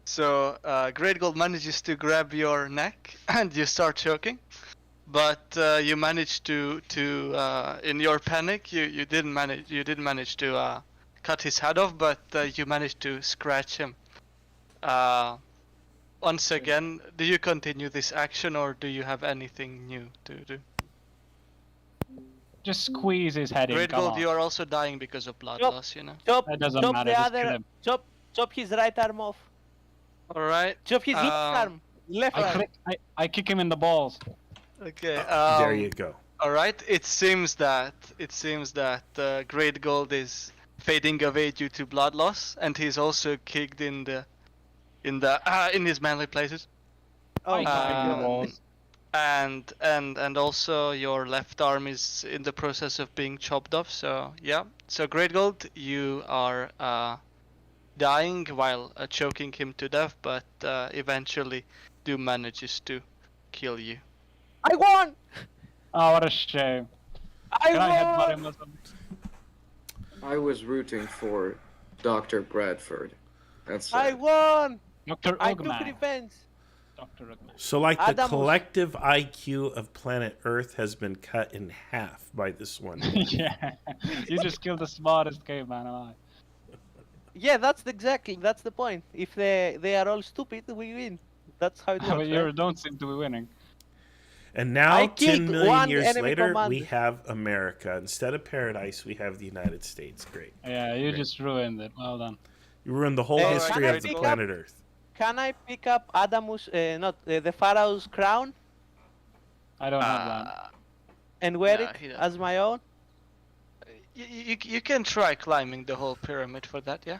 so Great Gold manages to grab your neck and you start choking, but you manage to in your panic you didn't manage to cut his head off, but you managed to scratch him. Once again, do you continue this action or do you have anything new to do? Just squeeze his head in. Great Come Gold, on. you are also dying because of blood loss, you know. Chop. That doesn't chop matter, the just kill other. him. Chop his right arm off. All right. Chop his left arm. Left arm. I kick him in the balls. Okay. There you go. All right. It seems that Great Gold is fading away due to blood loss, and he's also kicked in his manly places. Oh my God. And also your left arm is in the process of being chopped off. So yeah. So Great Gold, you are dying while choking him to death, but eventually Doom manages to kill you. I won! Oh, what a shame. Can I headbutt him or something? I was rooting for Dr. Bradford. That's I won! Dr. I took Ugman. revenge. Dr. Ugman. So, like, the Adam was- collective IQ of planet Earth has been cut in half by this one. Yeah. You just killed the smartest caveman alive. Yeah, that's the point. If they are all stupid, we win. That's how it works. But you right? don't seem to be winning. And now, I 10 killed million one years enemy later, we commander. have America. Instead of paradise, we have the United States. Great. Yeah, you just ruined it. Well done. You ruined the whole Hey, history can I of the pick planet Earth. Can I pick up Adamus, the Pharaoh's crown I don't have that. and wear Nah, it he doesn't. as my own? You can try climbing the whole pyramid for that, yeah.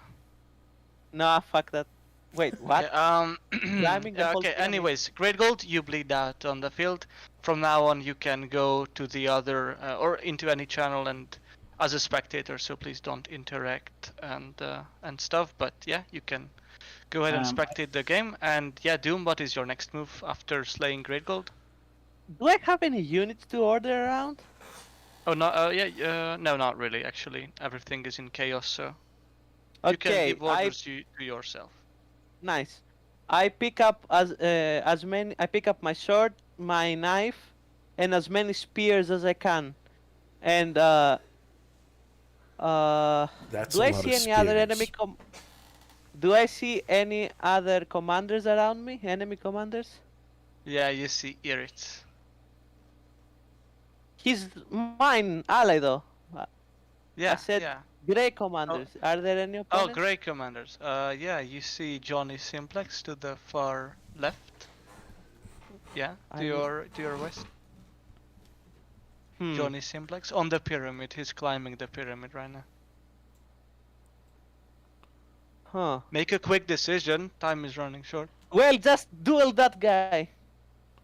Nah, fuck that. Wait, what? Okay, Climbing the whole okay, pyramid. anyways, Great Gold, you bleed out on the field. From now on, you can go to the other, or into any channel and as a spectator, so please don't interact and stuff, but yeah, you can go ahead and spectate the game. And yeah, Doom, what is your next move after slaying Great Gold? Do I have any units to order around? Oh, no, no, not really, actually. Everything is in chaos, so you can Okay, give orders to yourself. Nice. I pick up as many. I pick up my sword, my knife, and as many spears as I can. And That's do a I lot see of any other spears. enemy Do I see any other commanders around me? Enemy commanders? Yeah, you see Irit. He's mine ally though. Yeah, I said yeah. grey commanders. Are there any Oh, opponents? Grey Commanders. Yeah, you see Johnny Simplex to the far left. Yeah, to your west. Hmm. Johnny Simplex on the pyramid. He's climbing the pyramid right now. Huh. Make a quick decision. Time is running short. Well, just duel that guy.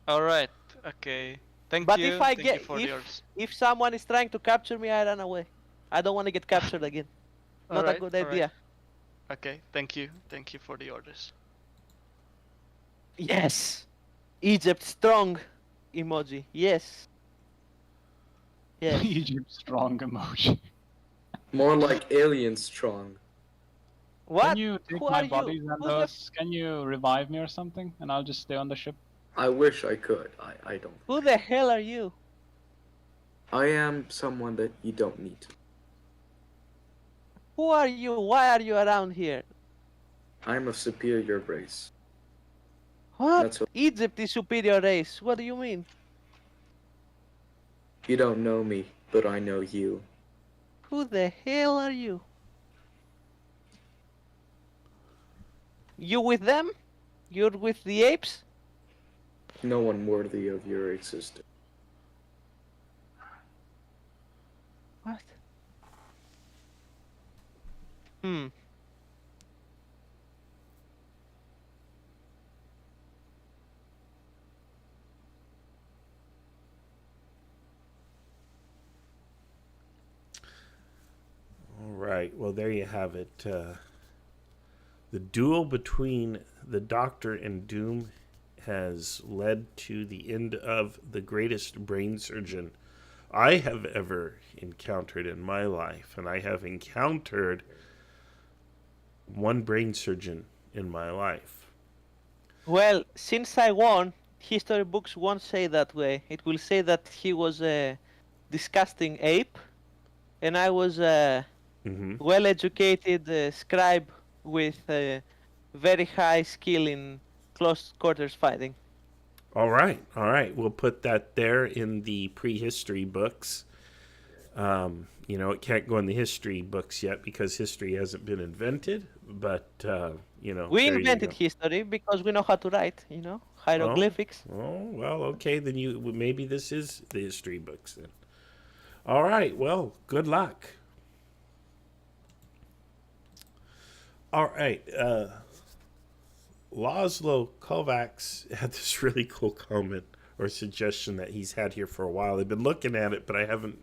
All right. Okay. Thank But you. if I Thank get you for yours. if someone is trying to capture me, I run away. I don't want to get captured again. Not a Alright, good alright. idea. Okay. Thank you. Thank you for the orders. Yes. Egypt strong emoji. Yes. Yes. Egypt strong emoji. More like alien strong. What? Can you take Who my are you? bodies and Who's the- those? Can you revive me or something? And I'll just stay on the ship. I wish I could. I don't. Who the hell are you? I am someone that you don't need to. Who are you? Why are you around here? I'm of superior race. What? That's what. Egypt is superior race. What do you mean? You don't know me, but I know you. Who the hell are you? You with them? You're with the apes? No one worthy of your existence. What? Hmm. All right. Well, there you have it. The duel between the Doctor and Doom has led to the end of the greatest brain surgeon I have ever encountered in my life. And I have encountered one brain surgeon in my life. Well, since I won, history books won't say that way. It will say that he was a disgusting ape, and I was a well-educated scribe with a very high skill in close quarters fighting. All right. All right. We'll put that there in the prehistory books. You know, it can't go in the history books yet because history hasn't been invented, but, you know. We there you invented go. history because we know how to write, you know, hieroglyphics. Oh, well, okay. Then maybe this is the history books then. All right. Well, good luck. All right. Laszlo Kovacs had this really cool comment or suggestion that he's had here for a while. I've been looking at it, but I haven't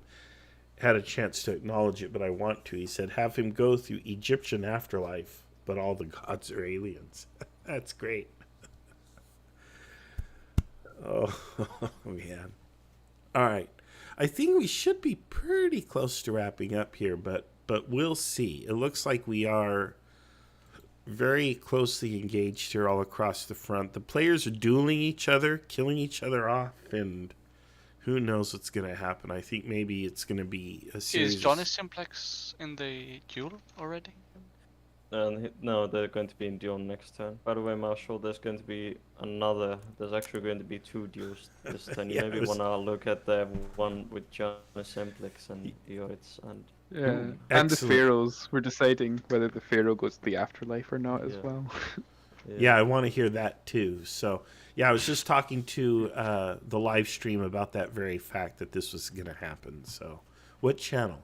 had a chance to acknowledge it, but I want to. He said, have him go through Egyptian afterlife, but all the gods are aliens. That's great. Oh, man. All right. I think we should be pretty close to wrapping up here, but we'll see. It looks like we are very closely engaged here all across the front. The players are dueling each other, killing each other off, and who knows what's going to happen. I think maybe it's going to be a series. Is Johnny Simplex in the duel already? No, they're going to be in duel next turn. By the way, Marshall, there's actually going to be 2 duels this turn. You maybe want to look at the one with Johnny Simplex and Eoids and... Yeah, and the Pharaohs. We're deciding whether the Pharaoh goes to the afterlife or not as well. Yeah, I want to hear that too. So, yeah, I was just talking to the live stream about that very fact that this was going to happen. So, what channel?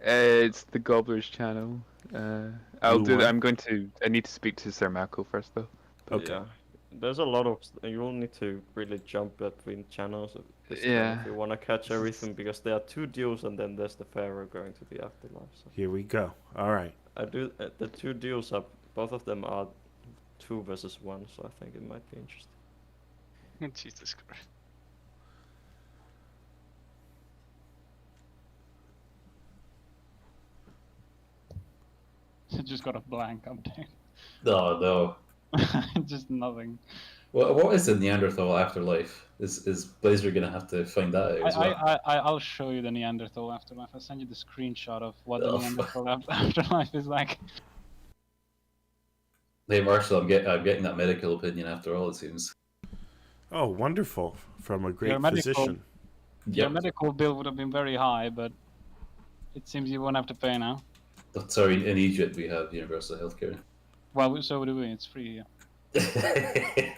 It's the Gobblers channel. I need to speak to Sir Malco first, though. Okay. Yeah. There's a lot of... You'll need to really jump between channels this time if you want to catch everything, because there are 2 duels and then there's the Pharaoh going to the afterlife. So. Here we go. All right. The 2 duels are... Both of them are 2 versus 1, so I think it might be interesting. Jesus Christ. It just got a blank update. No. Just nothing. What is the Neanderthal afterlife? Is Blazer gonna have to find that out as well? I'll show you the Neanderthal afterlife. I'll send you the screenshot of what the Neanderthal afterlife is like. Hey Marshall, I'm getting that medical opinion after all, it seems. Oh, wonderful! From a great Your medical- physician. Your medical bill would have been very high, but it seems you won't have to pay now. But sorry, in Egypt we have universal healthcare. Well, so do we. It's free. Yeah.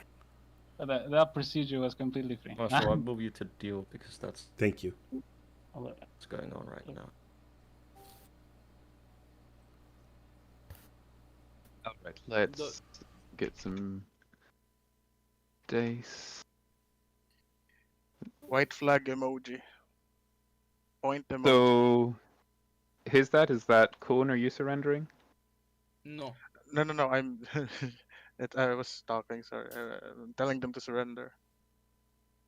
But that procedure was completely free. So I'll move you to deal because that's... Thank you. What's going on right now. Alright, let's get some dice. White flag emoji. Point emoji. So, is that Cone? Are you surrendering? No. No. I'm. I was talking. Sorry. I'm telling them to surrender.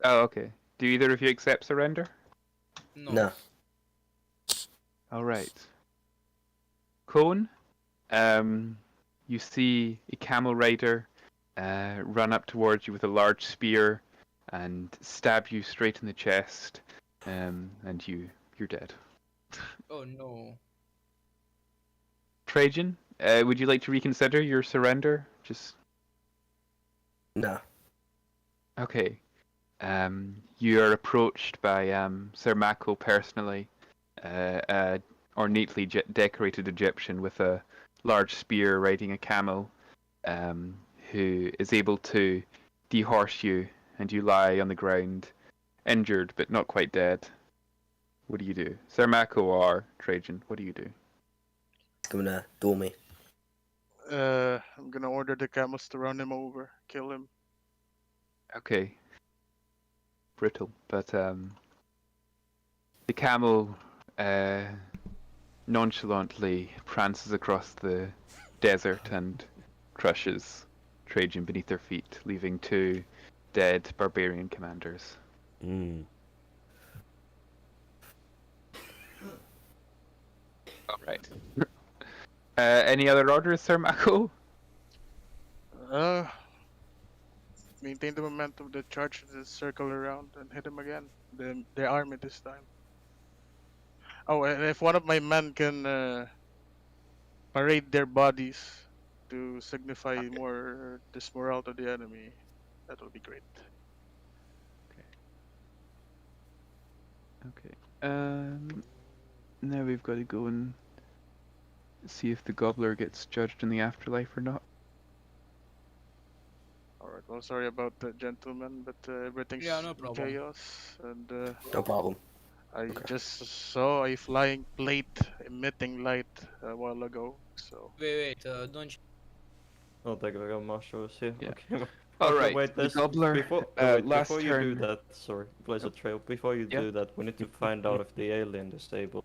Oh, okay. Do either of you accept surrender? No. All right. Cone, you see a camel rider run up towards you with a large spear and stab you straight in the chest, and you're dead. Oh no. Trajan, would you like to reconsider your surrender? Just No. okay. You are approached by Sir Mako personally, a ornately decorated Egyptian with a large spear riding a camel, who is able to dehorse you, and you lie on the ground, injured but not quite dead. What do you do? Sir Mako or Trajan, what do you do? He's gonna duel me. I'm gonna order the camels to run him over, kill him. Okay. Brutal, but the camel nonchalantly prances across the desert and crushes Trajan beneath their feet, leaving 2 dead barbarian commanders. Mm. All right. Any other orders, Sir Mako? Maintain the momentum of the charge, just circle around and hit him again. The army this time. Oh, and if one of my men can parade their bodies to signify more dismorale to the enemy, that would be great. Okay. Now we've got to go and see if the gobbler gets judged in the afterlife or not. Alright, well, sorry about the gentleman, but everything's no problem. chaos, and No problem. I just saw a flying plate emitting light a while ago, so... Wait, don't you... Oh, the Grand Marshal is here. Yeah. Okay. Alright, Wait, the this, gobbler, before, last before you turn. do that, sorry, Blazer Trail, before you do that, we need to find out if the alien is able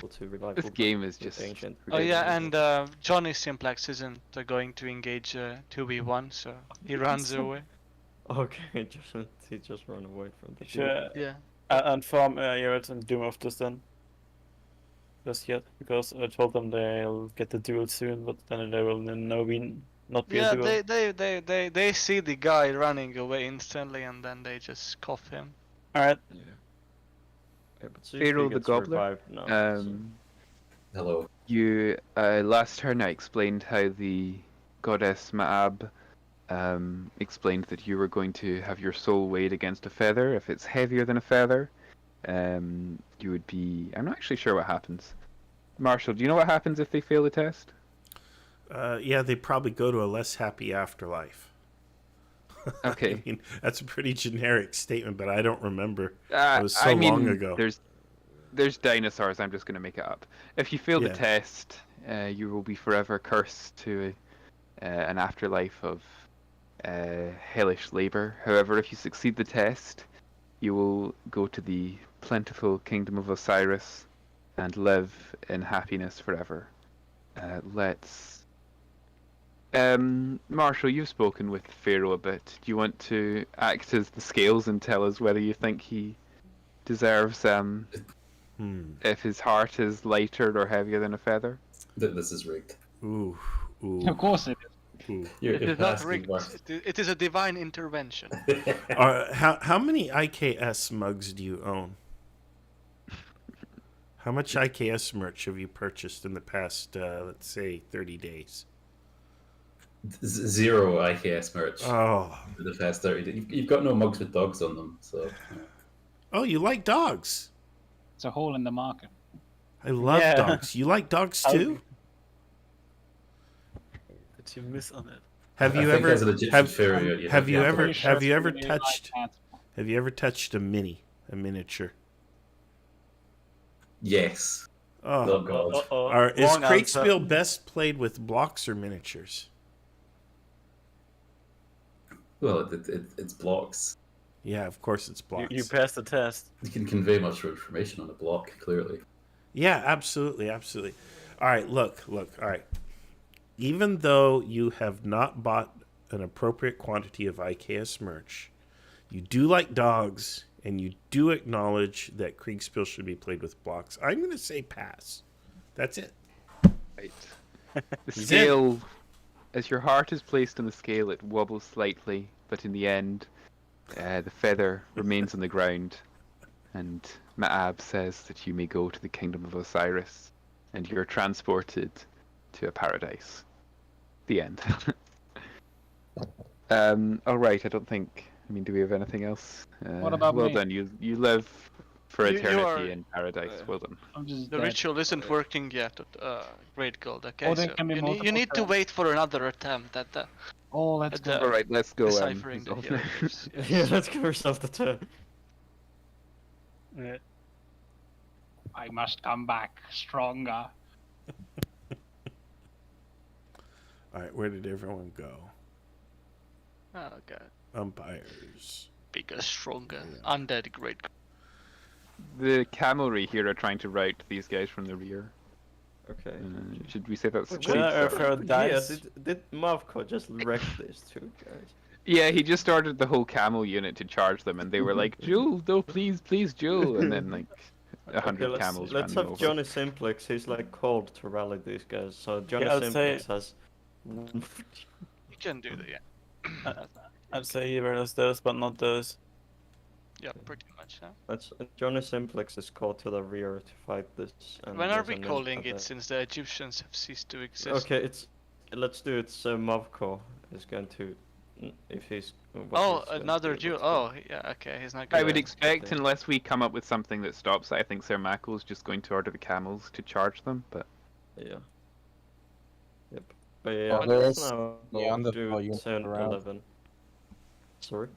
to revive. This game is just... ancient. Oh yeah, and Johnny Simplex isn't going to engage 2v1, so he runs away. Okay, he just ran away from the Sure. Yeah. Inform Jared and Doom of this then. Just yet, because I told them they'll get the duel soon, but then there will not be a duel. Yeah, they see the guy running away instantly, and then they just cuff him. Alright. Yeah, but see if Pharaoh he the gets Gobbler. revived now, Hello. You last turn I explained how the goddess Ma'ab explained that you were going to have your soul weighed against a feather. If it's heavier than a feather, you would be... I'm not actually sure what happens. Marshall, do you know what happens if they fail the test? Yeah, they probably go to a less happy afterlife. Okay. I mean, that's a pretty generic statement, but I don't remember. It was so long ago. There's dinosaurs, I'm just going to make it up. If you fail the Yeah. test, you will be forever cursed to an afterlife of hellish labor. However, if you succeed the test, you will go to the plentiful kingdom of Osiris and live in happiness forever. Marshall, you've spoken with Pharaoh a bit. Do you want to act as the scales and tell us whether you think he deserves if his heart is lighter or heavier than a feather? This is rigged. Ooh. Of course it is. Ooh. It is not rigged. It is a divine intervention. How many IKS mugs do you own? How much IKS merch have you purchased in the past, let's say, 30 days? Zero IKS merch. Oh. For the past 30 days. You've got no mugs with dogs on them, so... Oh, you like dogs? It's a hole in the market. I love dogs. You like dogs too? Did you miss on it? Have you ever touched a miniature? Yes. Oh God. Is Kriegsspiel best played with blocks or miniatures? Well, it's blocks. Yeah, of course it's blocks. You passed the test. You can convey much more information on a block, clearly. Yeah, absolutely. All right, look. All right. Even though you have not bought an appropriate quantity of IKS merch, you do like dogs, and you do acknowledge that Kriegsspiel should be played with blocks. I'm going to say pass. That's it. Right. The scale as your heart is placed on the scale, it wobbles slightly, but in the end, the feather remains on the ground, and Ma'ab says that you may go to the kingdom of Osiris, and you're transported to a paradise. The end. All right. I don't think. I mean, do we have anything else? What about well me? done. You live for You eternity are- in paradise. Well done. I'm just The dead. ritual isn't working yet, Great Gold. Okay, Oh, there so can be you multiple need to turns. wait for another attempt at the. Oh, let's at go. the All right, let's go. Deciphering the resolve. hieroglyphs. Yes. Yeah, let's give ourselves the turn. I must come back stronger. All right, where did everyone go? Oh god. Umpires. Bigger, stronger, undead great. The cavalry here are trying to rout these guys from the rear. Okay. Should we say that's Wait, cheap? Did Mavko just wreck these two guys? Yeah, he just started the whole camel unit to charge them, and they were like, "Jewel, no, please, please, Jewel," and then like 100 camels Let's ran have over. Johnny Simplex. He's like called to rally these guys. So Johnny I'd Simplex say- has. You can do that, yeah. I'd say either as those, but not those. Yeah, pretty much. Huh? That's Johnny Simplex is called to the rear to fight this. and When are there's we an calling other- it since the Egyptians have ceased to exist? Okay, let's do it. So Mavko is going to, if he's. Oh, another Jew. Oh, yeah, okay, he's not going I would expect, unless we come up with something that stops it, I think Sir Mackle's just going to order the camels to charge them, but... Yeah. Yep. But yeah, Oh, there's let's now Neanderthal do units 10, around. 11. Sorry?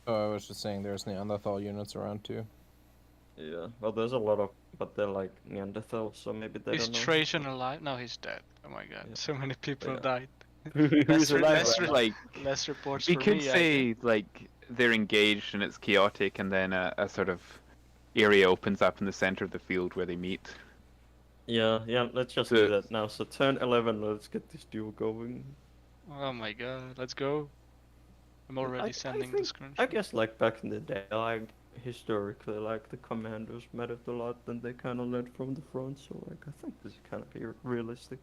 Oh, I was just saying there's Neanderthal units around too. Yeah, well, there's a lot of, but they're like Neanderthals, so maybe they Is don't know. Trajan alive? No, he's dead. Oh my god, so many people Yeah. died. Who's alive? Like, less reports we for could me, I say, like, they're engaged and it's chaotic, and then a sort of area opens up in the center of the field where they meet. Yeah, let's just do that now. So turn 11, let's get this duel going. Oh my god, let's go. I'm already sending the screenshot. I guess like back in the day, like historically, like the commandos mattered a lot, and they kind of led from the front. So like I think this is kind of realistic.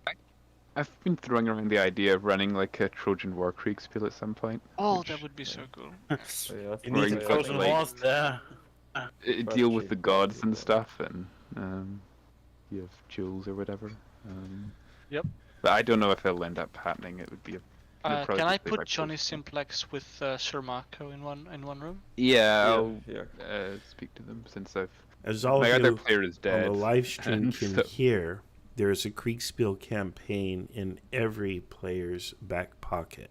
I've been throwing around the idea of running like a Trojan War Kriegsspiel at some point. Oh, that would be so cool. So, yeah, You need Or to Trojan like, horse there. deal with the gods and stuff, and you have jewels or whatever. Yep. But I don't know if it'll end up happening. It would be a. it'd probably Can I just be by put Johnny post. Simplex with Sir Marco in one room? Yeah, Yeah, I'll yeah. speak to them since I've. As all my of other you player is dead. on the live stream and can so- hear, there is a Kriegsspiel campaign in every player's back pocket.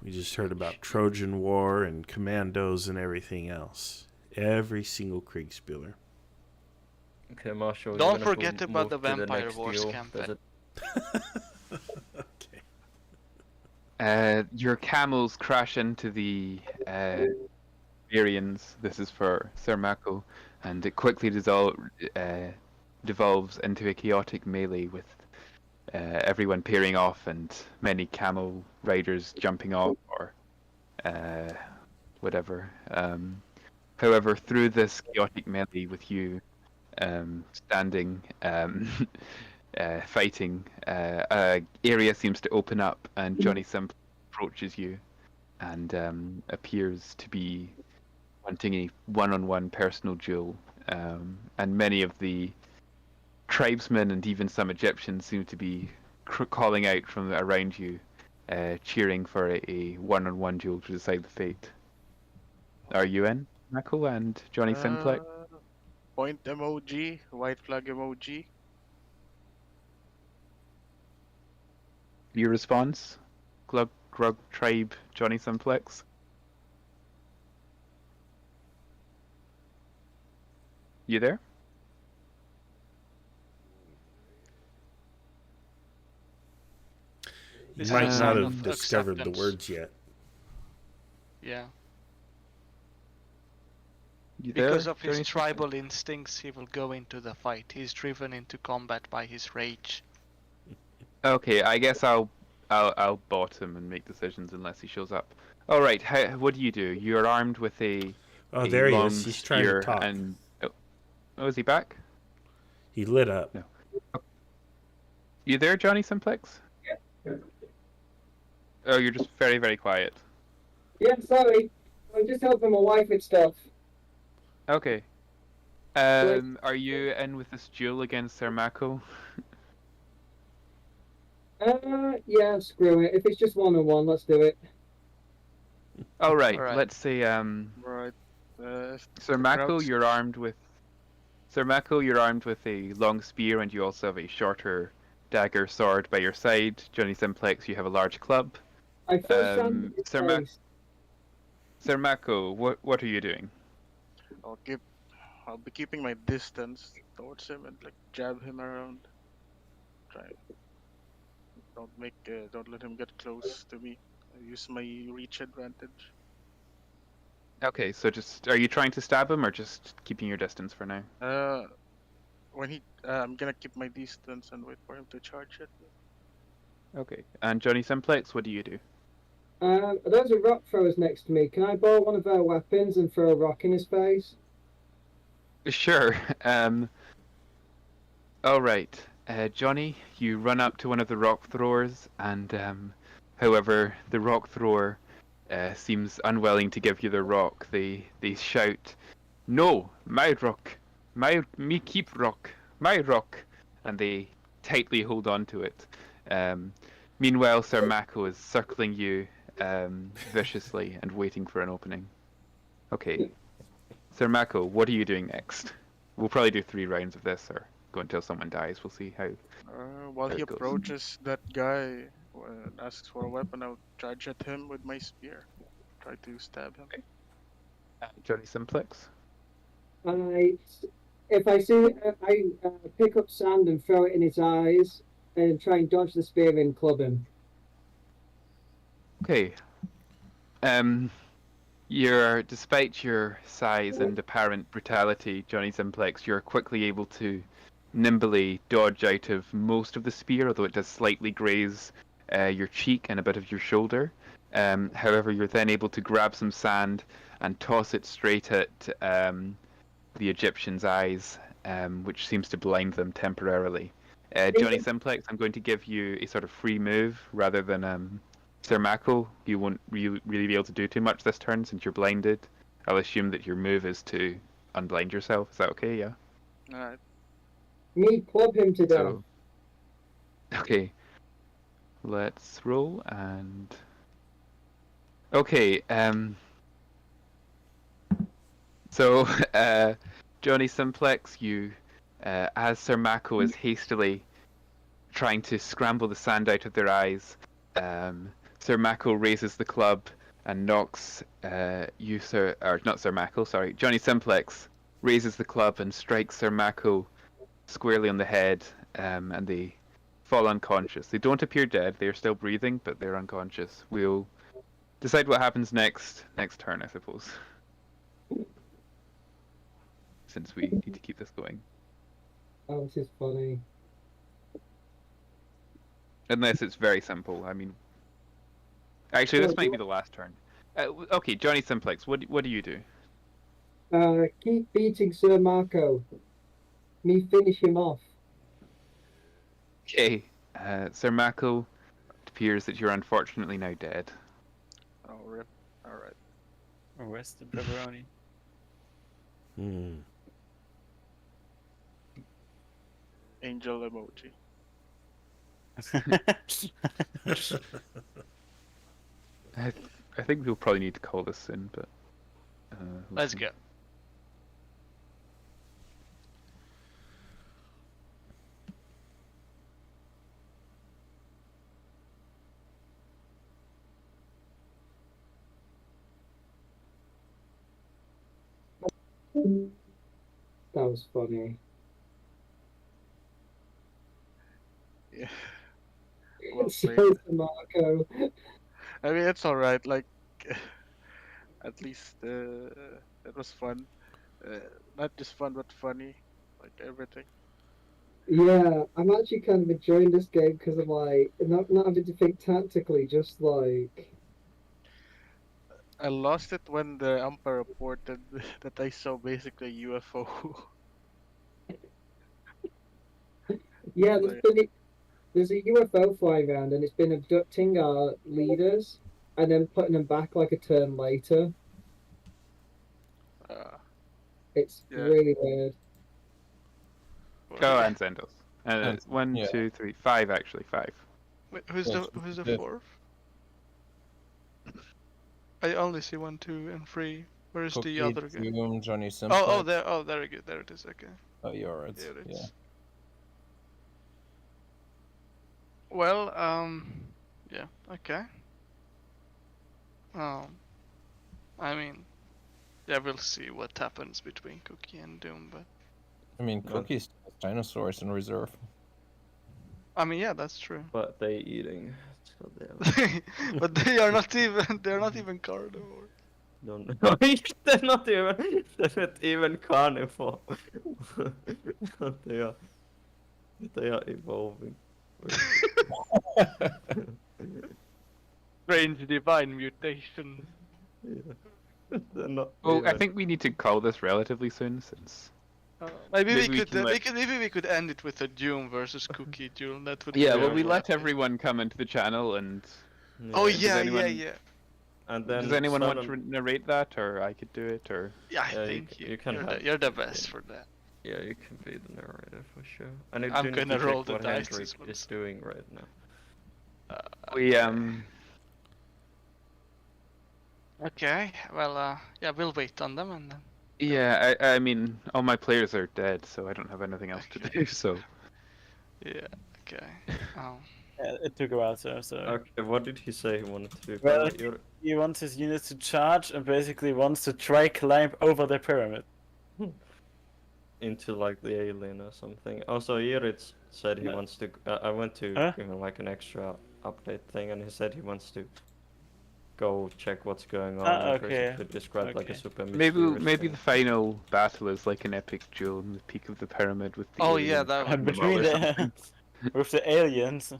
We just heard about Trojan War and commandos and everything else. Every single Kriegspieler. Okay, Marshall. Don't you're gonna forget move about the to Vampire next Wars duel. campaign. Your camels crash into the Arians. This is for Sir Mako, and it quickly devolves into a chaotic melee with everyone peering off and many camel riders jumping off or whatever. However, through this chaotic melee with you standing fighting, area seems to open up, and Johnny Simple approaches you and appears to be wanting a one-on-one personal duel. And many of the tribesmen and even some Egyptians seem to be calling out from around you, cheering for a one-on-one duel to decide the fate. Are you in, Mako and Johnny Simplex? Point emoji, white flag emoji. Your response? Glug Grug Tribe Johnny Simplex? You there? You This might is a not sign have of discovered the acceptance. words yet. Yeah. You there, Because of his Johnny? tribal instincts, he will go into the fight. He's driven into combat by his rage. Okay, I guess I'll bot him and make decisions unless he shows up. All right, what do? You're armed with a Oh, a there he long is. He's trying to spear talk. And oh, is he back? He lit up. No. You there, Johnny Simplex? Oh, you're just very, very quiet. Yeah, sorry. I'm just helping my wife with stuff. Okay. Are you in with this duel against Sir Mako? Yeah, screw it. If it's just one-on-one, let's do it. Oh right. Alright. Let's say Right. Sir Mako, you're armed with a long spear, and you also have a shorter dagger sword by your side. Johnny Simplex, you have a large club. I first stand in Sir, place. Sir Mako, what are you doing? I'll be keeping my distance towards him and like jab him around. Don't let him get close to me. I use my reach advantage. Okay, so are you trying to stab him or just keeping your distance for now? I'm gonna keep my distance and wait for him to charge it. Okay. And Johnny Simplex, what do you do? There's a rock throwers next to me. Can I borrow one of their weapons and throw a rock in his face? Sure. All right. Johnny, you run up to one of the rock throwers, and however, the rock thrower seems unwilling to give you the rock. They shout, "No, my rock, me keep rock, my rock," and they tightly hold on to it. Meanwhile, Sir Mako is circling you viciously and waiting for an opening. Okay, Sir Mako, what are you doing next? We'll probably do 3 rounds of this, or go until someone dies. We'll see how. While how he it goes. approaches that guy and asks for a weapon, I'll charge at him with my spear. Try to stab him. Johnny Simplex. If I see, I pick up sand and throw it in his eyes and try and dodge the spear and club him. Okay. Despite your size and apparent brutality, Johnny Simplex, you're quickly able to nimbly dodge out of most of the spear, although it does slightly graze your cheek and a bit of your shoulder. However, you're then able to grab some sand and toss it straight at the Egyptian's eyes, which seems to blind them temporarily. Johnny Simplex, I'm going to give you a sort of free move rather than Sir Mako. You won't really be able to do too much this turn since you're blinded. I'll assume that your move is to unblind yourself. Is that okay? Yeah. Alright. Me club him to death. So, okay. Let's roll and. Okay. So, Johnny Simplex, you, as Sir Mako is hastily trying to scramble the sand out of their eyes, Sir Mako raises the club and knocks Johnny Simplex raises the club and strikes Sir Mako squarely on the head, and they fall unconscious. They don't appear dead, they are still breathing, but they're unconscious. We'll decide what happens next turn, I suppose. Since we need to keep this going. Oh, this is funny. Unless it's very simple. I mean, actually, this might be the last turn. Okay, Johnny Simplex, what do you do? Keep beating Sir Mako. Me finish him off. Okay, Sir Mako, it appears that you're unfortunately now dead. Oh, rip. Alright. Arrested pepperoni. Angel emoji. I think we'll probably need to call this in, but Let's go. That was funny. Yeah. So Marco. I mean, it's alright. Like, at least it was fun. Not just fun, but funny. Like everything. Yeah, I'm actually kind of enjoying this game because I'm like not having to think tactically, just like. I lost it when the umpire reported that I saw basically a UFO. Yeah, there's a UFO flying around and it's been abducting our leaders and then putting them back like a turn later. It's Yeah. really weird. Oh, and Zendos. And- 1, yeah. 2, 3, 5 actually, 5. Wait, who's the Yeah. fourth? I only see 1, 2, and 3. Where is the Cookie, other guy? Doom, Johnny Oh, Simplex. there we go. There it is. Okay. Oh, you're right. There it Yeah. is. Well, yeah, okay. I mean, yeah, we'll see what happens between Cookie and Doom, but I mean, Cookie's dinosaurs in reserve. I mean, yeah, that's true. But they eating. So they're But they're not even carnivore. don't they're not even carnivore. But they are evolving. Strange divine mutation. Yeah. They're not Well, I even- think we need to call this relatively soon since. Maybe we Maybe we could, can let- maybe we could end it with a Doom versus Cookie duel. That would. Yeah, be well, we more- let everyone come into the channel and. Oh Does yeah, anyone- yeah. And then Does anyone want sudden- to narrate that, or I could do it, or? Yeah, I Yeah, think you can have- you're the best for that. Yeah, you can be the narrator for sure. And you I'm do need gonna to roll check the what dice Hendrik this one. is doing right now. We Okay, well, yeah, we'll wait on them and then. Yeah, I mean, all my players are dead, so I don't have anything else to do. So. Yeah. Okay. Yeah, it took a while, so. Okay, what did he say he wanted to do? Well, You're- he wants his units to charge and basically wants to try climb over the pyramid. into like the alien or something. Also, Irit said he Yeah. wants to. I went to Huh? give him like an extra update thing, and he said he wants to go check what's going on. Ah, and okay. basically describe like a Okay. super Maybe mysterious the thing. final battle is like an epic duel in the peak of the pyramid with the. Oh, yeah, aliens that fighting would them all Between or the something. with the aliens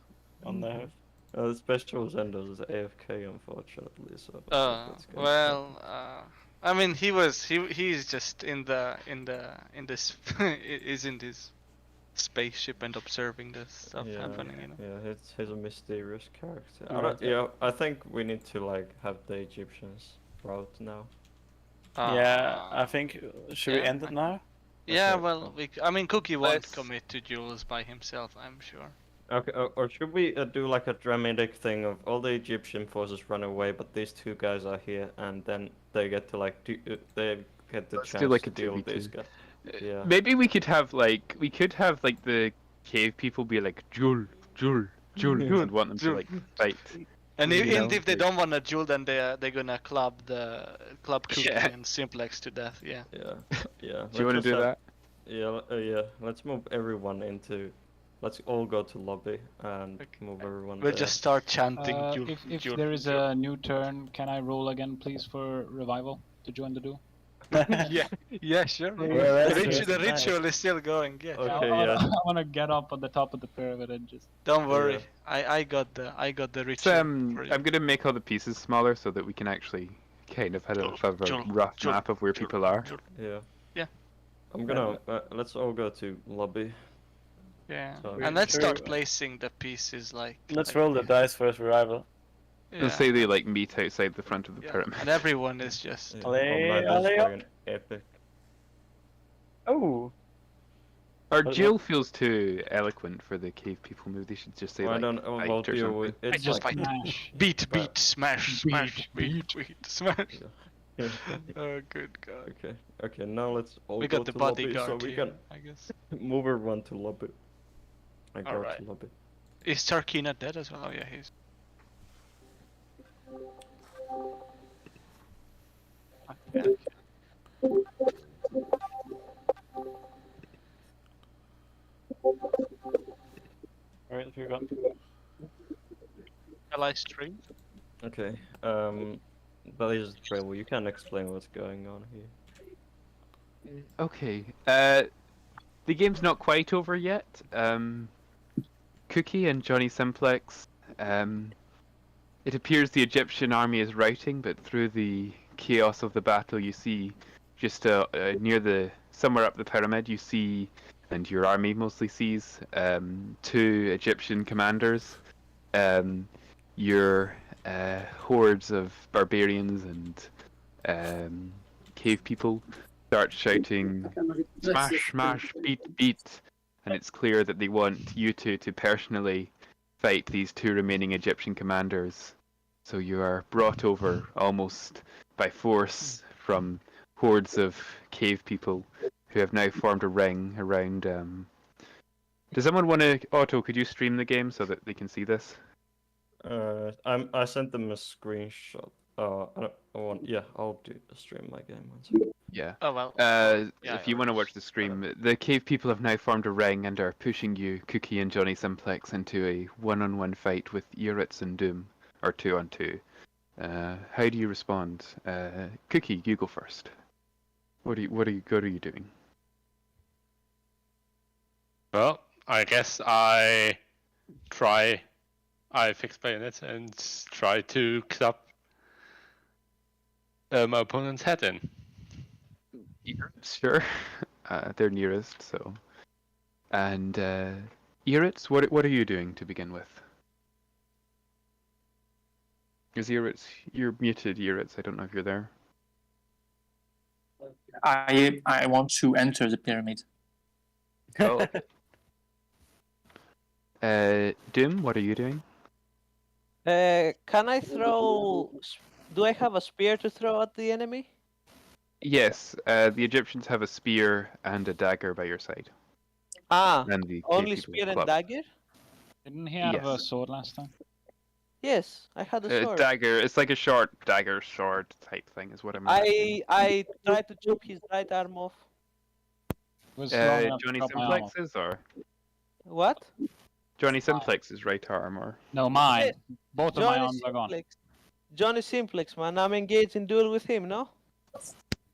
on the. The special Zendos is AFK, unfortunately. So. let's see what's going on. Well, I mean, he's just in this is in this spaceship and observing the stuff happening. You know. Yeah, he's a mysterious character. Alright. Yeah, I think we need to like have the Egyptians route now. Yeah, I think. Should we yeah, end it now? Yeah, Okay. well, I mean, Cookie won't Let's- commit to duels by himself, I'm sure. Okay, or should we do like a dramatic thing of all the Egyptian forces run away, but these two guys are here, and then they get to like they get the Let's do chance like to a deal with 2v2. these guys. Yeah. Maybe we could have like the cave people be like Jul, and want them to like fight. And You know, if they like- don't want to duel, then they're gonna club Cookie Yeah. and Simplex to death. Yeah. Yeah, yeah. Do you want to do that? Yeah, yeah. Let's move everyone into. Let's all go to lobby and move everyone. We'll there. just start chanting. If there is a new turn, can I roll again, please, for revival to join the duel? yeah, sure. Yeah, the, that's the nice. ritual is still going. Yeah. Okay, I yeah. want to get up on the top of the pyramid and just. Don't worry. Yeah. I got the So, ritual. for you. I'm gonna make all the pieces smaller so that we can actually kind of have a rough map of where people are. Yeah. Yeah. I'm gonna. Let's all go to lobby. Yeah. So- And let's Sure. start placing the pieces like. Let's like roll the this. dice for his revival. Yeah. Let's say they like meet outside the front of the Yeah. pyramid. And everyone is just. Yeah. Ale- man, that's ale- fucking epic. Oh. Or What- Jill feels too eloquent for the cave people move. They should just say I like don't. fight Well, or deal something. with. It's just like. Smash. Beat, But- smash, beat, smash. Oh, good God. Okay. Okay. Now let's all We go got the to lobby bodyguard so we here, can I guess. move everyone to lobby. I go Alright. to lobby. Is Tarkina dead as well? Oh yeah, he's. Alright, here we go. Shall I stream? Okay. But here's the trail. You can explain what's going on here. Okay. The game's not quite over yet. Cookie and Johnny Simplex. It appears the Egyptian army is routing, but through the chaos of the battle, you see just near somewhere up the pyramid, you see and your army mostly sees. 2 Egyptian commanders. Your hordes of barbarians and cave people start shouting, "Smash, smash, beat, beat!" And it's clear that they want you two to personally fight these 2 remaining Egyptian commanders. So you are brought over almost by force from hordes of cave people who have now formed a ring around. Does someone want to? Otto, could you stream the game so that they can see this? I sent them a screenshot. I'll stream my game. One second. Yeah. Oh well. If you want to watch the stream, the cave people have now formed a ring and are pushing you, Cookie and Johnny Simplex, into a one-on-one fight with Eurytz and Doom, or 2-on-2. How do you respond? Cookie, you go first. What are you doing? Well, I guess I fix bayonets and try to club my opponent's head in. Sure. They're nearest, so. And Eurytz, what are you doing to begin with? Is Eurytz, you're muted, Eurytz. I don't know if you're there. I want to enter the pyramid. Oh. Doom, what are you doing? Can I throw? Do I have a spear to throw at the enemy? Yes, the Egyptians have a spear and a dagger by your side. Ah, And the only cave people spear and club. dagger? Didn't he have a Yes. sword last time? Yes, I had a sword. Dagger, it's like a short dagger sword type thing, is what I'm imagining. I tried to chop his right arm off. Was long enough to Johnny chop my arm off. Simplex's or? What? Johnny Simplex's right arm or? No, mine. Yes. Both of my arms are gone. Johnny Simplex, man. I'm engaged in duel with him, no?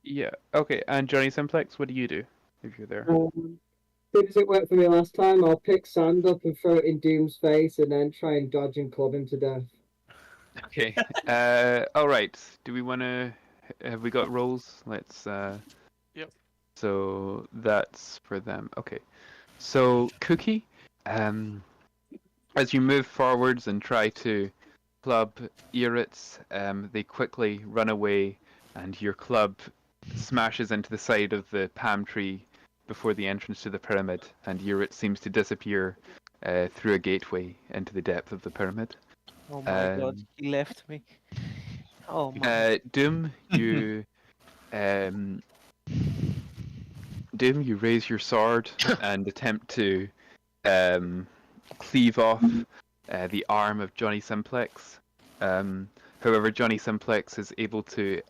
Yeah, okay, and Johnny Simplex, what do you do if you're there? Same as it worked for me last time. I'll pick sand up and throw it in Doom's face, and then try and dodge and club him to death. Okay, alright, do we want to, have we got rolls? Let's, Yep. So that's for them, okay. So, Cookie, as you move forwards and try to club Eurytz, they quickly run away, and your club smashes into the side of the palm tree before the entrance to the pyramid, and Eurytz seems to disappear through a gateway into the depth of the pyramid. Oh my god, he left me. Oh my. Doom, you raise your sword and attempt to cleave off the arm of Johnny Simplex. However, Johnny Simplex is able to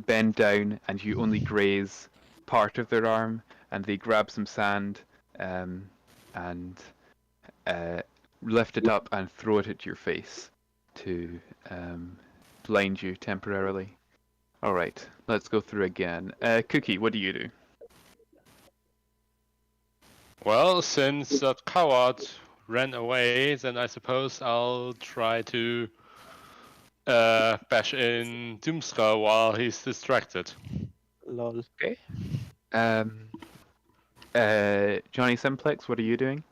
bend down, and you only graze part of their arm, and they grab some sand and lift it up and throw it at your face to blind you temporarily. Alright, let's go through again. Cookie, what do you do? Well, since that coward ran away, then I suppose I'll try to bash in Doomskull while he's distracted. Lol. Okay. Johnny Simplex, what are you doing?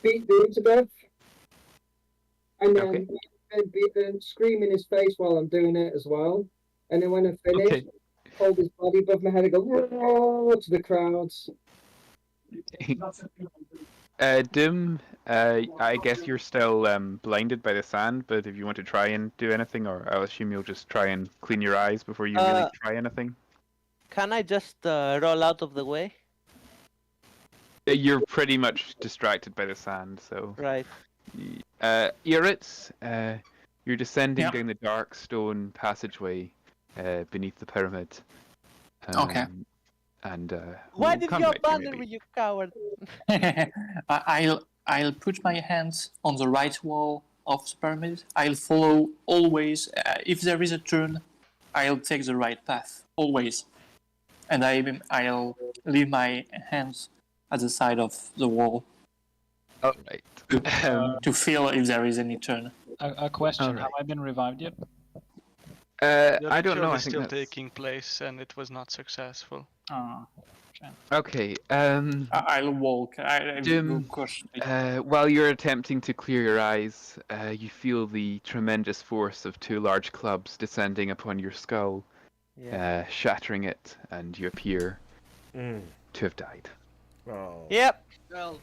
Beat Doom to death, and then and scream in his face while I'm doing it as well. And then when I finish, hold his body above my head and go "Roar" to the crowds. Doom, I guess you're still blinded by the sand, but if you want to try and do anything, or I'll assume you'll just try and clean your eyes before you really try anything. Can I just roll out of the way? You're pretty much distracted by the sand, so... Right. Eurytz, you're descending down the dark stone passageway beneath the pyramid. Okay. And Why we'll did come you back to abandon me, you coward? I'll put my hands on the right wall of the pyramid. I'll follow always. If there is a turn, I'll take the right path always, and I'll leave my hands at the side of the wall. All right. To feel if there is any turn. A question: Have I been revived yet? I don't know. I think still that's... taking place, and it was not successful. Oh, Okay. I'll walk. I'll go Doom, cautiously. while you're attempting to clear your eyes, you feel the tremendous force of two large clubs descending upon your skull, shattering it, and you appear to have died. Oh. Yep. Well,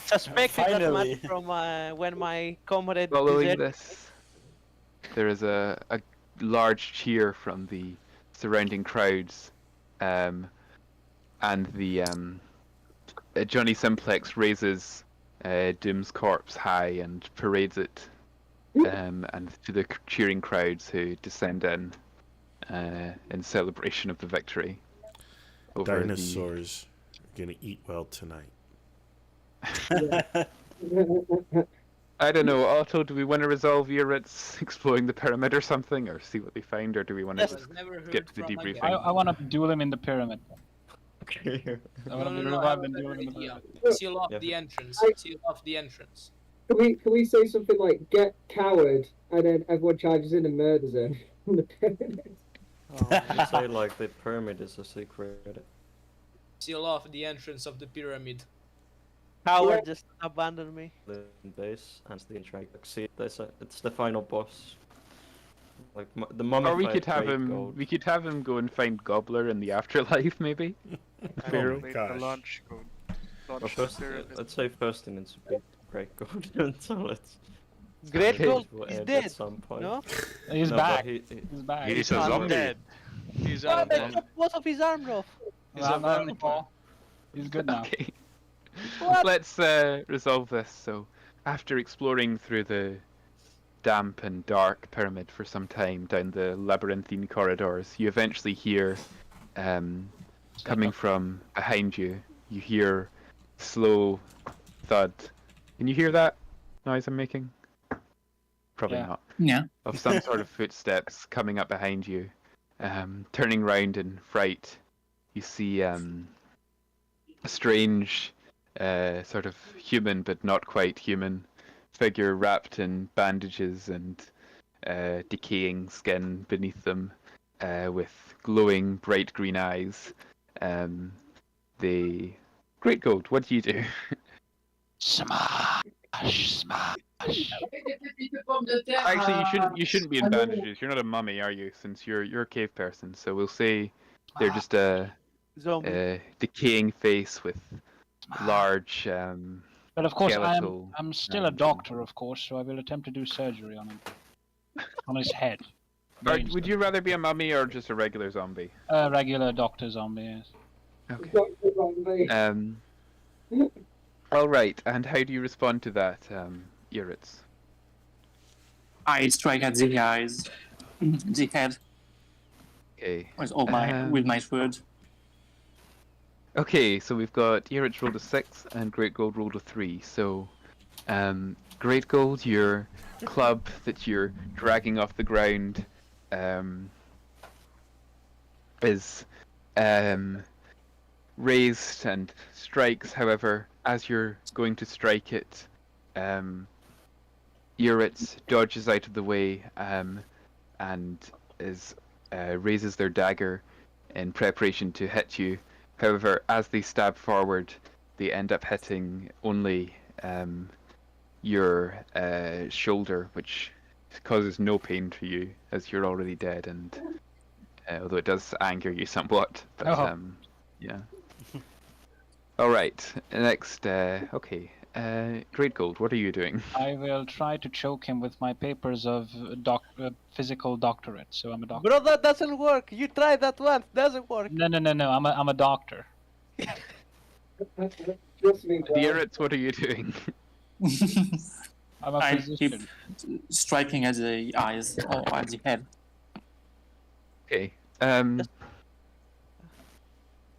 Suspected that Finally. much from when my comrade Following deserted. this, there is a large cheer from the surrounding crowds, and the Johnny Simplex raises Doom's corpse high and parades it, and to the cheering crowds who descend in celebration of the victory. Over Dinosaurs are gonna eat well tonight. I don't know, Otto, do we want to resolve Uritz exploring the pyramid or something, or see what they find, or do we want to Yes. just never heard get to the from debriefing? I want to duel him in the pyramid. Okay. I want to be I revived have a and duel better him in the idea. pyramid. Seal off Yeah. the entrance. Seal off the entrance. Can we say something like "get coward" and then everyone charges in and murders him? Let's say like the pyramid is a secret. Seal off the entrance of the pyramid. Howard just abandoned me. The base and the interact. See, it's the final boss. Like the mummified. Or we could have great him. gold. We could have him go and find Gobbler in the afterlife, maybe. Pharaoh, Make gosh. the launch code. Or Launch first, the pyramid. let's say first in it's great gold. So let's. Great Okay. Gold will is end dead. At some point. No? He's No, but back. He's back. He's a not zombie. dead. He's Oh, they undead. took both of his arms off. He's Well, a not vampire. anymore. He's good now. Okay. What? Let's resolve this. So, after exploring through the damp and dark pyramid for some time down the labyrinthine corridors, you eventually hear, coming from behind you, you hear slow thud. Can you hear that noise I'm making? Probably Yeah. not. Yeah. Of some sort of footsteps coming up behind you. Turning round in fright, you see a strange, sort of human but not quite human figure wrapped in bandages and decaying skin beneath them, with glowing bright green eyes. The Great Gold, what do you do? Smash, smash. Actually, you shouldn't be in bandages. You're not a mummy, are you? Since you're a cave person, so we'll say they're just a Zombie. decaying face with large. But of course, skeletal I'm still a doctor, of course, so I will attempt to do surgery on him, on his head. Would you rather be a mummy or just a regular zombie? A regular doctor zombie, yes. Okay. All right. And how do you respond to that, Uritz? I strike at the eyes, the head Okay. with my sword. Okay, so we've got Uritz rolled a 6 and Great Gold rolled a 3. So, Great Gold, your club that you're dragging off the ground, is raised and strikes. However, as you're going to strike it, Uritz dodges out of the way and raises their dagger in preparation to hit you. However, as they stab forward, they end up hitting only your shoulder, which causes no pain to you, as you're already dead, and although it does anger you somewhat. But, yeah. All right. Next. Okay. Great Gold, what are you doing? I will try to choke him with my papers of physical doctorate. So I'm a doctor. Bro, that doesn't work. You tried that once. Doesn't work. No. I'm a doctor. Uritz, what are you doing? I'm a I physician. keep striking at the eyes or at the head. Okay.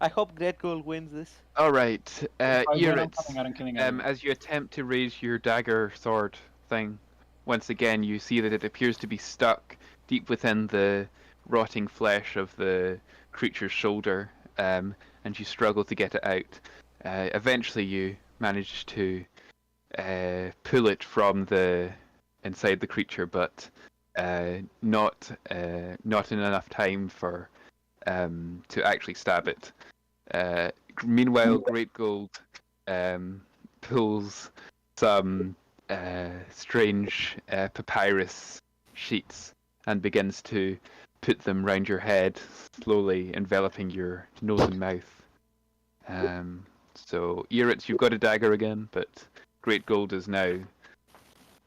I hope Great Gold wins this. All right. I'm Uritz, coming out and killing everyone. as you attempt to raise your dagger sword thing, once again you see that it appears to be stuck deep within the rotting flesh of the creature's shoulder, and you struggle to get it out. Eventually you manage to pull it from the inside the creature, but not in enough time for to actually stab it. Meanwhile, Great Gold pulls some strange papyrus sheets and begins to put them round your head, slowly enveloping your nose and mouth. So, Eritz, you've got a dagger again, but Great Gold is now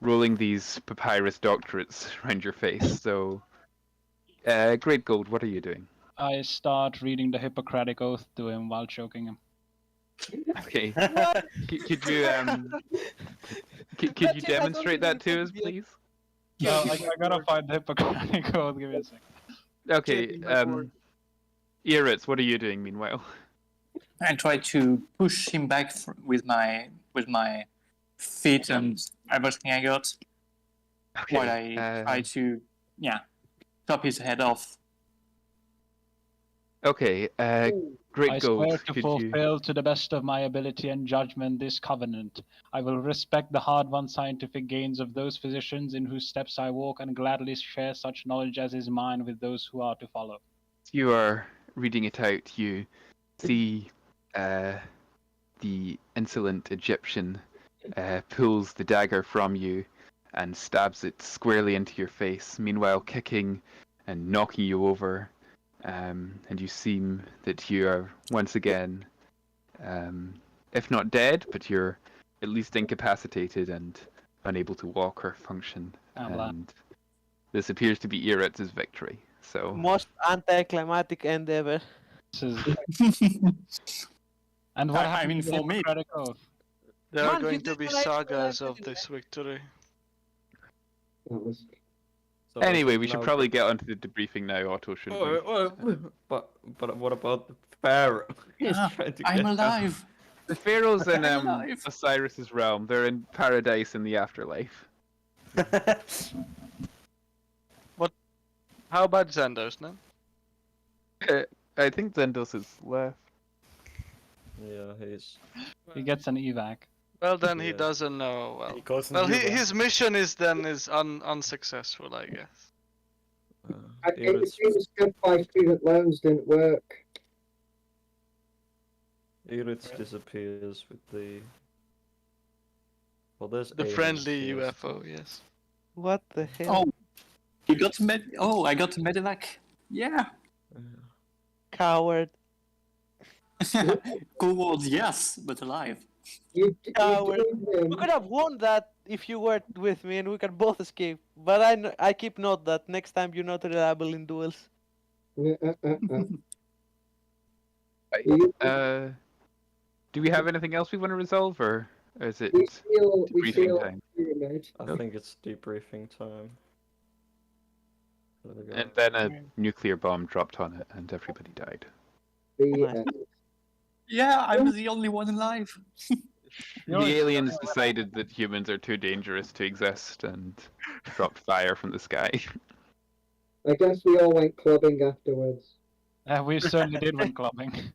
rolling these papyrus doctorates round your face. So, Great Gold, what are you doing? I start reading the Hippocratic Oath to him while choking him. Okay. Could you could you demonstrate that to us, please? I gotta find the Hippocratic Oath. Give me a second. Okay. Eritz, what are you doing meanwhile? I try to push him back with my feet and everything I got. Okay, While I try to chop his head off. Okay. Great I Gold. swear to Could fulfill to the best of my ability and judgment this covenant. I will respect the hard-won scientific gains of those physicians in whose steps I walk and gladly share such knowledge as is mine with those who are to follow. You are reading it out. You see the insolent Egyptian pulls the dagger from you and stabs it squarely into your face, meanwhile kicking and knocking you over. And you seem that you are once again, if not dead, but you're at least incapacitated and unable to walk or function. And this appears to be Eritz's victory. So Most anticlimactic end ever. And what I mean, for me, There are Man, going you to be didn't like sagas of this victory. anyway, we should probably get onto the debriefing now, Otto, shouldn't we? But what about the Pharaoh? He's trying to I'm get alive. The pharaohs in I'm alive. Osiris's realm, they're in paradise in the afterlife. How about Xandos, no? I think Zendos is left. Yeah, He gets an evac. Well, then he doesn't know. Well, He goes in well, the his mission is unsuccessful, I guess. I think the student step by student loans didn't work. Eritz disappears with the. Well, there's The aliens friendly here. UFO, yes. What the hell? Oh, you got I got the medevac. Yeah. Coward. Cool words, yes, but alive. Coward. We could have won that if you were with me and we could both escape. But I keep note that next time you're not reliable in duels. Do we have anything else we want to resolve, or is it we debriefing feel time? I think it's debriefing time. There we go. And then a nuclear bomb dropped on it, and everybody died. Yeah, I was the only one alive. The aliens decided that humans are too dangerous to exist and dropped fire from the sky. I guess we all went clubbing afterwards. We certainly did win clubbing.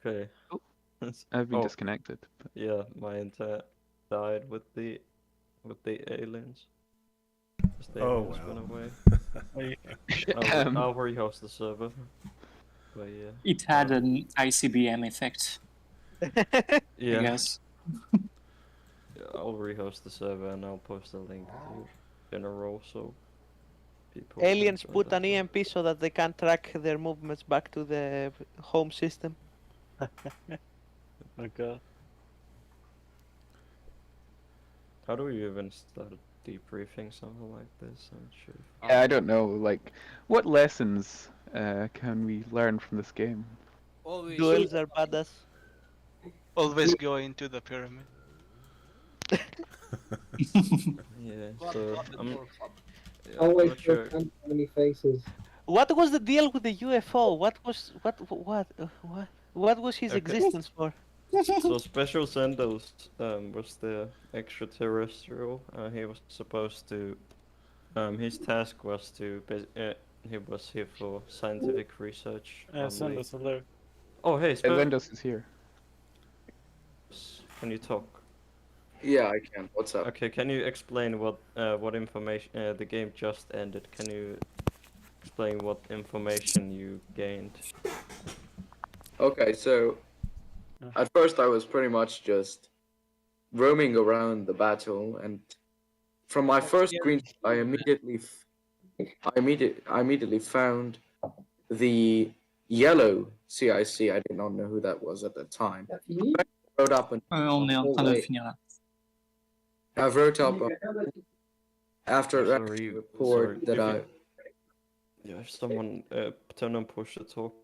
Okay. I've been disconnected. Yeah, my internet died with the aliens. As the Oh, aliens wow. went away. I'll rehost the server. But yeah. It had an ICBM effect. Yeah. I guess. Yeah, I'll rehost the server and I'll post a link in a row so people. Aliens can put join an EMP so that they can track their movements back to the home system. Oh god. How do we even start debriefing something like this? I'm sure. Yeah, I don't know. Like, what lessons can we learn from this game? Always, Duels are badass. always go into the pyramid. Yeah, so I'm Always not sure. so many faces. What was the deal with the UFO? What was his Okay. existence for? So Special Xandos was the extraterrestrial. He was supposed to. His task was to. He was here for scientific research. Yeah, only. Zendos is there. Oh, hey, Zendos is here. Can you talk? Yeah, I can. What's up? Okay, can you explain what information the game just ended? Can you explain what information you gained? Okay, so at first I was pretty much just roaming around the battle, and from my first screen, I immediately found the yellow CIC. I did not know who that was at the time. I wrote up an On est en train de finir là. I wrote up after a Sorry, report that Yeah, if someone turn on push to talk,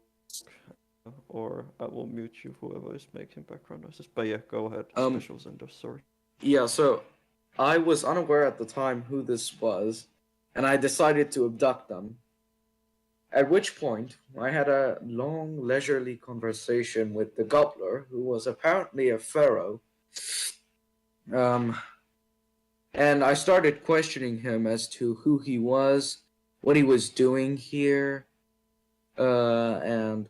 or I will mute you, whoever is making background noises. But yeah, go ahead, Special Zender, sorry. Yeah, so I was unaware at the time who this was, and I decided to abduct them. At which point, I had a long, leisurely conversation with the Gobbler, who was apparently a pharaoh. And I started questioning him as to who he was, what he was doing here, and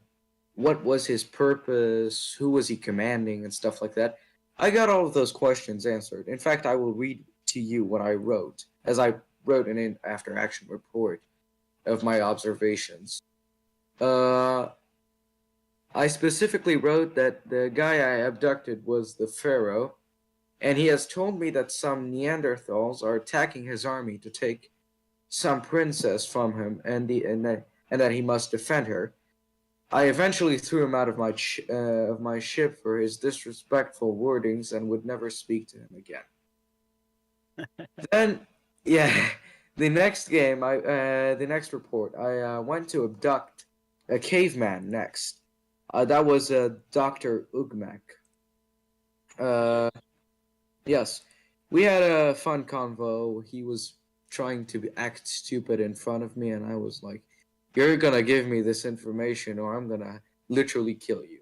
what was his purpose, who was he commanding, and stuff like that. I got all of those questions answered. In fact, I will read to you what I wrote, as I wrote an after action report of my observations. I specifically wrote that the guy I abducted was the pharaoh, and he has told me that some Neanderthals are attacking his army to take some princess from him, and that he must defend her. I eventually threw him out of my ship for his disrespectful wordings and would never speak to him again. Then, yeah, the next report, I went to abduct a caveman next. That was Dr. Ugmak. Yes, we had a fun convo. He was trying to act stupid in front of me, and I was like, "You're gonna give me this information, or I'm gonna literally kill you."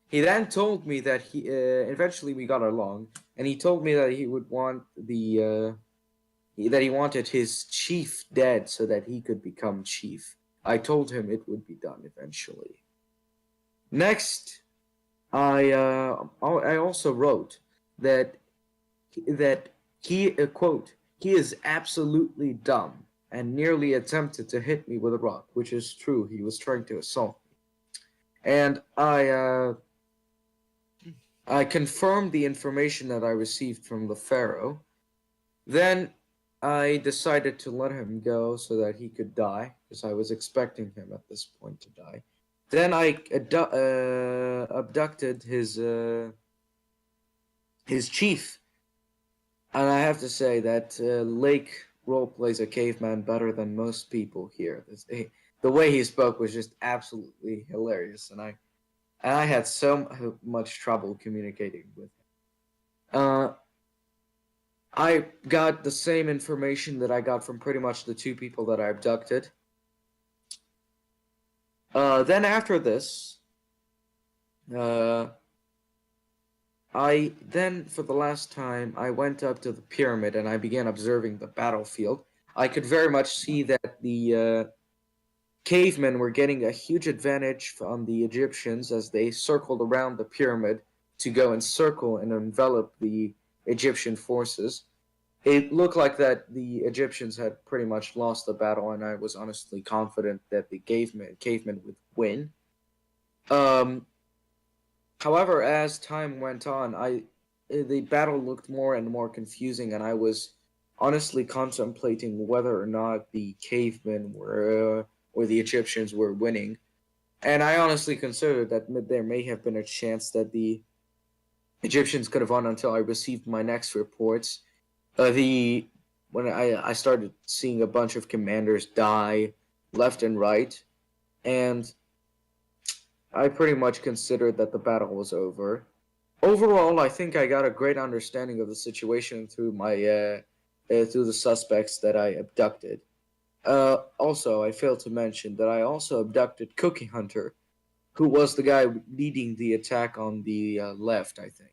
He then told me that eventually we got along, and he told me that he would want that he wanted his chief dead so that he could become chief. I told him it would be done eventually. Next, I also wrote that he quote, "He is absolutely dumb and nearly attempted to hit me with a rock," which is true. He was trying to assault me, and I confirmed the information that I received from the pharaoh. Then I decided to let him go so that he could die, because I was expecting him at this point to die. Then I abducted his chief, and I have to say that Lake roleplays a caveman better than most people here. The way he spoke was just absolutely hilarious, and I had so much trouble communicating with him. I got the same information that I got from pretty much the two people that I abducted. Then after this, for the last time, I went up to the pyramid and I began observing the battlefield. I could very much see that the cavemen were getting a huge advantage on the Egyptians as they circled around the pyramid to go and circle and envelop the Egyptian forces. It looked like that the Egyptians had pretty much lost the battle, and I was honestly confident that the cavemen would win. However, as time went on, the battle looked more and more confusing, and I was honestly contemplating whether or not the cavemen were or the Egyptians were winning. And I honestly considered that there may have been a chance that the Egyptians could have won until I received my next reports. When I started seeing a bunch of commanders die left and right, and I pretty much considered that the battle was over. Overall, I think I got a great understanding of the situation through through the suspects that I abducted. Also, I failed to mention that I also abducted Cookie Hunter, who was the guy leading the attack on the left, I think.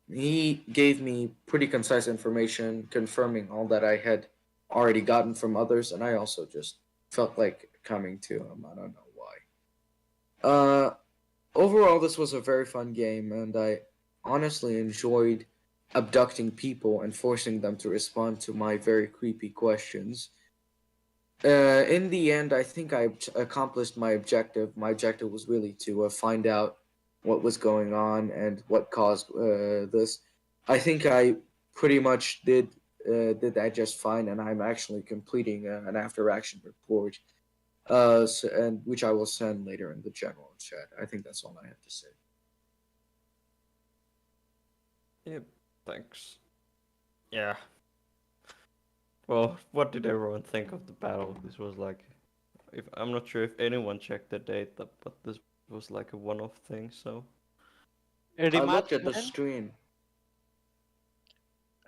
He gave me pretty concise information confirming all that I had already gotten from others, and I also just felt like coming to him. I don't know why. Overall, this was a very fun game, and I honestly enjoyed abducting people and forcing them to respond to my very creepy questions. In the end, I think I accomplished my objective. My objective was really to find out what was going on and what caused this. I think I pretty much did that just fine, and I'm actually completing an after action report, and which I will send later in the general chat. I think that's all I have to say. Yeah, thanks. Yeah. Well, what did everyone think of the battle? This was like, if I'm not sure if anyone checked the data, but this was like a one-off thing. So I looked at the stream.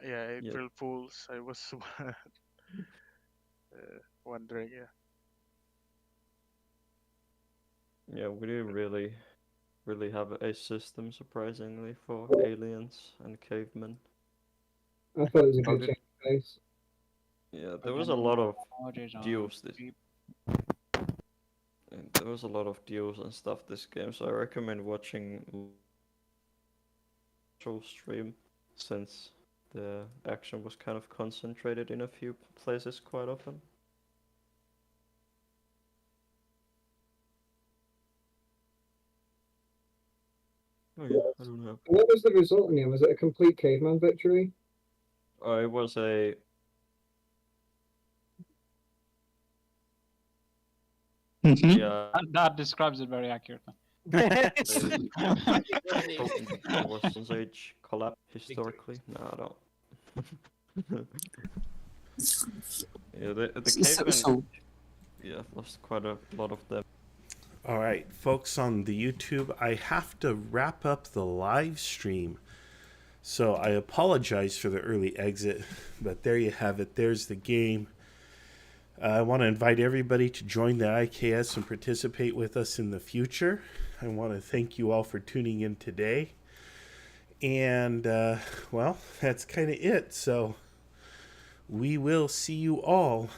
Yeah, April Fools. I was wondering. Yeah. yeah, we didn't really have a system surprisingly for aliens and cavemen. I thought it was a How good did- change of pace. Yeah, there was a lot of duels. There was a lot of duels and stuff this game, so I recommend watching full stream since the action was kind of concentrated in a few places quite often. Oh yeah, I don't know. What was the result in the end? Was it a complete caveman victory? It was a yeah. That describes it very accurately. There was Bronze Age collapse historically. No, I don't. yeah, the cavemen. Yeah, lost quite a lot of them. All right, folks on the YouTube, I have to wrap up the live stream. So I apologize for the early exit, but there you have it. There's the game. I want to invite everybody to join the IKS and participate with us in the future. I want to thank you all for tuning in today. And, well, that's kind of it. So we will see you all